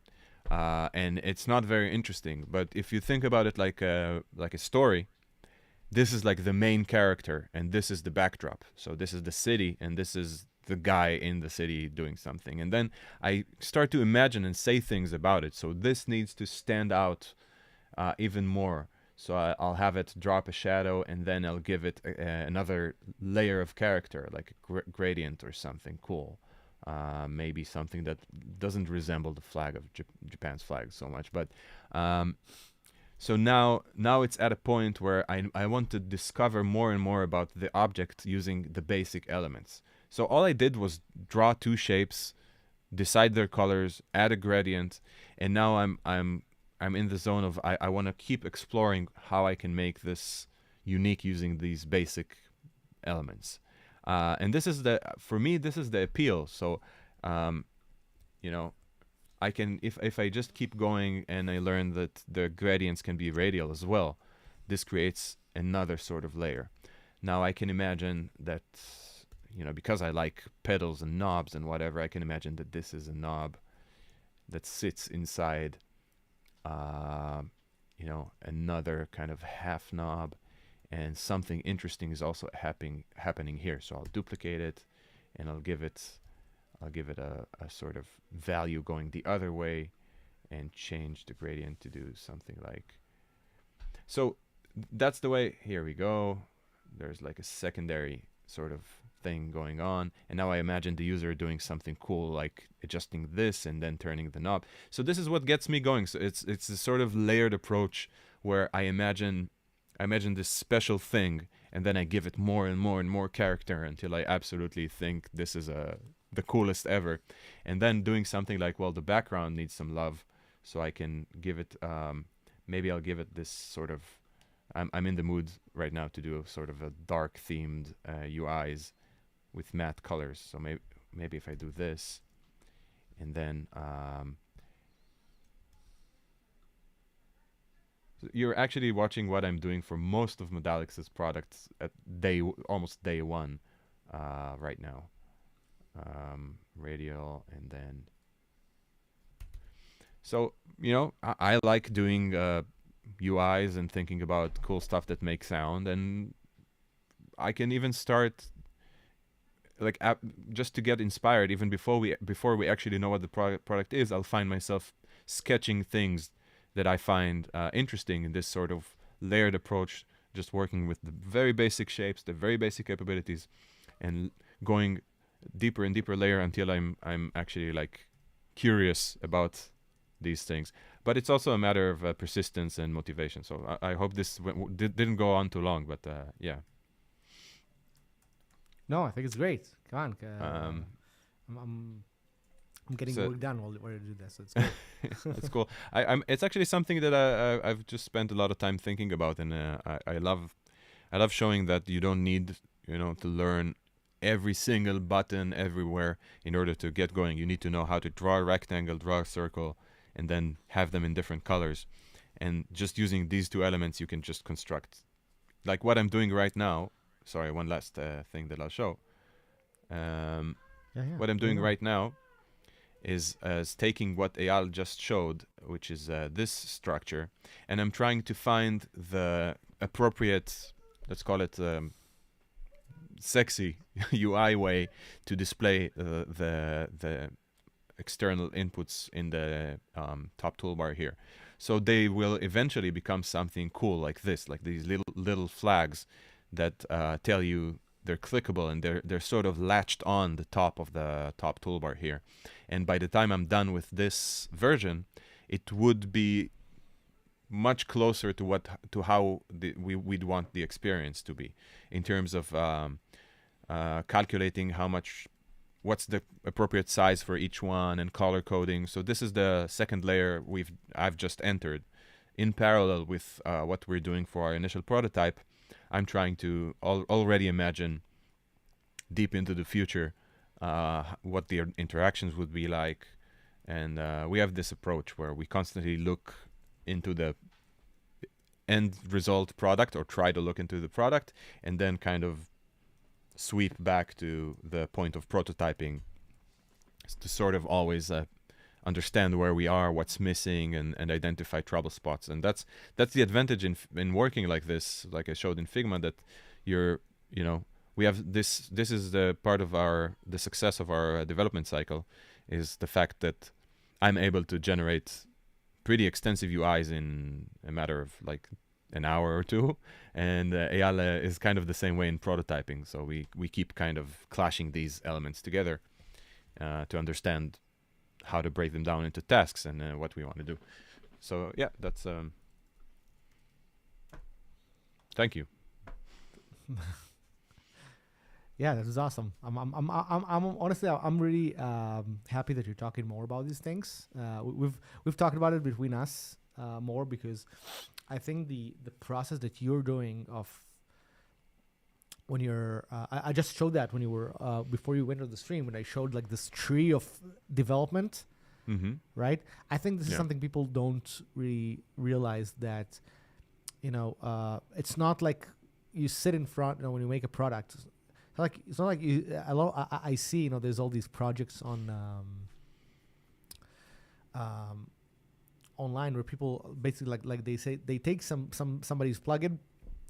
And it's not very interesting. But if you think about it like a story, this is like the main character, and this is the backdrop. So this is the city, and this is the guy in the city doing something. And then I start to imagine and say things about it. So this needs to stand out even more. So I'll have it drop a shadow, and then I'll give it another layer of character, like a gradient or something cool. Maybe something that doesn't resemble the flag of Japan's flag so much. But so now it's at a point where I want to discover more and more about the object using the basic elements. So all I did was draw two shapes, decide their colors, add a gradient, and now I'm in the zone of I want to keep exploring how I can make this unique using these basic elements. And this is for me this is the appeal. So you know, I can if I just keep going and I learn that the gradients can be radial as well, this creates another sort of layer. Now I can imagine that, you know, because I like pedals and knobs and whatever, I can imagine that this is a knob that sits inside you know, another kind of half knob, and something interesting is also happening here. So I'll duplicate it, and I'll give it a sort of value going the other way, and change the gradient to do something like so. That's the way. Here we go. There's like a secondary sort of thing going on, and now I imagine the user doing something cool like adjusting this and then turning the knob. So this is what gets me going. So it's a sort of layered approach where I imagine this special thing, and then I give it more and more and more character until I absolutely think this is the coolest ever. And then doing something like, well, the background needs some love, so I can give it maybe I'll give it this sort of I'm in the mood right now to do a sort of a dark themed UIs with matte colors. So maybe if I do this, and then so you're actually watching what I'm doing for most of Modalics' products at almost day one. right now. Radial, and then so I like doing UIs and thinking about cool stuff that makes sound, and I can even start like just to get inspired even before we actually know what the product is. I'll find myself sketching things that I find interesting in this sort of layered approach, just working with the very basic shapes, the very basic capabilities, and going deeper and deeper layer until I'm actually like curious about these things. But it's also a matter of persistence and motivation. So I hope this didn't go on too long, but yeah. No, I think it's great. Come on, Um, I'm getting so work done while you do this. So it's good. That's cool. It's actually something that I've just spent a lot of time thinking about, and I love showing that you don't need to learn every single button everywhere in order to get going. You need to know how to draw a rectangle, draw a circle, and then have them in different colors. And just using these two elements, you can just construct, like what I'm doing right now. Sorry, one last thing that I'll show. What I'm doing right now is taking what Eyal just showed, which is this structure, and I'm trying to find the appropriate, let's call it sexy UI way to display the external inputs in the top toolbar here. So they will eventually become something cool like this, like these little flags that tell you they're clickable, and they're sort of latched on the top of the top toolbar here. And by the time I'm done with this version, it would be much closer to how we'd want the experience to be, in terms of calculating what's the appropriate size for each one, and color coding. So this is the second layer I've just entered. In parallel with what we're doing for our initial prototype, I'm trying to already imagine deep into the future what the interactions would be like. And we have this approach where we constantly look into the end result product, or try to look into the product, and then kind of sweep back to the point of prototyping to sort of always understand where we are, what's missing, and identify trouble spots. And that's the advantage in working like this, like I showed in Figma, that we have this is the part of the success of our development cycle, is the fact that I'm able to generate pretty extensive UIs in a matter of like an hour or two, and Eyal is kind of the same way in prototyping. So we keep kind of clashing these elements together to understand how to break them down into tasks and what we want to do. So yeah, that's thank you. Yeah, that is awesome. I'm honestly, I'm really happy that you're talking more about these things. We've talked about it between us more, because I think the process that you're doing of when you're I just showed that when you were before you went on the stream, when I showed like this tree of development, right? I think this is something people don't really realize, that it's not like you sit in front when you make a product. It's not like you. I see there's all these projects on online where people basically like they say they take somebody's plugin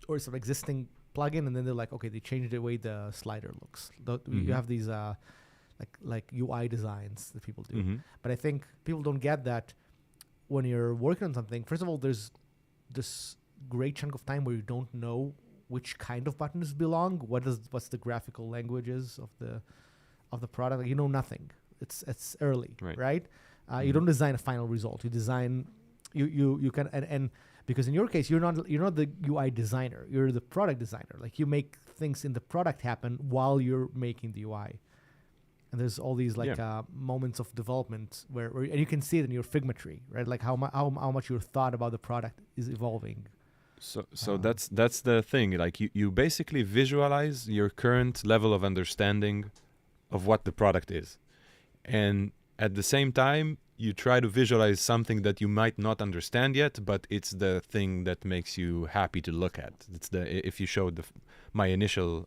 or some existing plugin, and then they're like, okay, they changed the way the slider looks. You have these like UI designs that people do, but I think people don't get that when you're working on something. First of all, there's this great chunk of time where you don't know which kind of buttons belong, what's the graphical languages of the product. Like, nothing. It's early, right? You don't design a final result. You design you can and because in your case you're not the UI designer. You're the product designer. Like, you make things in the product happen while you're making the UI. And there's all these moments of development where and you can see it in your Figma tree, right? Like how much your thought about the product is evolving. So that's the thing. Like you basically visualize your current level of understanding of what the product is, and at the same time you try to visualize something that you might not understand yet, but it's the thing that makes you happy to look at. It's if you showed my initial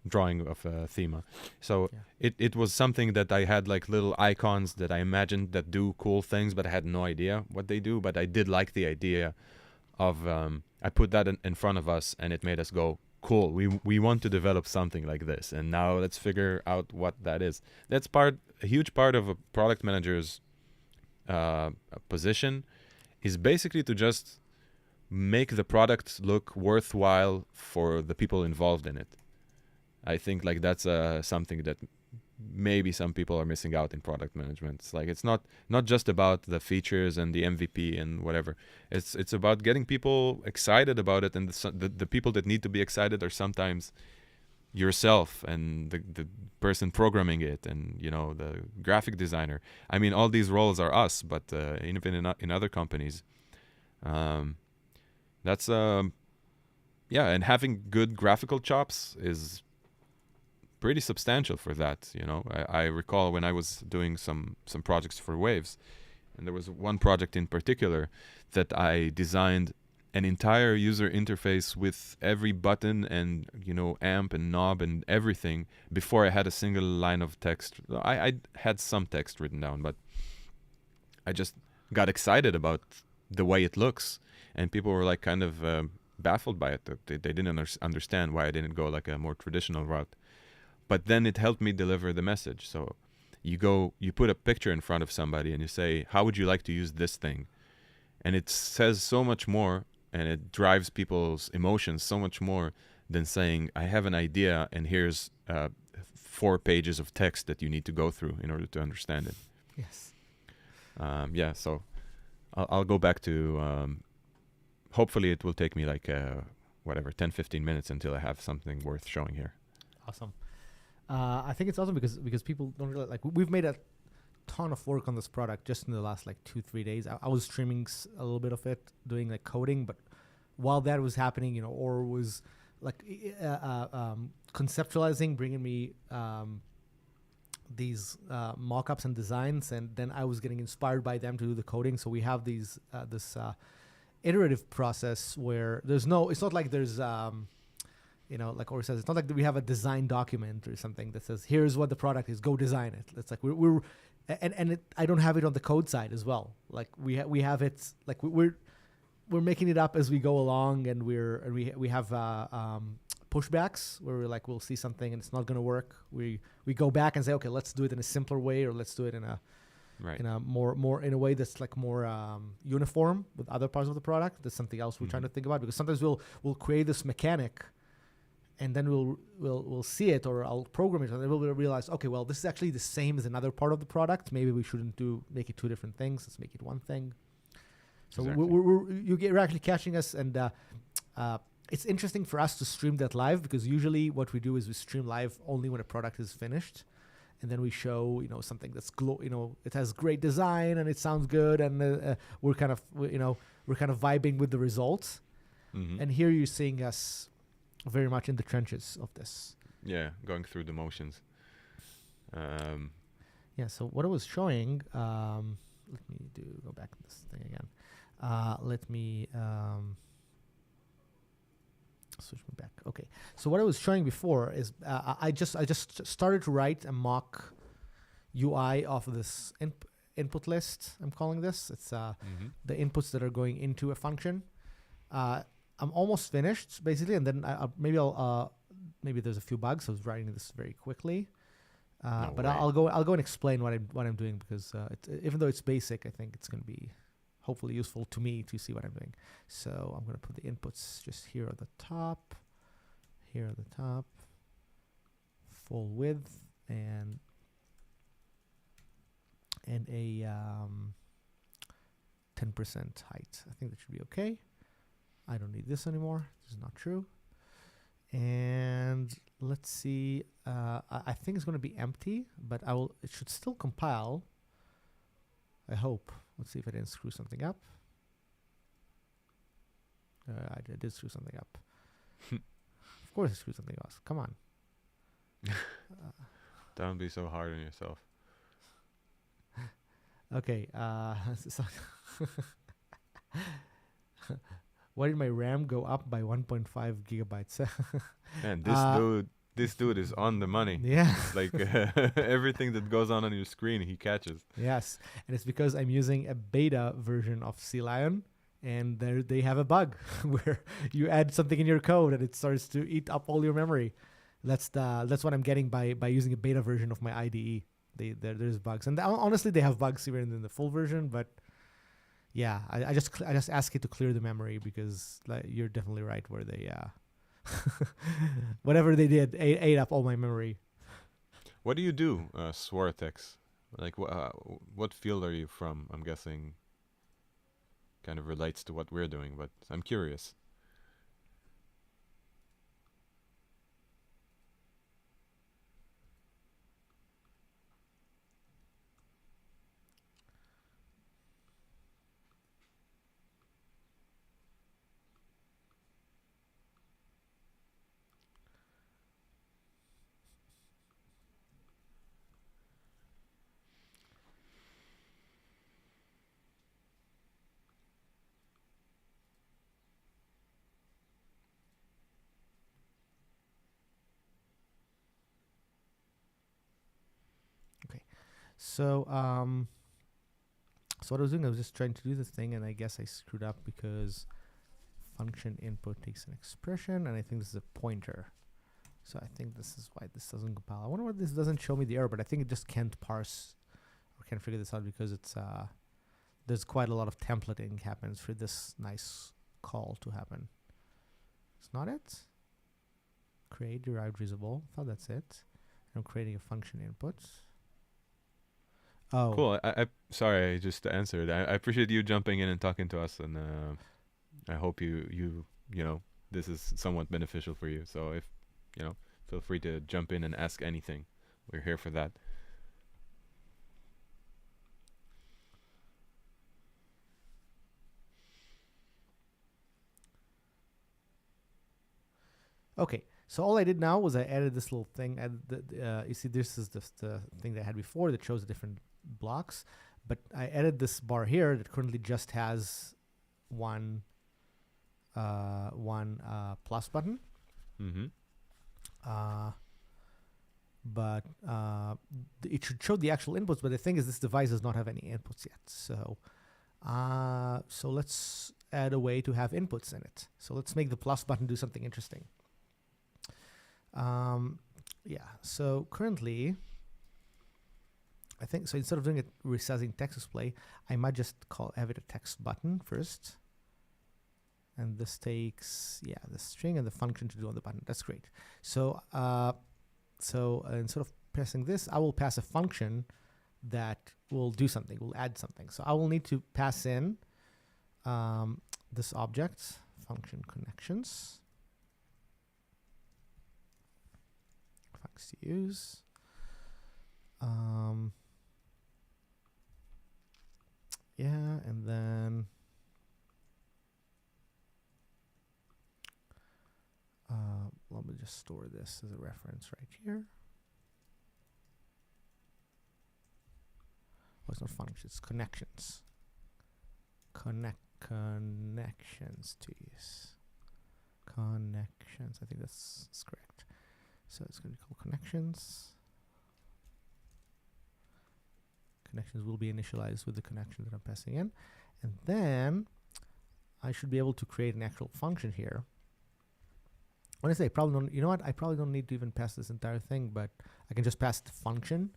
drawing of Thema. So Yeah. it was something that I had like little icons that I imagined that do cool things, but I had no idea what they do. But I did like the idea of I put that in front of us, and it made us go, cool. We want to develop something like this, and now let's figure out what that is. That's a huge part of a product manager's position, is basically to just make the product look worthwhile for the people involved in it. I think like that's something that maybe some people are missing out in product management. It's like it's not just about the features and the MVP and whatever. It's about getting people excited about it, and the people that need to be excited are sometimes yourself and the person programming it, and the graphic designer. I mean, all these roles are us, but even in other companies, that's and having good graphical chops is pretty substantial for that. I recall when I was doing some projects for Waves, and there was one project in particular that I designed an entire user interface with every button and amp and knob and everything before I had a single line of text. I had some text written down, but I just got excited about the way it looks, and people were like kind of baffled by it. They didn't understand why I didn't go like a more traditional route. But then it helped me deliver the message. So you put a picture in front of somebody and you say, how would you like to use this thing? And it says so much more, and it drives people's emotions so much more than saying, I have an idea and here's 4 pages of text that you need to go through in order to understand it. Yes. So I'll go back to, hopefully it will take me like 10-15 minutes until I have something worth showing here. Awesome. I think it's awesome because people don't realize, like, we've made a ton of work on this product just in the last like 2-3 days. I was streaming a little bit of it, doing like coding, but while that was happening, or was like conceptualizing, bringing me these mock-ups and designs, and then I was getting inspired by them to do the coding. So we have this iterative process where it's not like there's like Ori says, it's not like we have a design document or something that says, here's what the product is, go design it. It's like I don't have it on the code side as well. Like we have it, like we're making it up as we go along, and we have pushbacks where we'll see something and it's not going to work. We go back and say, okay, let's do it in a simpler way, or let's do it in a more in a way that's like more uniform with other parts of the product. That's something else we're trying to think about, because sometimes we'll create this mechanic, and then we'll see it, or I'll program it, and then we'll realize, okay, well, this is actually the same as another part of the product. Maybe we shouldn't make it 2 different things. Let's make it one thing. So exactly. You're actually catching us, and it's interesting for us to stream that live, because usually what we do is we stream live only when a product is finished, and then we show something that's it has great design and it sounds good, and we're kind of vibing with the results. Mm-hmm. And here you're seeing us very much in the trenches of this. Yeah, going through the motions. So what I was showing, let me go back to this thing again. Let me switch me back. Okay. So what I was showing before is I just started to write a mock UI of this input list. I'm calling this. It's the inputs that are going into a function. I'm almost finished basically, and then maybe there's a few bugs. I was writing this very quickly, but I'll go and explain what I'm doing, because even though it's basic, I think it's going to be hopefully useful to me to see what I'm doing. So I'm going to put the inputs just here at the top, full width, and a 10% height. I think that should be okay. I don't need this anymore. This is not true. And let's see. I think it's going to be empty, but it should still compile. I hope. Let's see if I didn't screw something up. I did screw something up. Of course I screwed something else. Come on. Don't be so hard on yourself. Okay. Why did my RAM go up by 1.5 gigabytes? Man, this dude this dude is on the money. Yeah. It's like everything that goes on your screen, he catches. Yes, and it's because I'm using a beta version of Sea Lion, and they have a bug where you add something in your code and it starts to eat up all your memory. That's what I'm getting by using a beta version of my IDE. There's bugs, and honestly, they have bugs even in the full version. But yeah, I just ask it to clear the memory because you're definitely right where they whatever they did ate up all my memory. What do you do, Swartex? Like, what field are you from? I'm guessing kind of relates to what we're doing, but I'm curious. So so what I was doing, I was just trying to do this thing, and I guess I screwed up because function input takes an expression, and I think this is a pointer. So I think this is why this doesn't compile. I wonder why this doesn't show me the error, but I think it just can't parse or can't figure this out because it's there's quite a lot of templating happens for this nice call to happen. It's not it. Create derived visible. I thought that's it. I'm creating a function input. Oh, Cool. I sorry, I just answered. I appreciate you jumping in and talking to us, and I hope you know this is somewhat beneficial for you. So if feel free to jump in and ask anything. We're here for that. okay. So all I did now was I added this little thing. You see, this is the thing that I had before that shows the different blocks, but I added this bar here that currently just has one plus button. Mm-hmm. But it should show the actual inputs. But the thing is, this device does not have any inputs yet. So let's add a way to have inputs in it. So let's make the plus button do something interesting. Yeah. So currently, I think so. Instead of doing it resizing text display, I might just have it a text button first. And this takes the string and the function to do on the button. That's great. So instead of passing this, I will pass a function that will do something, will add something. So I will need to pass in this object, function connections. Functions to use. And then let me just store this as a reference right here. Oh, it's not functions, it's connections. Connections to use. Connections, I think that's correct. So it's going to be called connections. Connections will be initialized with the connection that I'm passing in. And then I should be able to create an actual function here. When I say probably don't, you know what? I probably don't need to even pass this entire thing, but I can just pass the function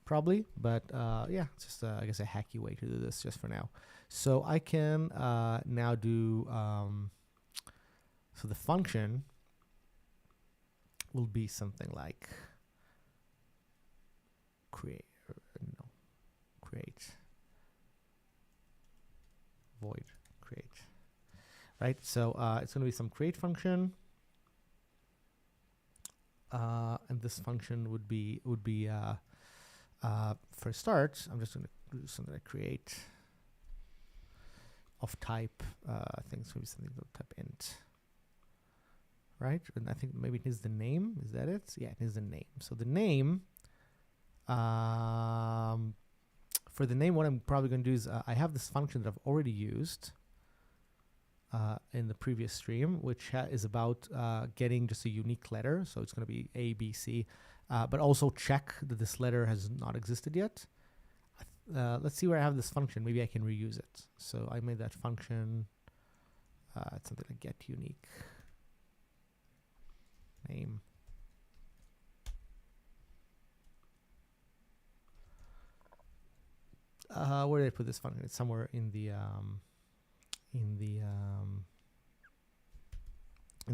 probably. But yeah, it's just I guess a hacky way to do this just for now. So I can now do, so the function will be something like create void create, right? So it's going to be some create function, and this function would be for a start. I'm just going to do something like create of type. I think it's going to be something of type int, right? And I think maybe it needs the name. Is that it? Yeah, it needs the name. So the name. For the name, what I'm probably going to do is I have this function that I've already used. in the previous stream, which is about getting just a unique letter. So it's going to be A, B, C, but also check that this letter has not existed yet. Let's see where I have this function. Maybe I can reuse it. So I made that function. It's something like get unique name. Where did I put this function? It's somewhere in the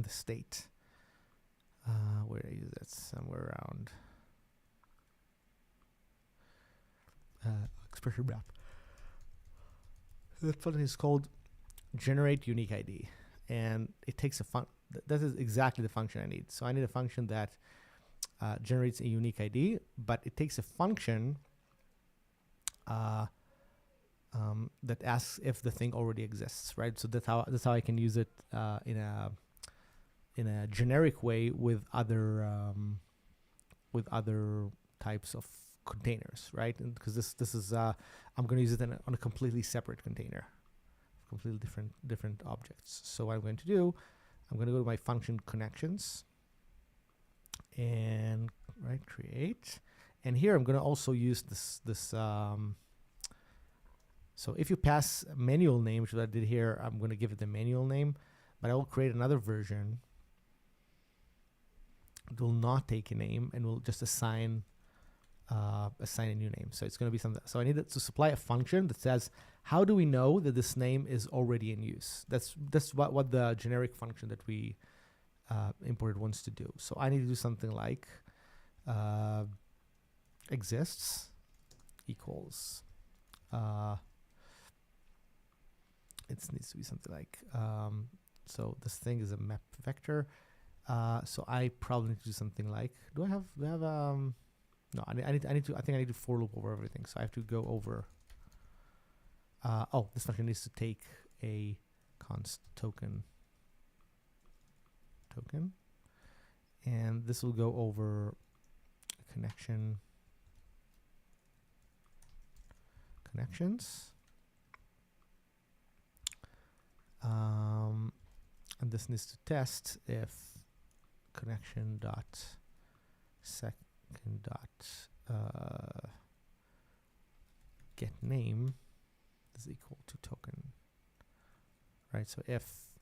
state. Where did I use that? Somewhere around expression wrap. That function is called generate unique ID, and it takes a that is exactly the function I need. So I need a function that generates a unique ID, but it takes a function that asks if the thing already exists, right? So that's how I can use it in a generic way with other types of containers, right? And because this is I'm going to use it on a completely separate container, completely different objects. So what I'm going to do, I'm going to go to my function connections and create, and here I'm going to also use this. So if you pass a manual name, which is what I did here, I'm going to give it the manual name, but I will create another version. It will not take a name and will just assign a new name. So it's going to be something. So I need to supply a function that says, how do we know that this name is already in use? That's what the generic function that we imported wants to do. So I need to do something like exists equals. It needs to be something like so this thing is a map vector. So I probably need to do something like, do I have no, I think I need to for loop over everything. So I have to go over this function needs to take a const token, and this will go over connections, and this needs to test if connection dot second dot get name is equal to token, right? So if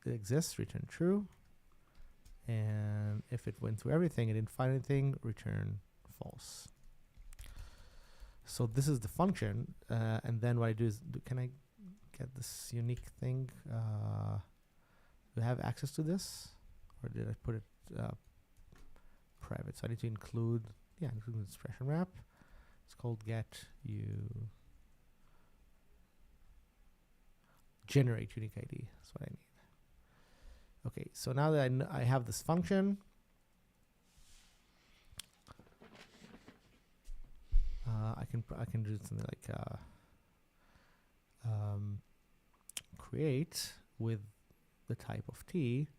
it exists, return true, and if it went through everything and didn't find anything, return false. So this is the function, and then what I do is, can I get this unique thing? Do I have access to this, or did I put it private? So I need to include expression wrap. It's called get you generate unique ID. That's what I need. Okay, so now that I have this function, I can do something like create with the type of T,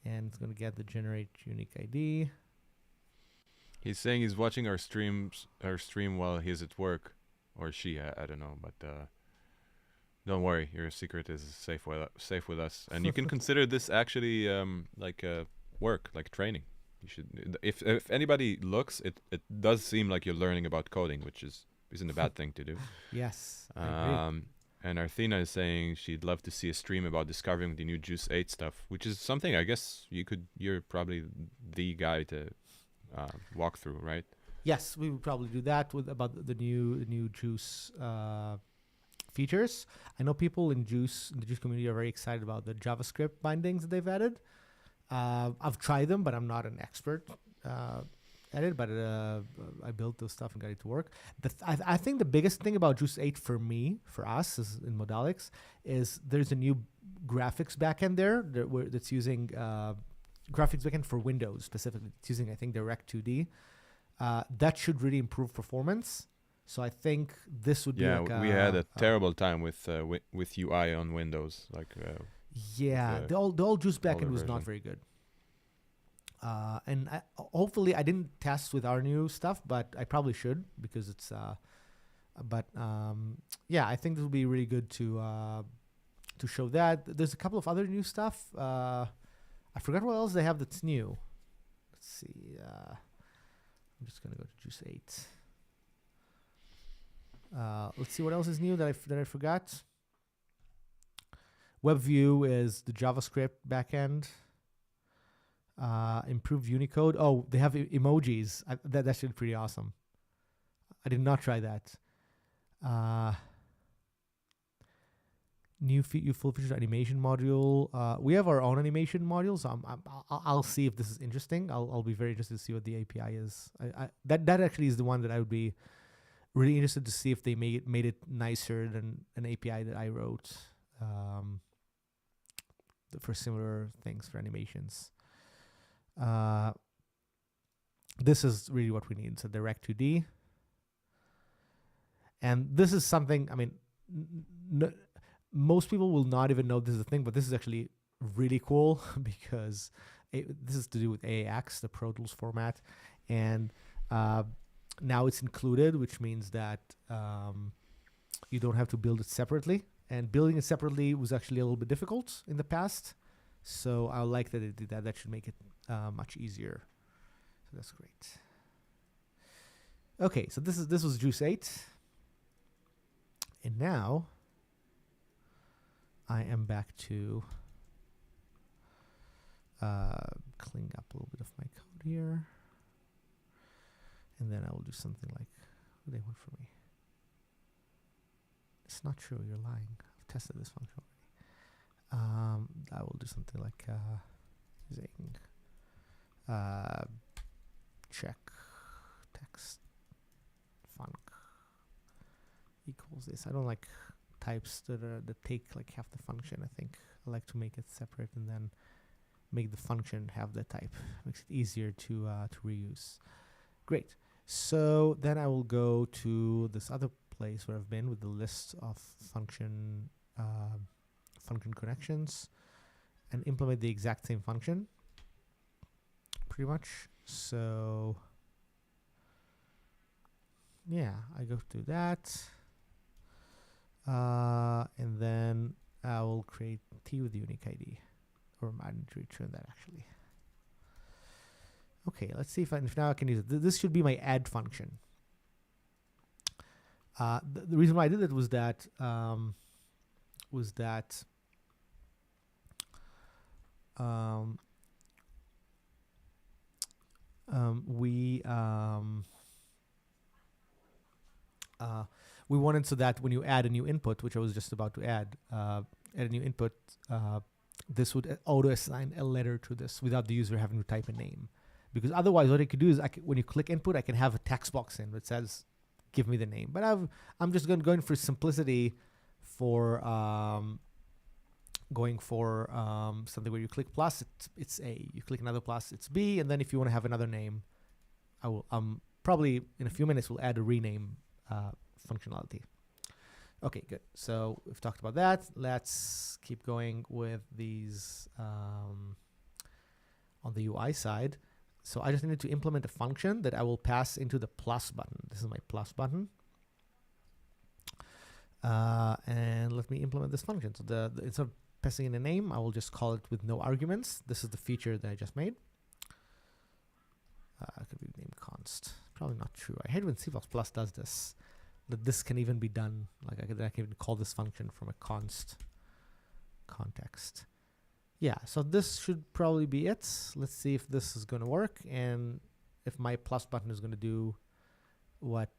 and it's going to get the generate unique ID. He's saying he's watching our stream while he's at work, or she. I don't know, but don't worry, your secret is safe with us, and you can consider this actually like work, like training. You should, if anybody looks, it does seem like you're learning about coding, which isn't a bad thing to do. Yes. I agree. And Arthena is saying she'd love to see a stream about discovering the new Juice 8 stuff, which is something I guess you're probably the guy to walk through, right? Yes, we would probably do that about the new Juice features. I know people in the Juice community are very excited about the JavaScript bindings that they've added. I've tried them, but I'm not an expert at it. But I built those stuff and got it to work. I think the biggest thing about Juice 8 for us is in Modalics, is there's a new graphics backend there that's using graphics backend for Windows specifically. It's using, I think, Direct 2D. That should really improve performance. So I think this would be like we had a terrible time with UI on Windows. The old Juice backend was not very good. And hopefully I didn't test with our new stuff, but I probably should, because it's. I think this will be really good to to show that. There's a couple of other new stuff. I forgot what else they have that's new. Let's see. I'm just gonna go to Juice 8. Let's see what else is new that I forgot. WebView is the JavaScript backend. Improved Unicode. Oh, they have emojis. That should be pretty awesome. I did not try that. New full featured animation module. We have our own animation module, so I'll see if this is interesting. I'll be very interested to see what the API is. That actually is the one that I would be really interested to see if they made it nicer than an API that I wrote for similar things for animations. This is really what we need. So direct 2D. And this is something, I mean, most people will not even know this is a thing, but this is actually really cool because this is to do with AAX, the Pro Tools format. And now it's included, which means that you don't have to build it separately. And building it separately was actually a little bit difficult in the past. So I like that it did that. That should make it much easier. So that's great. Okay, so this was Juice 8. And now I am back to clean up a little bit of my code here. And then I will do something like, what do they want from me? It's not true, you're lying. I've tested this function already. I will do something like using check text func equals this. I don't like types that take like half the function. I think I like to make it separate and then make the function have the type. Makes it easier to reuse. Great. So then I will go to this other place where I've been with the list of function connections and implement the exact same function pretty much. So yeah, I go through that. And then I will create T with unique ID, or I need to return that actually. Okay, let's see if now I can use it. This should be my add function. The reason why I did it was that we wanted so that when you add a new input, which I was just about to add a new input, this would auto-assign a letter to this without the user having to type a name. Because otherwise, what I could do is, when you click input, I can have a text box in that says, give me the name. But I'm just going for simplicity for going for something where you click plus, it's A. You click another plus, it's B. And then if you want to have another name, I will probably in a few minutes we'll add a rename functionality. Okay, good. So we've talked about that. Let's keep going with these on the UI side. So I just needed to implement a function that I will pass into the plus button. This is my plus button. And let me implement this function. So instead of passing in a name, I will just call it with no arguments. This is the feature that I just made. It could be named const. Probably not true. I hate when C++ does this. That this can even be done. Like I can even call this function from a const context. Yeah, so this should probably be it. Let's see if this is going to work and if my plus button is going to do what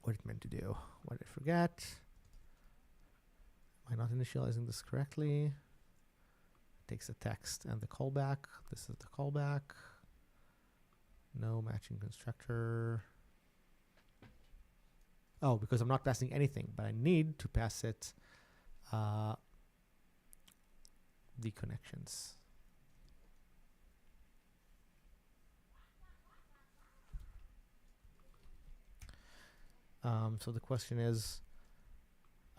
it meant to do. What did I forget? Am I not initializing this correctly? It takes the text and the callback. This is the callback. No matching constructor. Oh, because I'm not passing anything, but I need to pass it the connections. So the question is,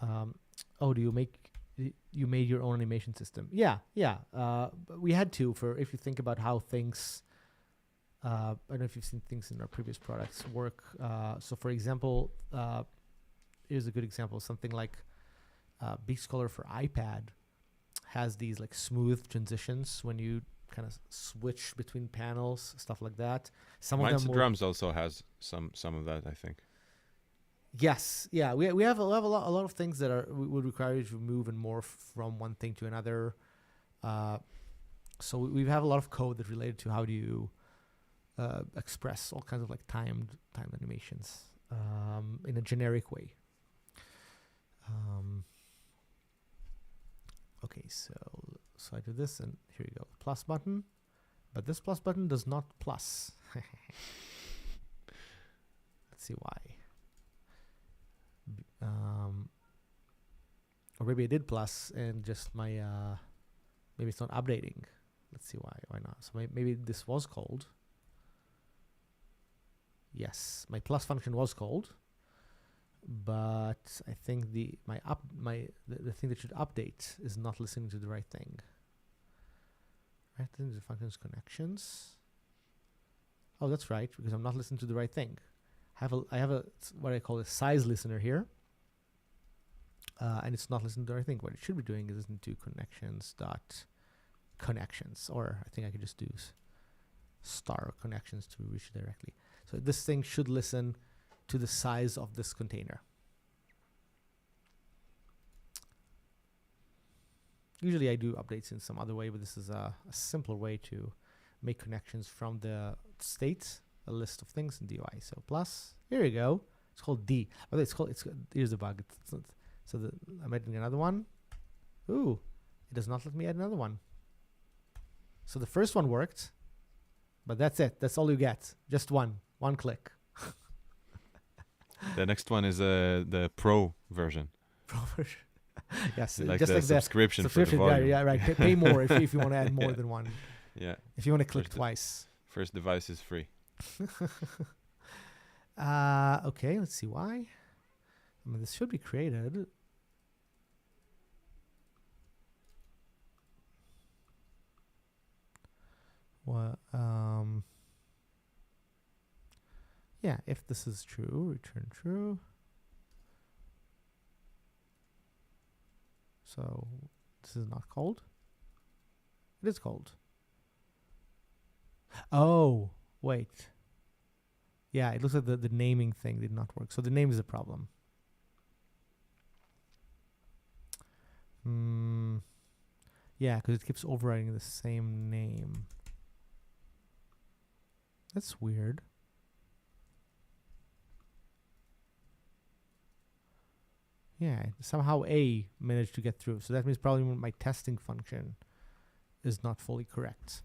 oh, you made your own animation system? Yeah. We had to, if you think about how things, I don't know if you've seen things in our previous products work. So for example, here's a good example, something like Beat Scholar for iPad has these like smooth transitions when you kind of switch between panels, stuff like that. Some Mine's of them drums also has some of that, I think. Yes, yeah, we have a lot of things that would require you to move and morph from one thing to another. So we have a lot of code that's related to how do you express all kinds of like timed animations in a generic way. Okay, so I do this, and here you go, plus button, but this plus button does not plus. Let's see why. Or maybe I did plus and just my maybe it's not updating. Let's see why not. So maybe this was called. Yes, my plus function was called, but I think the thing that should update is not listening to the right thing. Right, then the function's connections. Oh, that's right, because I'm not listening to the right thing. I have a what I call a size listener here, and it's not listening to the right thing. What it should be doing is listening to connections, or I think I could just do star connections to reach it directly. So this thing should listen to the size of this container. Usually I do updates in some other way, but this is a simpler way to make connections from the state, a list of things in DOI. So plus, here you go. It's called D. Oh, here's the bug. I'm adding another one. Ooh, it does not let me add another one. So the first one worked, but that's it. That's all you get. Just one click. The next one is the Pro version. Pro version. Yes, like just the like subscription for the volume. Yeah, right. Pay more if you want to add more than one. Yeah. If you want to click twice. First device is free. Okay, let's see why. I mean, this should be created. Well, yeah, if this is true, return true. So this is not called. It is called. Oh, wait. Yeah, it looks like the naming thing did not work. So the name is a problem. Yeah, because it keeps overriding the same name. That's weird. Yeah, somehow A managed to get through. So that means probably my testing function is not fully correct.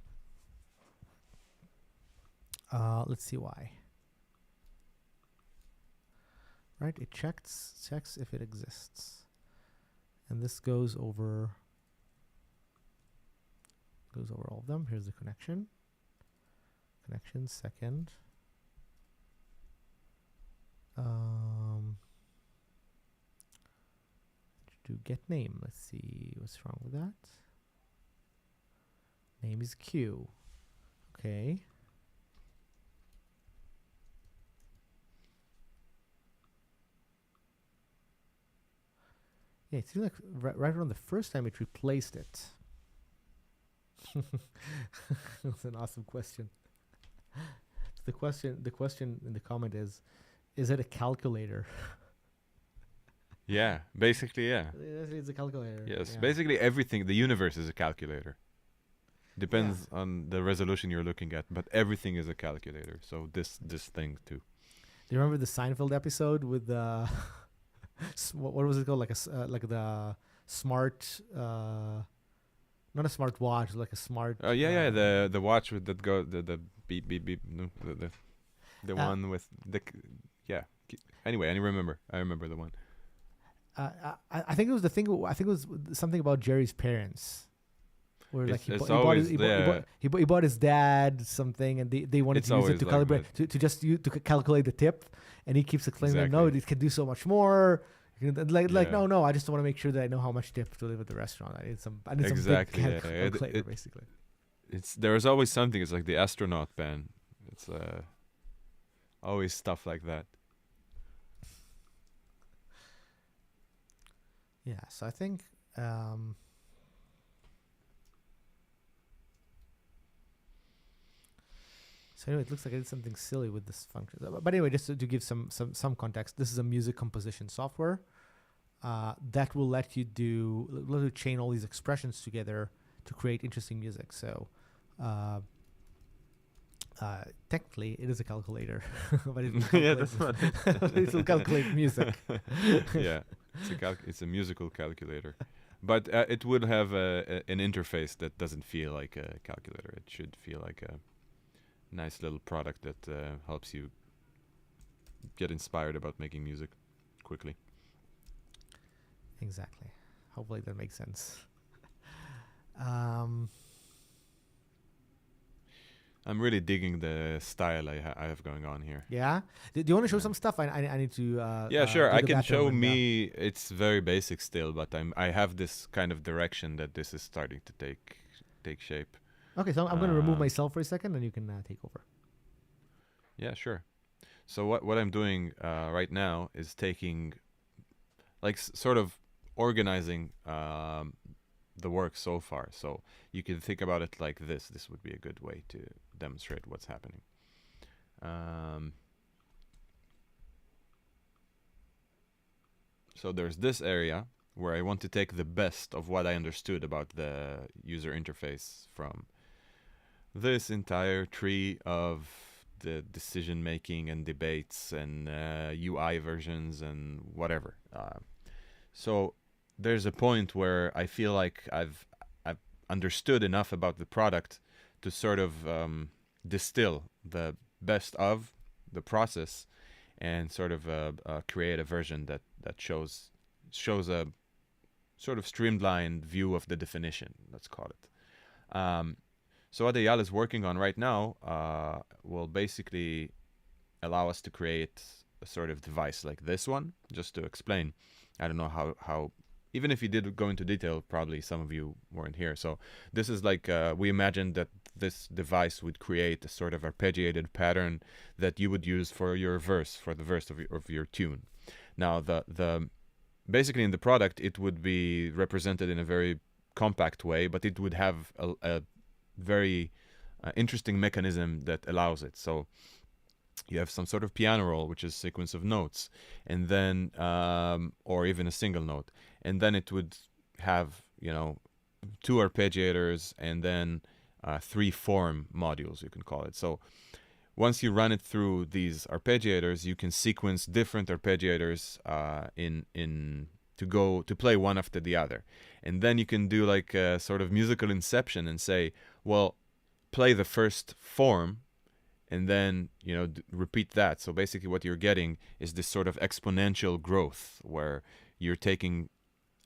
Let's see why. Right, it checks if it exists. And this goes over all of them. Here's the connection. Connection second. Do get name. Let's see what's wrong with that. Name is Q. Okay. Yeah, it seems like right around the first time it replaced it. That's an awesome question. The question in the comment is it a calculator? Yeah, basically, yeah. It's a calculator. Yes, yeah. Basically everything, the universe is a calculator. Depends on the resolution you're looking at, but everything is a calculator. So this thing too. Do you remember the Seinfeld episode with the what was it called? Like the smart, not a smart watch, like a smart. Oh yeah, the watch with that go the beep beep beep. No, the one with the Anyway, I remember the one. I think it was the thing. I think it was something about Jerry's parents, where like he bought his dad something, and they wanted to use it to calibrate to calculate the tip, and he keeps explaining no, it can do so much more. No, I just want to make sure that I know how much tip to leave at the restaurant. I need some big calculator, basically. There's always something. It's like the astronaut band. It's always stuff like that. Yeah, so I think um, so anyway, it looks like I did something silly with this function. But anyway, just to give some context, this is a music composition software that will let you chain all these expressions together to create interesting music. So uh, technically, it is a calculator, but it will Yeah, calculate. that's what It will calculate music. Yeah, it's a musical calculator, but it would have an interface that doesn't feel like a calculator. It should feel like a nice little product that helps you get inspired about making music quickly. Exactly. Hopefully that makes sense. Um, I'm really digging the style I have going on here. yeah. Do you want to show Yeah. some stuff? I need to. Yeah, sure. do I the can bathroom show and, me. It's very basic still, but I have this kind of direction that this is starting to take shape. Okay, so I'm going to remove Um, myself for a second, and you can take over. Yeah, sure. So what I'm doing right now is taking, like, sort of organizing the work so far. So you can think about it like this. This would be a good way to demonstrate what's happening. So there's this area where I want to take the best of what I understood about the user interface from this entire tree of the decision making and debates and UI versions and whatever. So there's a point where I feel like I've understood enough about the product to sort of distill the best of the process and sort of create a version that shows a sort of streamlined view of the definition. Let's call it. So what Eyal is working on right now will basically allow us to create a sort of device like this one. Just to explain, I don't know how even if you did go into detail, probably some of you weren't here. So this is like we imagined that this device would create a sort of arpeggiated pattern that you would use for your verse, for the verse of your tune. Now the basically in the product it would be represented in a very compact way, but it would have a very interesting mechanism that allows it. So you have some sort of piano roll, which is a sequence of notes, and then or even a single note, and then it would have, you know, 2 arpeggiators and then 3 form modules, you can call it. So once you run it through these arpeggiators, you can sequence different arpeggiators to play one after the other, and then you can do like a sort of musical inception and say, well, play the first form and then, you know, repeat that. So basically what you're getting is this sort of exponential growth where you're taking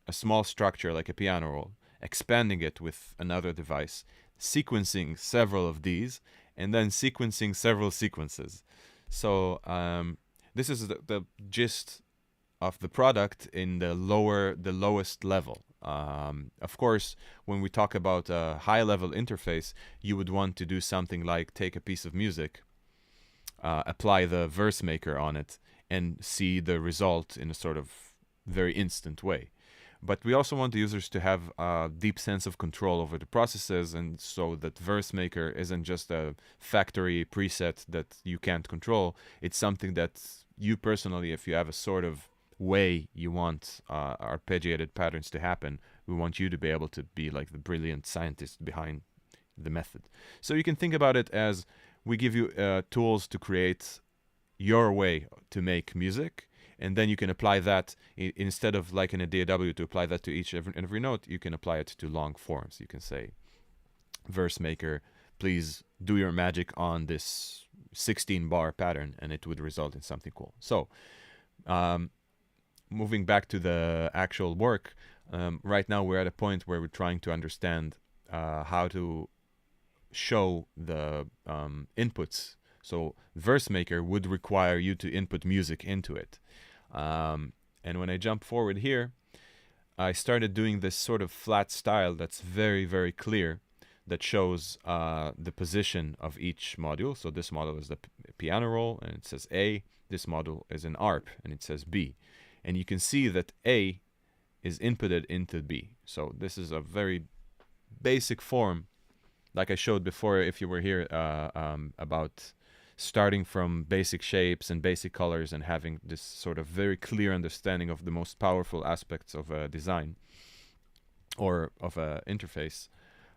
a small structure like a piano roll, expanding it with another device, sequencing several of these, and then sequencing several sequences. So this is the gist of the product in the lowest level. Of course, when we talk about a high-level interface, you would want to do something like take a piece of music, apply the verse maker on it, and see the result in a sort of very instant way. But we also want the users to have a deep sense of control over the processes, and so that verse maker isn't just a factory preset that you can't control. It's something that you personally, if you have a sort of way you want arpeggiated patterns to happen, we want you to be able to be like the brilliant scientist behind the method. So you can think about it as we give you tools to create your way to make music, and then you can apply that instead of like in a DAW to apply that to each every note. You can apply it to long forms. You can say, verse maker, please do your magic on this 16 bar pattern, and it would result in something cool. So moving back to the actual work, right now we're at a point where we're trying to understand how to show the inputs. So verse maker would require you to input music into it. And when I jump forward here, I started doing this sort of flat style that's very, very clear, that shows the position of each module. So this module is the piano roll, and it says A. This module is an ARP, and it says B. And you can see that A is inputted into B. So this is a very basic form, like I showed before if you were here, about starting from basic shapes and basic colors and having this sort of very clear understanding of the most powerful aspects of a design or of a interface.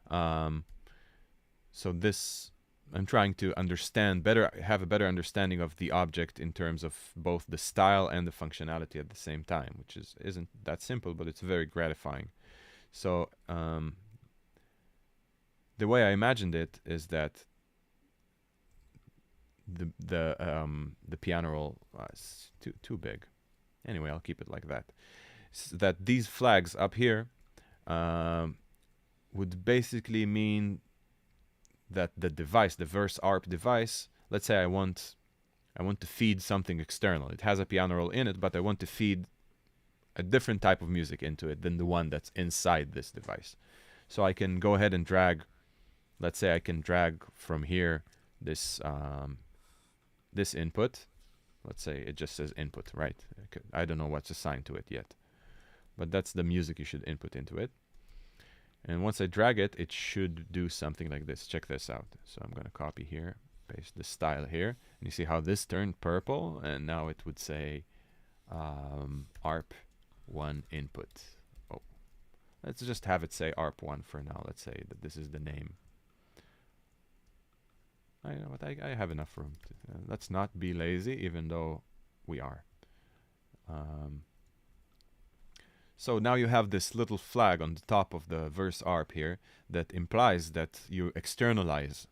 So this, I'm trying to understand better, have a better understanding of the object in terms of both the style and the functionality at the same time, which isn't that simple, but it's very gratifying. So the way I imagined it is that the piano roll is too big. Anyway, I'll keep it like that. That these flags up here would basically mean that the device, the verse ARP device, let's say I want to feed something external. It has a piano roll in it, but I want to feed a different type of music into it than the one that's inside this device. So I can go ahead and drag, let's say I can drag from here this this input. Let's say it just says input, right? I don't know what's assigned to it yet, but that's the music you should input into it. And once I drag it, it should do something like this. Check this out. So I'm going to copy here, paste the style here. And you see how this turned purple? And now it would say ARP1 input. Oh, let's just have it say ARP1 for now. Let's say that this is the name. I know what, I have enough room. Let's not be lazy, even though we are. So now you have this little flag on the top of the verse ARP here that implies that you externalize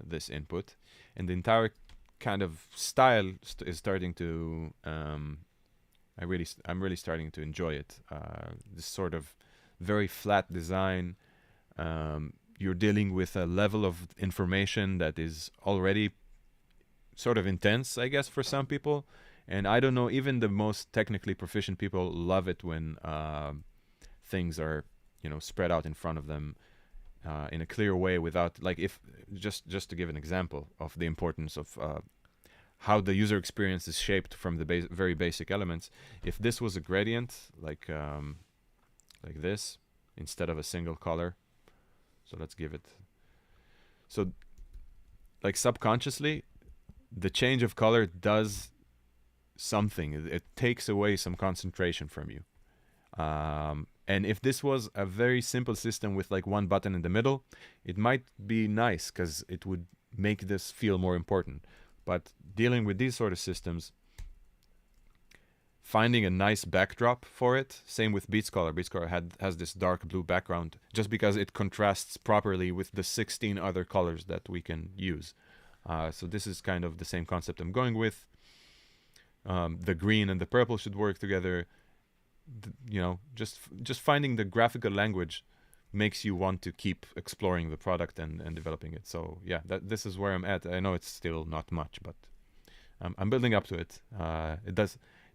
this input, and the entire kind of style is starting to. I'm really starting to enjoy it. This sort of very flat design. You're dealing with a level of information that is already sort of intense, I guess, for some people. And I don't know, even the most technically proficient people love it when things are, spread out in front of them in a clear way without, like, if just to give an example of the importance of how the user experience is shaped from the very basic elements. If this was a gradient, like this, instead of a single color, so let's give it. So, like, subconsciously, the change of color does something. It takes away some concentration from you. And if this was a very simple system with like one button in the middle, it might be nice because it would make this feel more important. But dealing with these sort of systems, finding a nice backdrop for it, same with BeatsColor. BeatsColor has this dark blue background just because it contrasts properly with the 16 other colors that we can use. So this is kind of the same concept I'm going with. The green and the purple should work together. Just finding the graphical language makes you want to keep exploring the product and developing it. So yeah, this is where I'm at. I know it's still not much, but I'm building up to it.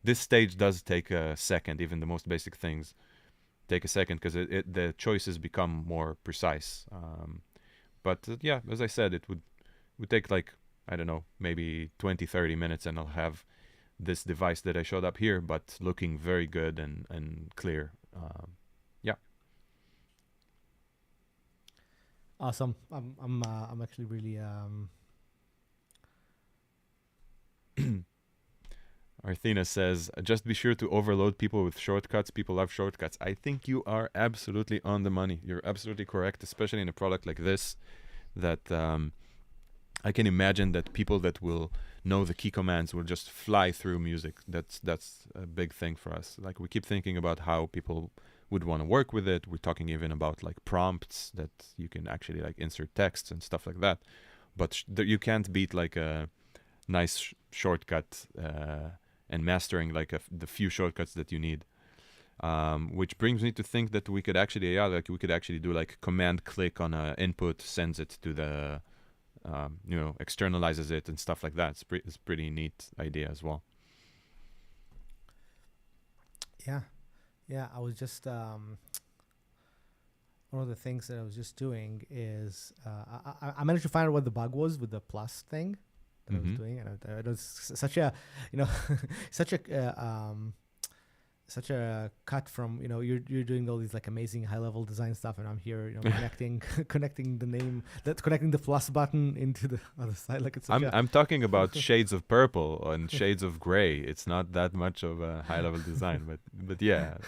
This stage does take a second. Even the most basic things take a second because the choices become more precise. But yeah, as I said, it would take like, I don't know, maybe 20-30 minutes, and I'll have this device that I showed up here, but looking very good and clear. Yeah. Awesome. I'm actually really Arthena says, just be sure to overload people with shortcuts. People love shortcuts. I think you are absolutely on the money. You're absolutely correct, especially in a product like this, that I can imagine that people that will know the key commands will just fly through music. That's a big thing for us. Like, we keep thinking about how people would want to work with it. We're talking even about like prompts that you can actually like insert texts and stuff like that. But you can't beat like a nice shortcut and mastering like the few shortcuts that you need. Which brings me to think that we could actually, we could actually do like command click on a input, sends it to the externalizes it and stuff like that. It's a pretty neat idea as well. Yeah, I was just one of the things that I was just doing is I managed to find out what the bug was with the plus thing that I was doing, and it was such a such a such a cut from, you're doing all these like amazing high level design stuff, and I'm here, connecting connecting the name, that's connecting the plus button into the other side. Like it's such I'm talking about shades of purple and shades of gray. It's not that much of a high level design, but yeah.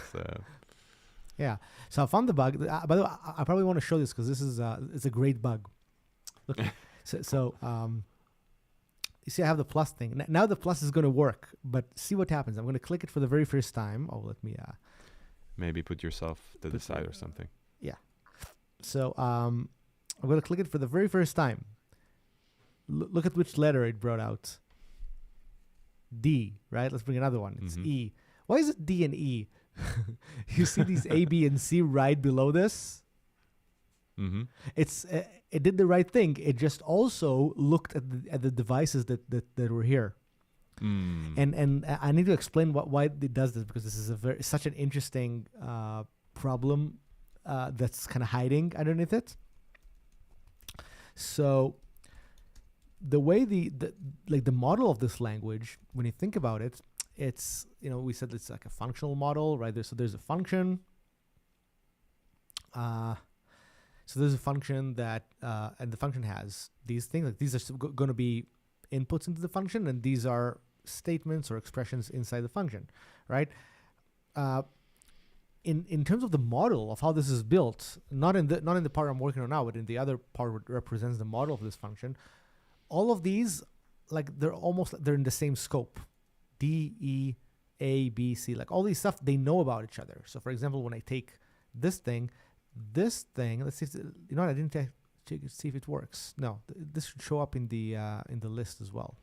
Yeah. So I found the bug. By the way, I probably want to show this because this is it's a great bug. Look, so you see, I have the plus thing. Now the plus is going to work, but see what happens. I'm going to click it for the very first time. Oh, let me maybe put yourself to the side or something. Yeah. So I'm going to click it for the very first time. Look at which letter it brought out. D, right? Let's bring another one. It's E. Why is it D and E? You see these A, B, and C right below this? Mm-hmm. It did the right thing. It just also looked at the devices that were here. And I need to explain why it does this, because this is such an interesting problem that's kind of hiding underneath it. So the way the model of this language, when you think about it, it's, we said it's like a functional model, right? So there's a function. So there's a function that, and the function has these things. Like these are going to be inputs into the function, and these are statements or expressions inside the function, right? In terms of the model of how this is built, not in the part I'm working on now, but in the other part that represents the model of this function, all of these, like they're in the same scope. D, E, A, B, C, like all these stuff, they know about each other. So for example, when I take this thing, let's see if I didn't check see if it works. No, this should show up in the list as well.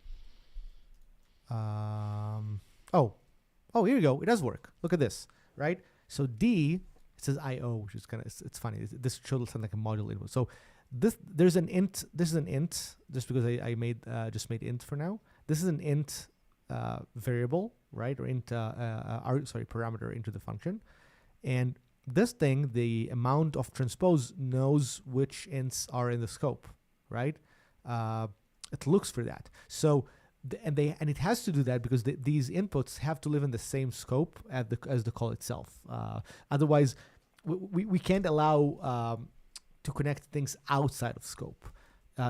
Here we go. It does work. Look at this, right? So D, it says IO, which is it's funny. This should sound like a module input. So there's an int. This is an int, just because I just made int for now. This is an int variable, right? Or int parameter into the function, and this thing, the amount of transpose, knows which ints are in the scope, right? It looks for that. So, and it has to do that because these inputs have to live in the same scope as the call itself. Otherwise, we can't allow to connect things outside of scope.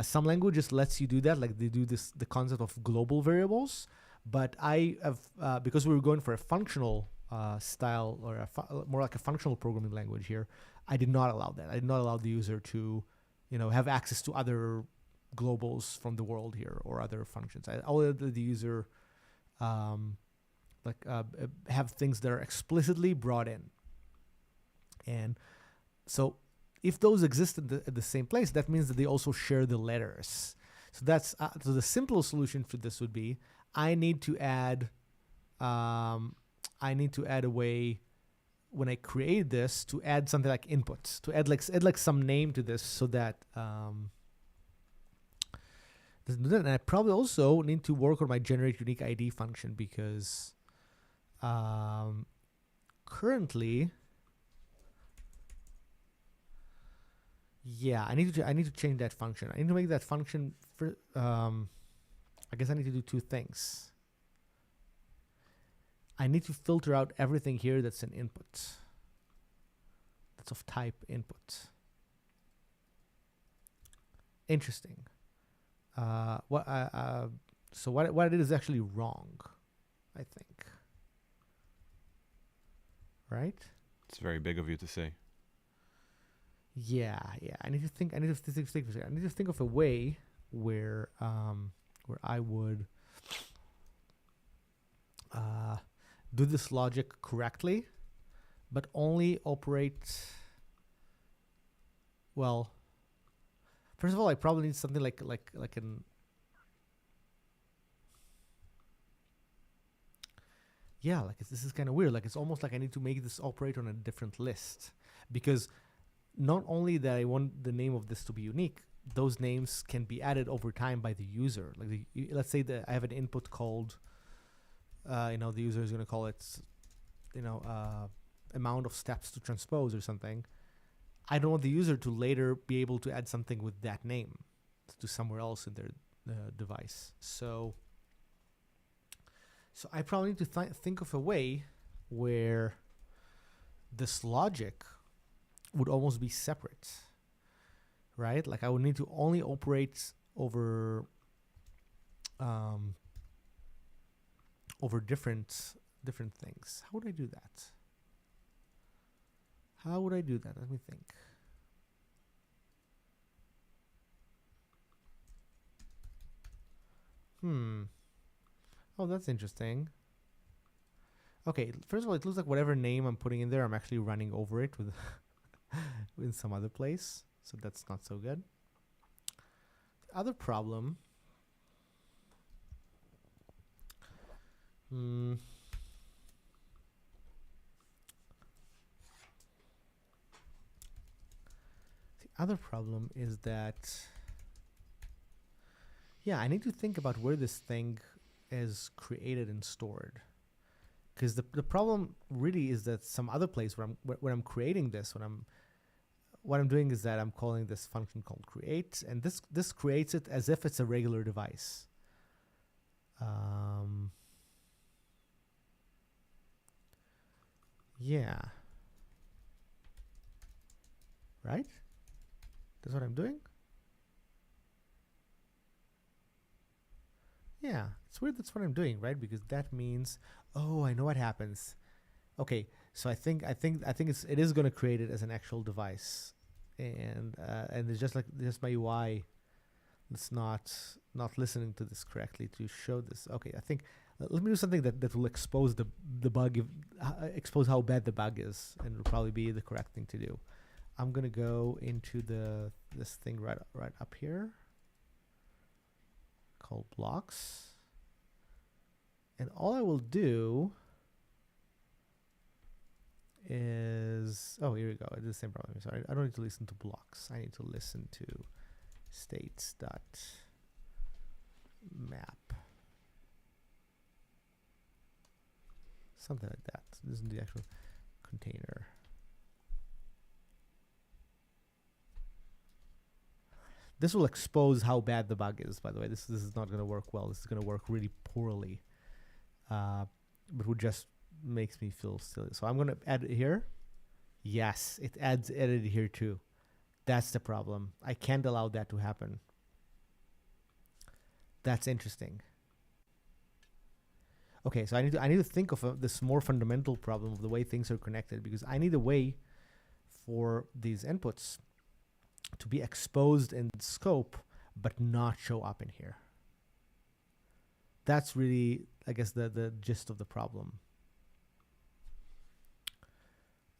Some languages lets you do that, like they do the concept of global variables. But I have, because we were going for a functional style, or more like a functional programming language here, I did not allow that. I did not allow the user to, have access to other globals from the world here or other functions. I let the user have things that are explicitly brought in. And so if those exist at the same place, that means that they also share the letters. So that's so the simple solution for this would be, I need to add a way, when I create this, to add something like inputs, to add like some name to this, so that and I probably also need to work on my generate unique ID function, because currently, I need to change that function. I need to make that function for I guess I need to do two things. I need to filter out everything here that's an input, that's of type input. Interesting. What I did is actually wrong, I think. Right? It's very big of you to say. Yeah. I need to think for a second. I need to think of a way where I would do this logic correctly, but only operate. Well, first of all, I probably need something like an. Yeah, this is kind of weird. Like, it's almost like I need to make this operate on a different list, because not only that I want the name of this to be unique, those names can be added over time by the user. Like, let's say that I have an input called, the user is going to call it, amount of steps to transpose or something. I don't want the user to later be able to add something with that name to somewhere else in their device. So I probably need to think of a way where this logic would almost be separate, right? Like I would need to only operate over over different things. How would I do that? How would I do that? Let me think. Oh, that's interesting. Okay, first of all, it looks like whatever name I'm putting in there, I'm actually running over it with in some other place. So that's not so good. The other problem. The other problem is that, yeah, I need to think about where this thing is created and stored. Because the problem really is that some other place where I'm creating this, what I'm doing is that I'm calling this function called create, and this creates it as if it's a regular device. Yeah. Right? That's what I'm doing? Yeah, it's weird that's what I'm doing, right? Because that means, oh, I know what happens. Okay, so I think it is going to create it as an actual device, and it's just my UI. It's not listening to this correctly to show this. Okay, I think let me do something that will expose the bug, expose how bad the bug is, and it'll probably be the correct thing to do. I'm gonna go into this thing right up here called blocks, and all I will do is, oh, here we go. It's the same problem. Sorry, I don't need to listen to blocks. I need to listen to states.map. Something like that. This is the actual container. This will expose how bad the bug is, by the way. This is not going to work well. This is going to work really poorly. But it just makes me feel silly. So I'm going to add it here. Yes, it adds edit here too. That's the problem. I can't allow that to happen. That's interesting. Okay, so I need to think of this more fundamental problem of the way things are connected, because I need a way for these inputs to be exposed in scope but not show up in here. That's really, I guess, the gist of the problem.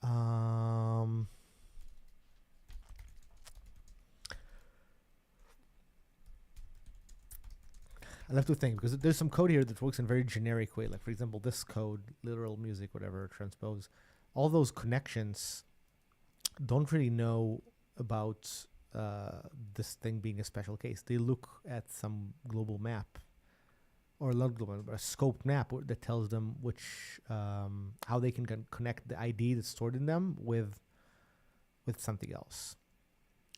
I'll have to think, because there's some code here that works in a very generic way. Like, for example, this code, literal music, whatever, transpose. All those connections don't really know about this thing being a special case. They look at some global map, or not global, but a scoped map that tells them which how they can connect the ID that's stored in them with something else,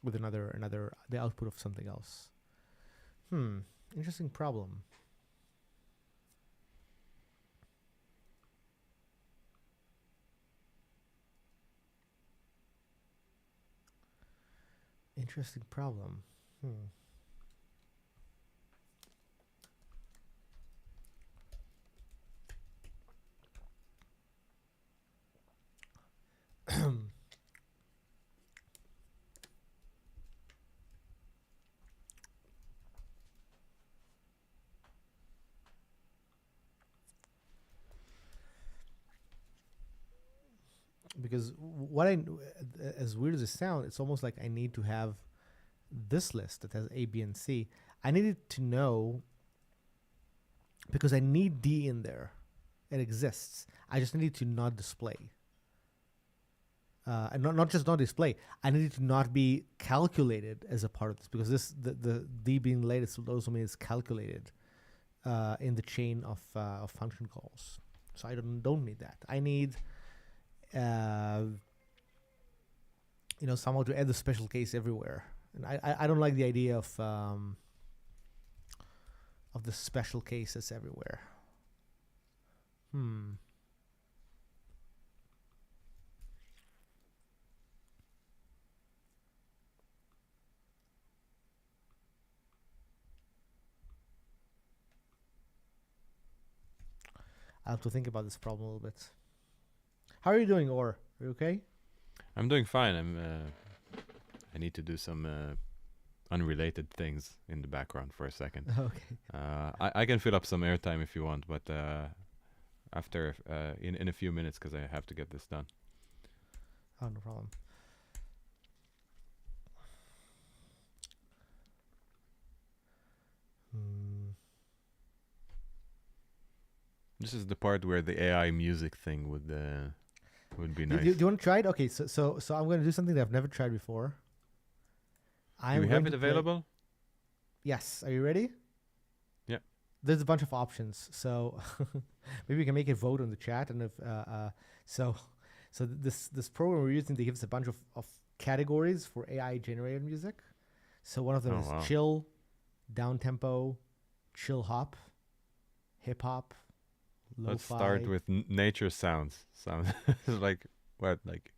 with another the output of something else. Interesting problem. Interesting problem. Because as weird as it sounds, it's almost like I need to have this list that has A, B, and C. I needed to know, because I need D in there. It exists. I just needed to not display. And not just not display. I needed to not be calculated as a part of this, because the D being latest will also mean it's calculated in the chain of function calls. So I don't need that. I need somehow to add the special case everywhere. And I don't like the idea of the special cases everywhere. I'll have to think about this problem a little bit. How are you doing, Or? Are you okay? I'm doing fine. I need to do some unrelated things in the background for a second. Okay. I can fill up some airtime if you want, but after in a few minutes, because I have to get this done. Oh, no problem. This is the part where the AI music thing would be nice. Do you want to try it? Okay, so I'm going to do something that I've never tried before. Do we have it available? Yes. Are you ready? Yeah. There's a bunch of options, so maybe we can make a vote on the chat. And if so this program we're using, they give us a bunch of categories for AI generated music. So one of them is chill, down tempo, chill hop, hip hop. Lo-fi. Let's start with nature sounds. Sound like what? Like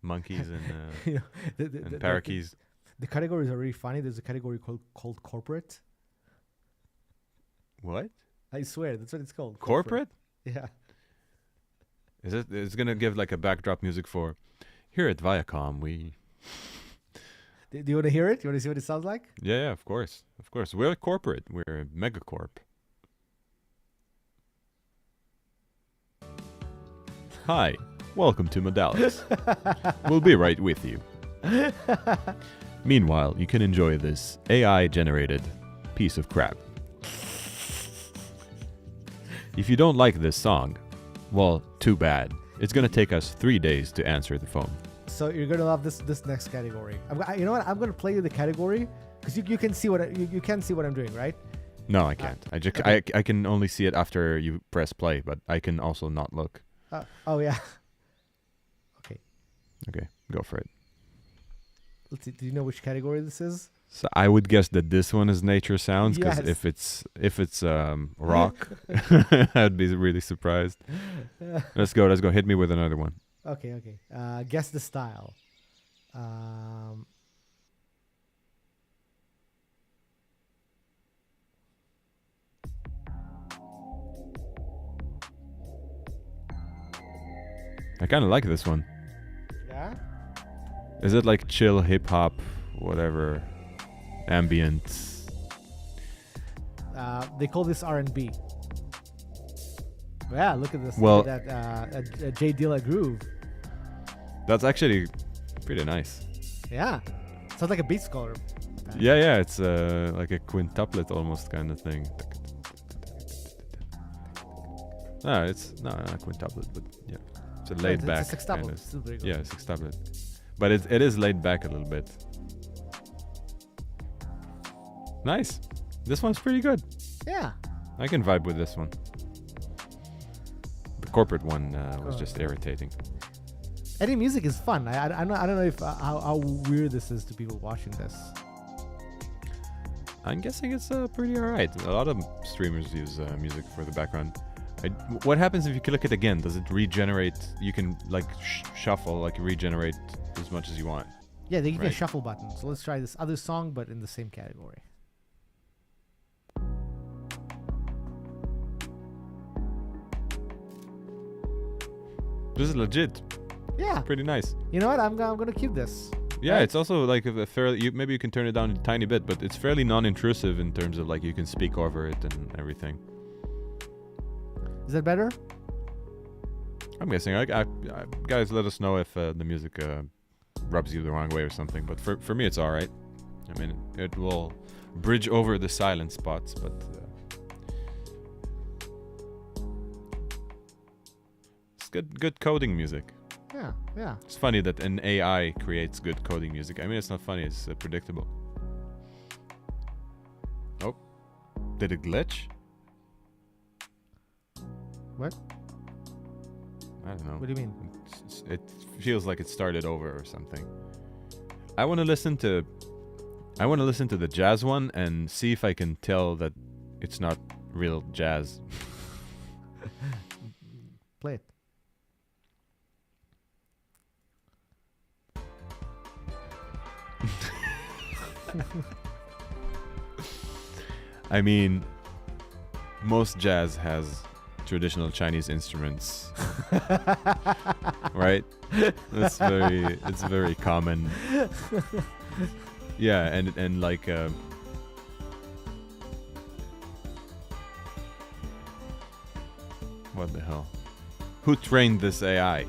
monkeys and and parakeets. The categories are really funny. There's a category called corporate. What? I swear, that's what it's called. Corporate? Yeah. Is it? It's gonna give like a backdrop music for. Here at Viacom, we. Do you want to hear it? You want to see what it sounds like? Yeah, of course. We're corporate. We're a megacorp. Hi, welcome to Modalics. We'll be right with you. Meanwhile, you can enjoy this AI-generated piece of crap. If you don't like this song, well, too bad. It's gonna take us 3 days to answer the phone. So you're gonna love this next category. You know what? I'm gonna play you the category because you can see what you can see what I'm doing, right? No, I can't. I can only see it after you press play, but I can also not look. Oh yeah. Okay, go for it. Let's see. Do you know which category this is? So I would guess that this one is nature sounds, because Yes. if it's rock, I'd be really surprised. Let's go. Hit me with another one. Okay. Guess the style. I kind of like this one. Yeah. Is it like chill hip hop, whatever, ambient? They call this R&B. Yeah, look at this. Well, look at that J Dilla groove. That's actually pretty nice. Yeah, sounds like a beat scholar. Yeah, it's like a quintuplet almost kind of thing. No, it's not quintuplet, but yeah, it's a laid back. It's a sextuplet. Still very good. Yeah, sextuplet, but it is laid back a little bit. Nice. This one's pretty good. Yeah. I can vibe with this one. The corporate one was just irritating. Any music is fun. I don't know if how weird this is to people watching this. I'm guessing it's pretty alright. A lot of streamers use music for the background. What happens if you click it again? Does it regenerate? You can like shuffle, like regenerate as much as you want. Yeah, they give you a shuffle button. So let's try this other song, but in the same category. This is legit. Yeah. Pretty nice. You know what? I'm gonna keep this. Yeah, Right? it's also like a fairly. Maybe you can turn it down a tiny bit, but it's fairly non-intrusive in terms of like you can speak over it and everything. Is that better? I'm guessing. Guys, let us know if the music rubs you the wrong way or something. But for me, it's all right. I mean, it will bridge over the silent spots, but it's good coding music. Yeah. It's funny that an AI creates good coding music. I mean, it's not funny. It's predictable. Oh, did it glitch? What? I don't know. What do you mean? It feels like it started over or something. I want to listen to the jazz one and see if I can tell that it's not real jazz. Play it. I mean, most jazz has traditional Chinese instruments, right? It's very common. Yeah, and like what the hell? Who trained this AI?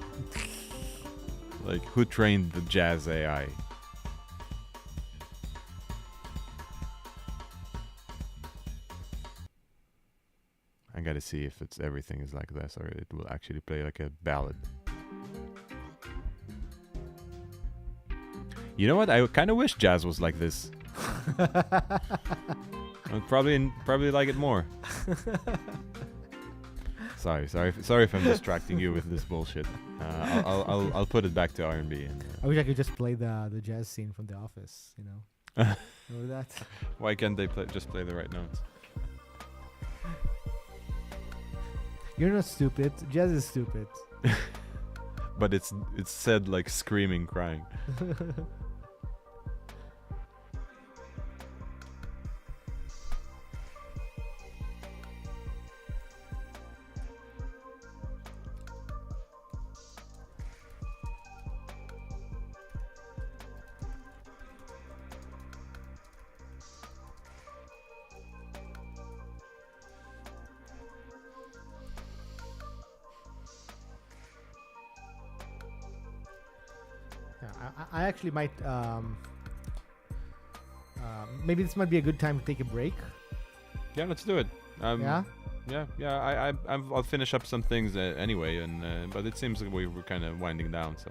Like, who trained the jazz AI? I gotta see if it's everything is like this or it will actually play like a ballad. You know what? I kind of wish jazz was like this. I'd probably like it more. Sorry if I'm distracting you with this bullshit. I'll put it back to R&B. And, I wish I could just play the jazz scene from The Office. You know, remember that? Why can't they just play the right notes? You're not stupid. Jazz is stupid. But it's said like screaming, crying. I actually might. Maybe this might be a good time to take a break. Yeah, let's do it. Yeah. Yeah. I'll finish up some things anyway, and but it seems like we're kind of winding down, so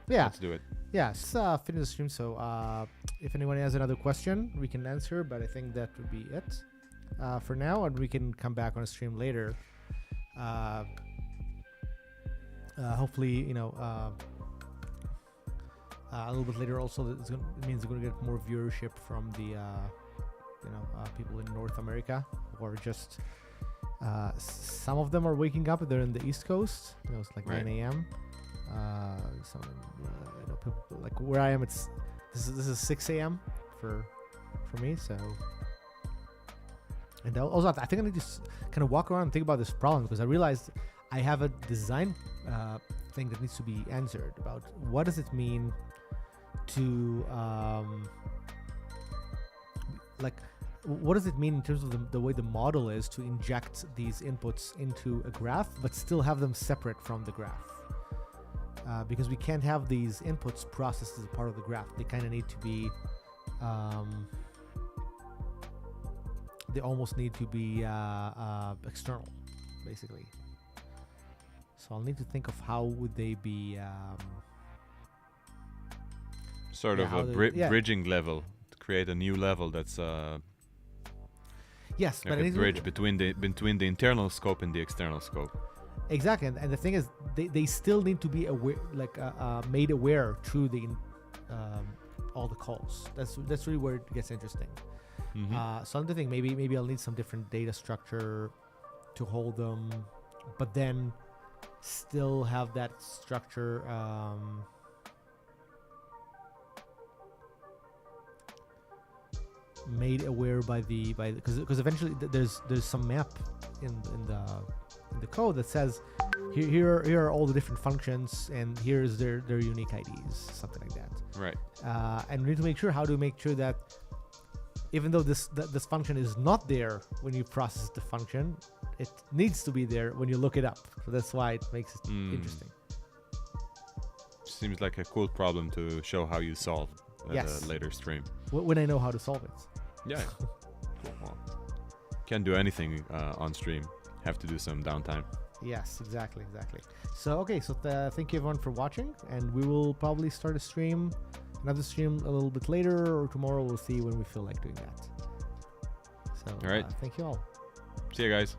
Yeah. let's do it. Yeah. Let's finish the stream. So, if anyone has another question, we can answer. But I think that would be it for now, and we can come back on a stream later. Hopefully, you know. A little bit later, also, it means we're going to get more viewership from the, people in North America, or just some of them are waking up. They're in the East Coast. You know, it's like Right. 9 a.m. Some, people, like where I am, this is 6 a.m. for me. So, and also, I think I need to kind of walk around and think about this problem, because I realized I have a design thing that needs to be answered about what does it mean to what does it mean in terms of the way the model is to inject these inputs into a graph but still have them separate from the graph, because we can't have these inputs processed as a part of the graph. They kind of need to be they almost need to be external, basically. So I'll need to think of how would they be Sort of a bridging level to create a new level that's yes, like but a bridge between the internal scope and the external scope. Exactly, and the thing is, they still need to be aware, like made aware through the all the calls. That's really where it gets interesting. Mm-hmm. So I'm thinking maybe I'll need some different data structure to hold them, but then still have that structure made aware by because eventually there's some map in the code that says here are all the different functions and here's their unique IDs, something like that. Right. And we need to make sure that even though this function is not there when you process the function, it needs to be there when you look it up. So that's why it makes it interesting. Seems like a cool problem to show how you solve at a later stream. When I know how to solve it. Yeah. Cool. Well, can't do anything on stream. Have to do some downtime. Yes, exactly. So okay, so thank you everyone for watching, and we will probably start another stream a little bit later or tomorrow. We'll see when we feel like doing that. So all right. Thank you all. See you guys.